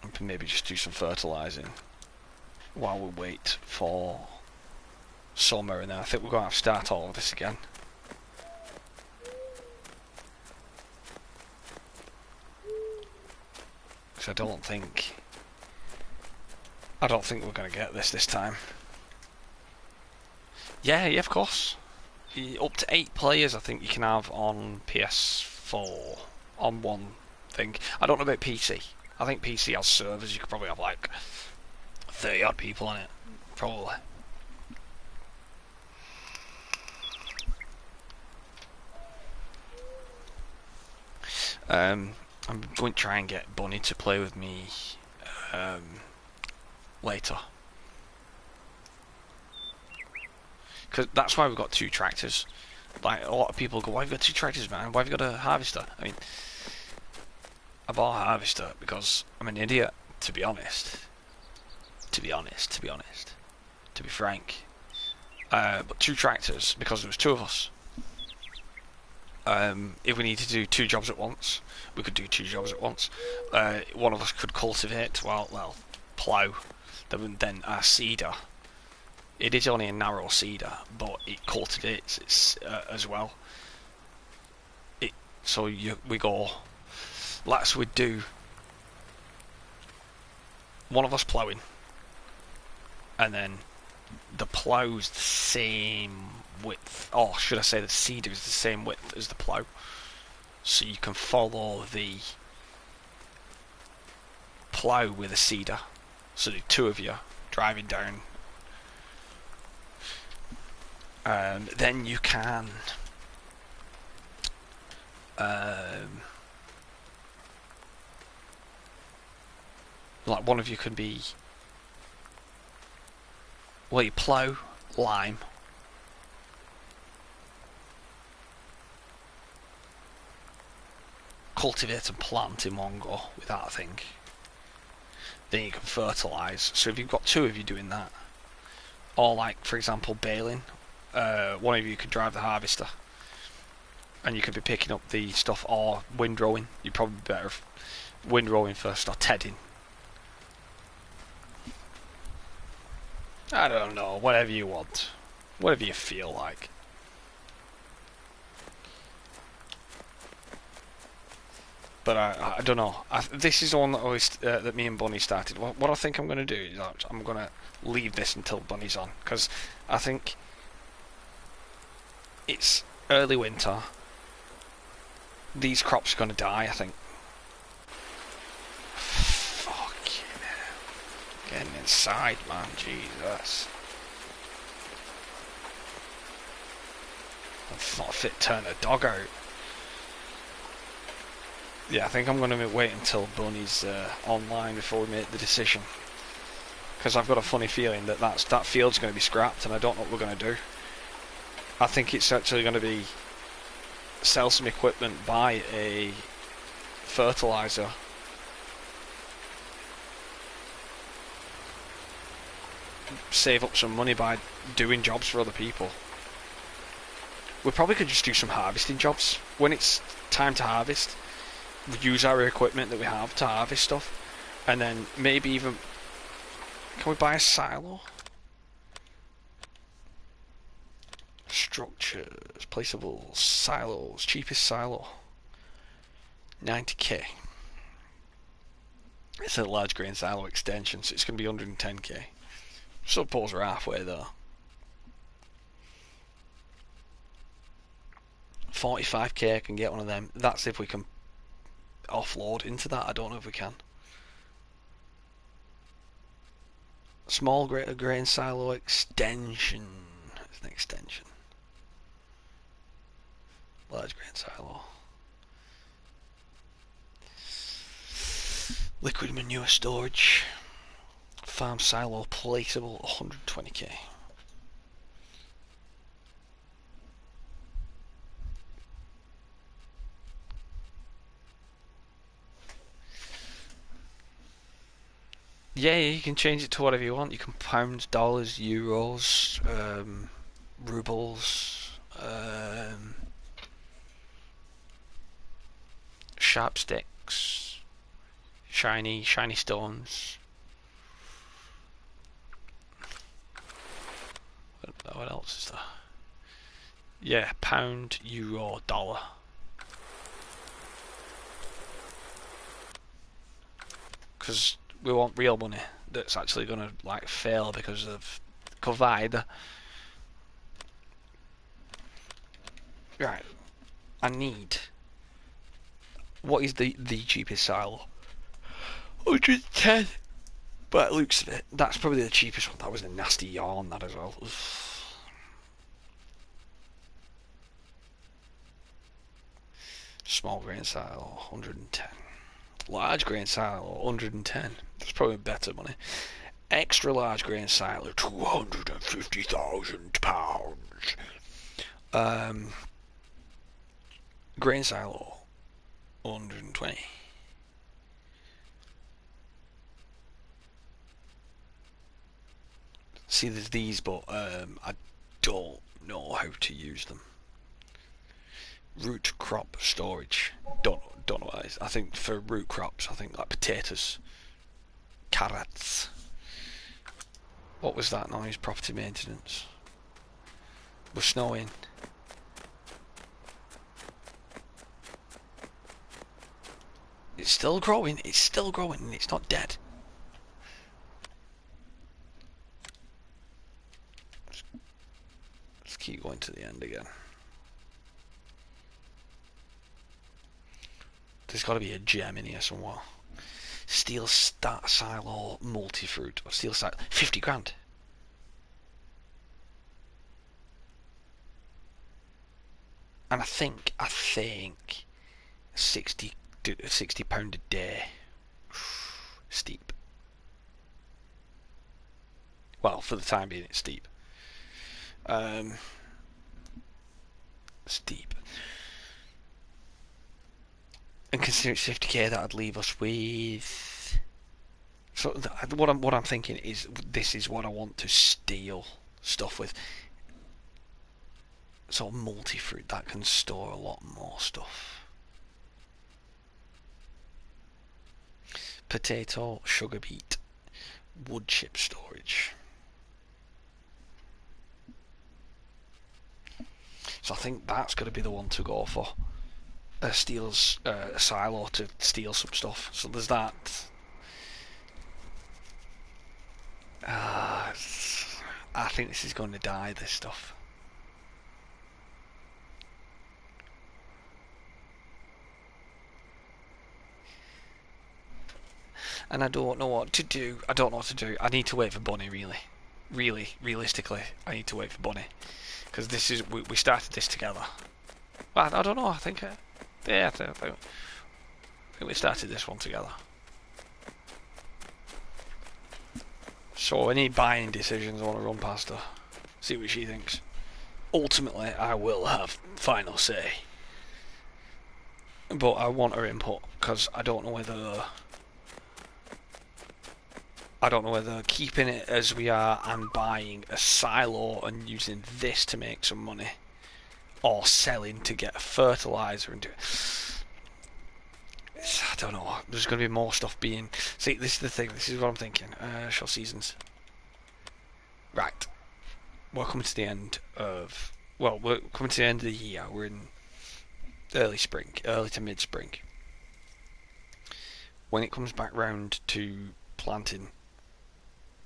and maybe just do some fertilising while we wait for summer, and then I think we're going to have to start all of this again. I don't think we're going to get this time. Yeah, of course. Up to 8 players I think you can have on PS4 on one thing. I don't know about PC. I think PC has servers. You could probably have like 30 odd people on it, probably. I'm going to try and get Bunny to play with me later. Because that's why we've got 2 tractors. Like, a lot of people go, why have you got 2 tractors, man? Why have you got a harvester? I mean, I bought a harvester because I'm an idiot, to be honest. To be frank. But 2 tractors, because there was 2 of us. If we need to do 2 jobs at once, we could do 2 jobs at once. One of us could cultivate, well, plough. Then our seeder. It is only a narrow seeder, but it cultivates as well. So we go. We do one of us ploughing, and then the plough's the same width, or should I say the seeder is the same width as the plough, so you can follow the plough with a seeder. So the 2 of you driving down, and then you can like one of you can be, well, you plough, lime, cultivate and plant in one go with that, I think. Then you can fertilise. So if you've got two of you doing that, or like for example baling, one of you could drive the harvester, and you could be picking up the stuff, or windrowing. You're probably better windrowing first, or tedding. I don't know, whatever you want, whatever you feel like. But I don't know. This is the one that me and Bunny started. What I think I'm going to do is I'm going to leave this until Bunny's on, because I think it's early winter. These crops are going to die, I think. Fucking hell. Getting inside, man. Jesus. It's not fit to turn a dog out. Yeah, I think I'm going to wait until Bunny's online before we make the decision. Because I've got a funny feeling that that field's going to be scrapped, and I don't know what we're going to do. I think it's actually going to be sell some equipment, buy a fertilizer, save up some money by doing jobs for other people. We probably could just do some harvesting jobs when it's time to harvest. Use our equipment that we have to harvest stuff, and then maybe even, can we buy a silo? Structures, placeable silos, cheapest silo, 90k. It's a large grain silo extension, so it's going to be 110k. Suppose we're halfway there. 45k I can get one of them. That's if we can offload into that. I don't know if we can. Small grain silo extension. It's an extension. Large grain silo. Liquid manure storage. Farm silo placeable, 120k. Yeah, you can change it to whatever you want. You can pounds, dollars, euros, rubles, sharp sticks, shiny stones. What else is there? Yeah, pound, euro, dollar. Because we want real money that's actually going to like fail because of COVID. Right, I need. What is the cheapest silo? 110. But it looks of it, that's probably the cheapest one. That was a nasty yarn, that as well. Small grain silo, 110. Large grain silo, 110. That's probably better money. Extra large grain silo, £250,000. Grain silo, 120. See, there's these, but I don't know how to use them. Root crop storage. Don't know what that is. I think for root crops, I think like potatoes, carrots. What was that noise? Property maintenance. We're snowing. It's still growing. It's still growing, and it's not dead. Let's keep going to the end again. There's got to be a gem in here somewhere. Steel silo multi-fruit. Or steel silo. 50 grand. And I think 60 £60 a day. Steep. Well, for the time being, it's steep. Steep. And considering it's 50k, that'd leave us with. So what I'm thinking is this is what I want to steal stuff with. Sort of multi-fruit that can store a lot more stuff. Potato, sugar beet, wood chip storage. So I think that's going to be the one to go for. Steals a silo to steal some stuff. So there's that. I think this is going to die, this stuff. And I don't know what to do. I need to wait for Bunny, really, realistically. I need to wait for Bunny, because this is we started this together. But I don't know. I think I think we started this one together. So any buying decisions I want to run past her, see what she thinks. Ultimately, I will have final say, but I want her input because I don't know whether keeping it as we are and buying a silo and using this to make some money, or selling to get a fertilizer and do it. I don't know. There's going to be more stuff being. See, this is the thing. This is what I'm thinking. Shell seasons. Right. We're coming to the end of. Well, we're coming to the end of the year. We're in early spring, early to mid spring. When it comes back round to planting,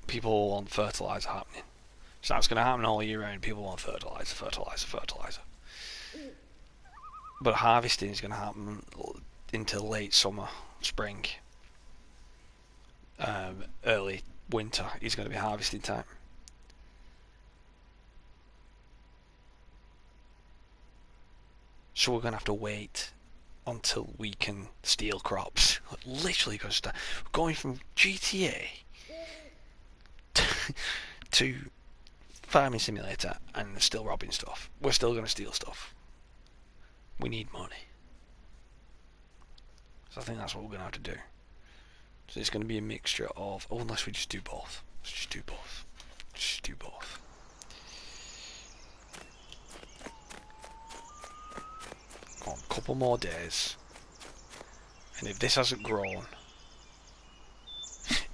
people want fertilizer happening. So that's going to happen all year round. People want fertilizer. But harvesting is going to happen into late summer, spring, early winter is going to be harvesting time. So we're going to have to wait until we can steal crops. Literally going from GTA to Farming Simulator and still robbing stuff. We're still going to steal stuff. We need money. So I think that's what we're going to have to do. So it's going to be a mixture of... Oh, unless we just do both. Let's just do both. Just do both. Come on, a couple more days. And if this hasn't grown...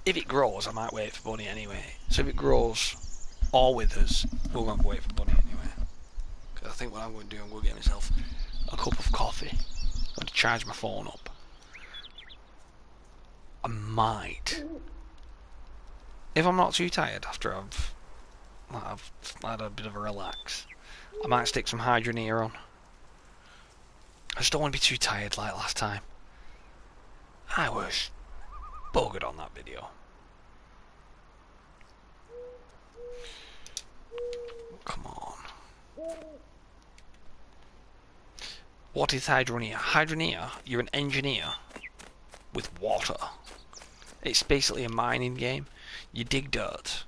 If it grows, I might wait for Bunny anyway. So if it grows or withers, we're going to wait for Bunny anyway. Because I think what I'm going to do, I'm going to get myself a cup of coffee. I'm going to charge my phone up. I might, if I'm not too tired after I've had a bit of a relax, I might stick some Hydroneer on. I just don't want to be too tired like last time. I was buggered on that video. Come on. What is Hydroneer? Hydroneer, you're an engineer with water. It's basically a mining game. You dig dirt.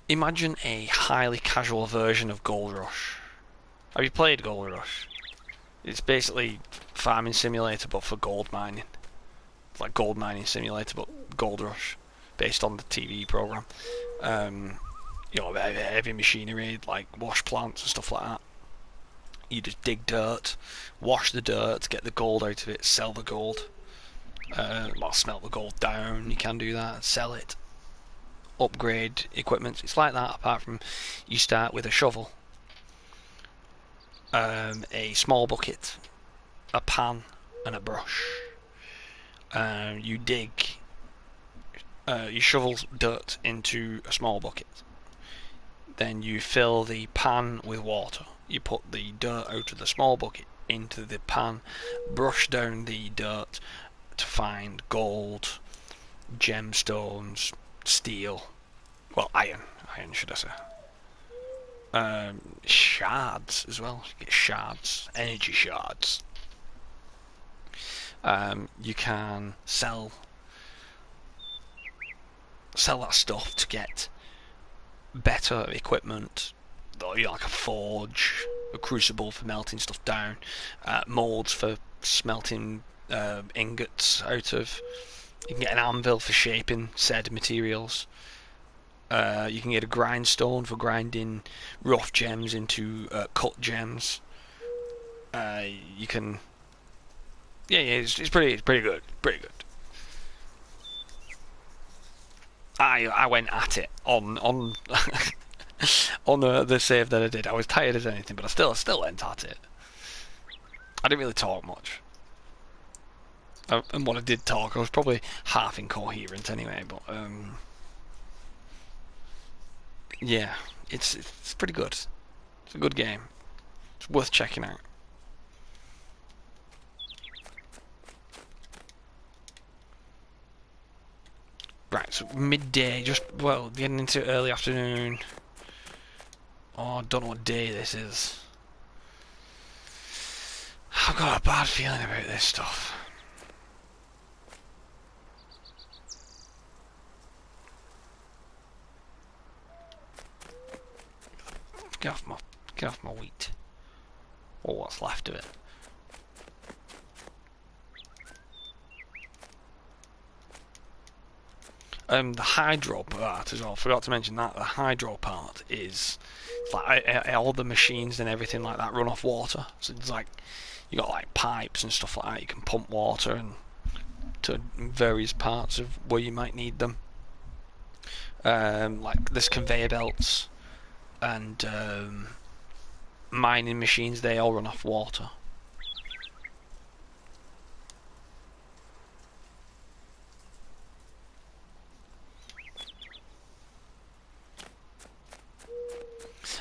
Imagine a highly casual version of Gold Rush. Have you played Gold Rush? It's basically Farming Simulator but for gold mining. It's like Gold Mining Simulator but Gold Rush, based on the TV program. You know, heavy machinery like wash plants and stuff like that. You just dig dirt, wash the dirt, get the gold out of it, sell the gold. Well, smelt the gold down, you can do that, sell it, upgrade equipment. It's like that, apart from you start with a shovel, a small bucket, a pan and a brush. You dig, you shovel dirt into a small bucket, then you fill the pan with water. You put the dirt out of the small bucket into the pan, brush down the dirt to find gold, gemstones, steel, well, iron should I say. Shards as well. You get shards, energy shards. You can sell that stuff to get better equipment, you know, like a forge, a crucible for melting stuff down, molds for smelting ingots out of. You can get an anvil for shaping said materials. You can get a grindstone for grinding rough gems into cut gems. You can, yeah, it's pretty good, pretty good. I went at it on on the save that I did. I was tired as anything, but I still went at it. I didn't really talk much. And when I did talk, I was probably half incoherent anyway. But yeah, it's pretty good. It's a good game. It's worth checking out. Right, so midday, just, well, getting into early afternoon. Oh, I don't know what day this is. I've got a bad feeling about this stuff. Get off my wheat. Or what's left of it. The hydro part as well. I forgot to mention that the hydro part is like all the machines and everything like that run off water. So it's like you got like pipes and stuff like that. You can pump water and to various parts of where you might need them. Like there's conveyor belts and mining machines. They all run off water.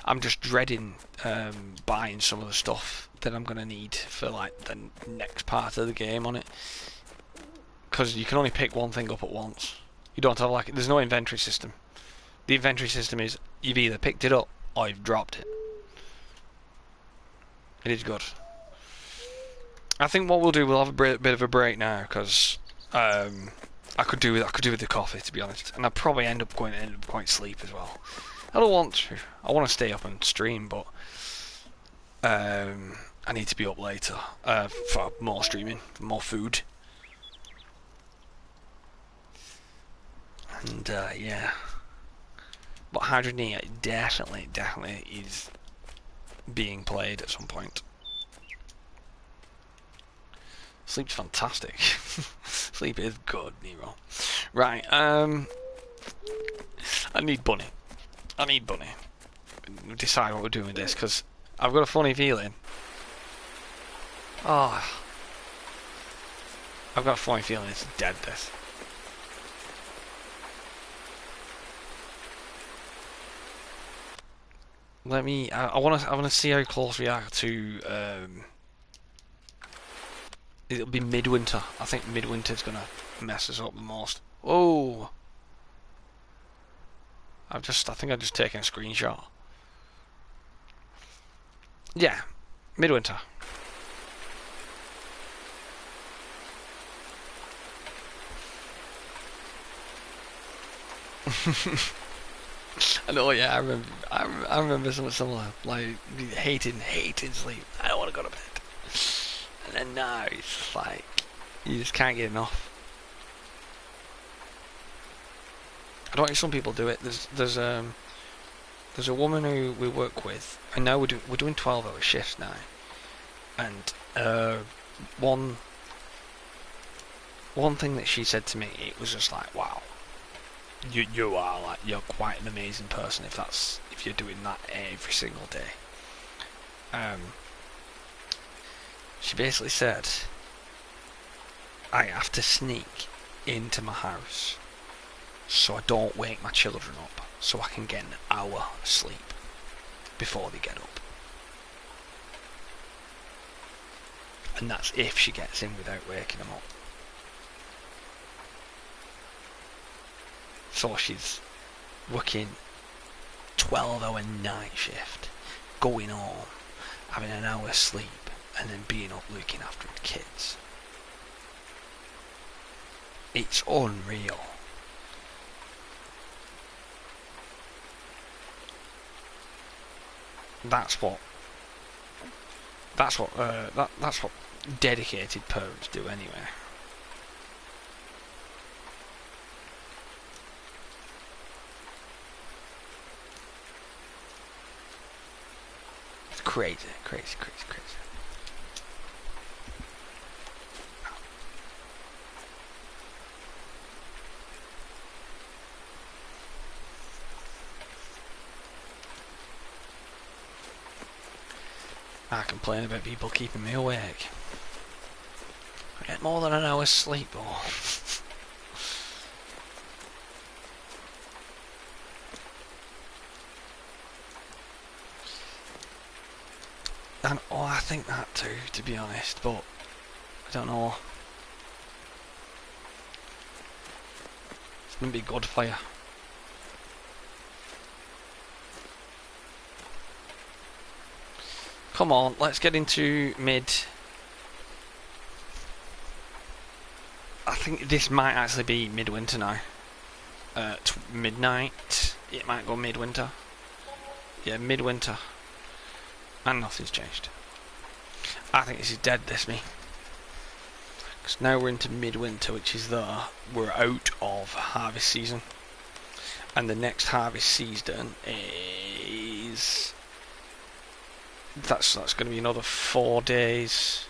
I'm just dreading buying some of the stuff that I'm gonna need for like the next part of the game on it, because you can only pick one thing up at once. You don't have like, there's no inventory system. The inventory system is you've either picked it up or you've dropped it. It is good. I think what we'll do, we'll have a bit of a break now because I could do with the coffee, to be honest, and I'll probably end up going to sleep as well. I don't want to. I want to stay up and stream, but I need to be up later for more streaming, for more food, and yeah. But Hydroneer definitely is being played at some point. Sleep's fantastic. Sleep is good, Nero. Right, I need Bunny. Decide what we're doing with this, because I've got a funny feeling. Oh, I've got a funny feeling it's dead, this. Let me. I want to see how close we are to. It'll be midwinter. I think midwinter's gonna mess us up the most. Oh. I think I've just taken a screenshot. Yeah, midwinter. I know, yeah, I remember something similar, like hating sleep. I don't want to go to bed. And then now it's just like you just can't get enough. I don't know if some people do it. There's a woman who we work with, and now we're doing 12-hour shifts now, and one thing that she said to me, it was just like, wow, you're quite an amazing person if you're doing that every single day. She basically said, I have to sneak into my house so I don't wake my children up, so I can get an hour of sleep before they get up. And that's if she gets in without waking them up. So she's working 12-hour night shift, going home, having an hour's sleep, and then being up looking after her kids. It's unreal. That's what dedicated parents do anyway. It's crazy, crazy, crazy, crazy. I complain about people keeping me awake. I get more than an hour's sleep, though. And I think that too, to be honest, but I don't know. It's gonna be good for you. Come on, let's get into mid. I think this might actually be midwinter now. Midnight. It might go midwinter. Yeah, midwinter. And nothing's changed. I think this is dead, this me. Because now we're into midwinter, which is we're out of harvest season. And the next harvest season is... That's going to be another 4 days.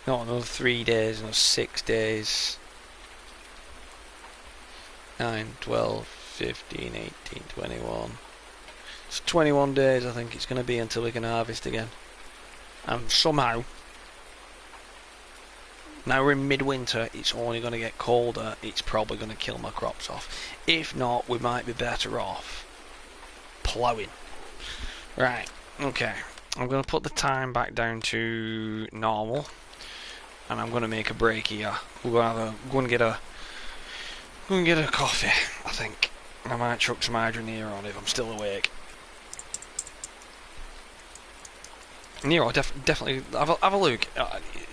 No, another 3 days, another 6 days. 9, 12, 15, 18, 21. It's 21 days I think it's going to be until we can harvest again. And somehow, now we're in midwinter, it's only going to get colder, it's probably going to kill my crops off. If not, we might be better off ploughing. Right, okay. I'm going to put the time back down to normal. And I'm going to make a break here. We're going to get a coffee, I think. I might chuck some hydroneer on if I'm still awake. Nero, definitely have a look.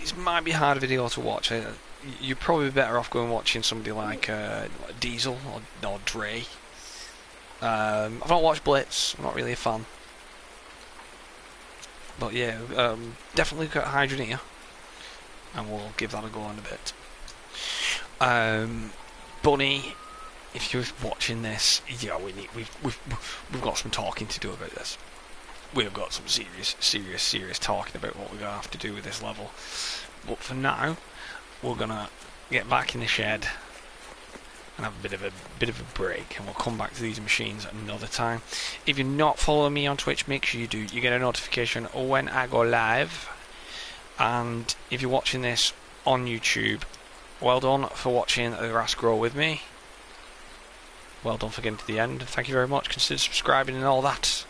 It might be a hard video to watch. You're probably better off going watching somebody like Diesel or Dre. I've not watched Blitz. I'm not really a fan. But yeah, definitely look at hydroneer. And we'll give that a go in a bit. Bunny, if you're watching this, yeah, we've got some talking to do about this. We've got some serious talking about what we're gonna have to do with this level. But for now, we're gonna get back in the shed and have a bit of a break, and we'll come back to these machines another time. If you're not following me on Twitch, make sure you do. You get a notification when I go live. And if you're watching this on YouTube, well done for watching the grass grow with me. Well done for getting to the end. Thank you very much. Consider subscribing and all that.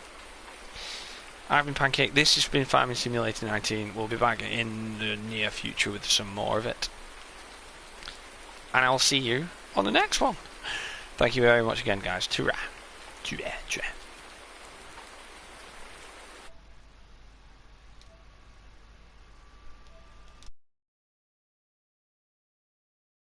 I've been PanCake. This has been Farming Simulator 19. We'll be back in the near future with some more of it. And I'll see you on the next one. Thank you very much again, guys. Ta-ra. Ta-ra. Ta-ra.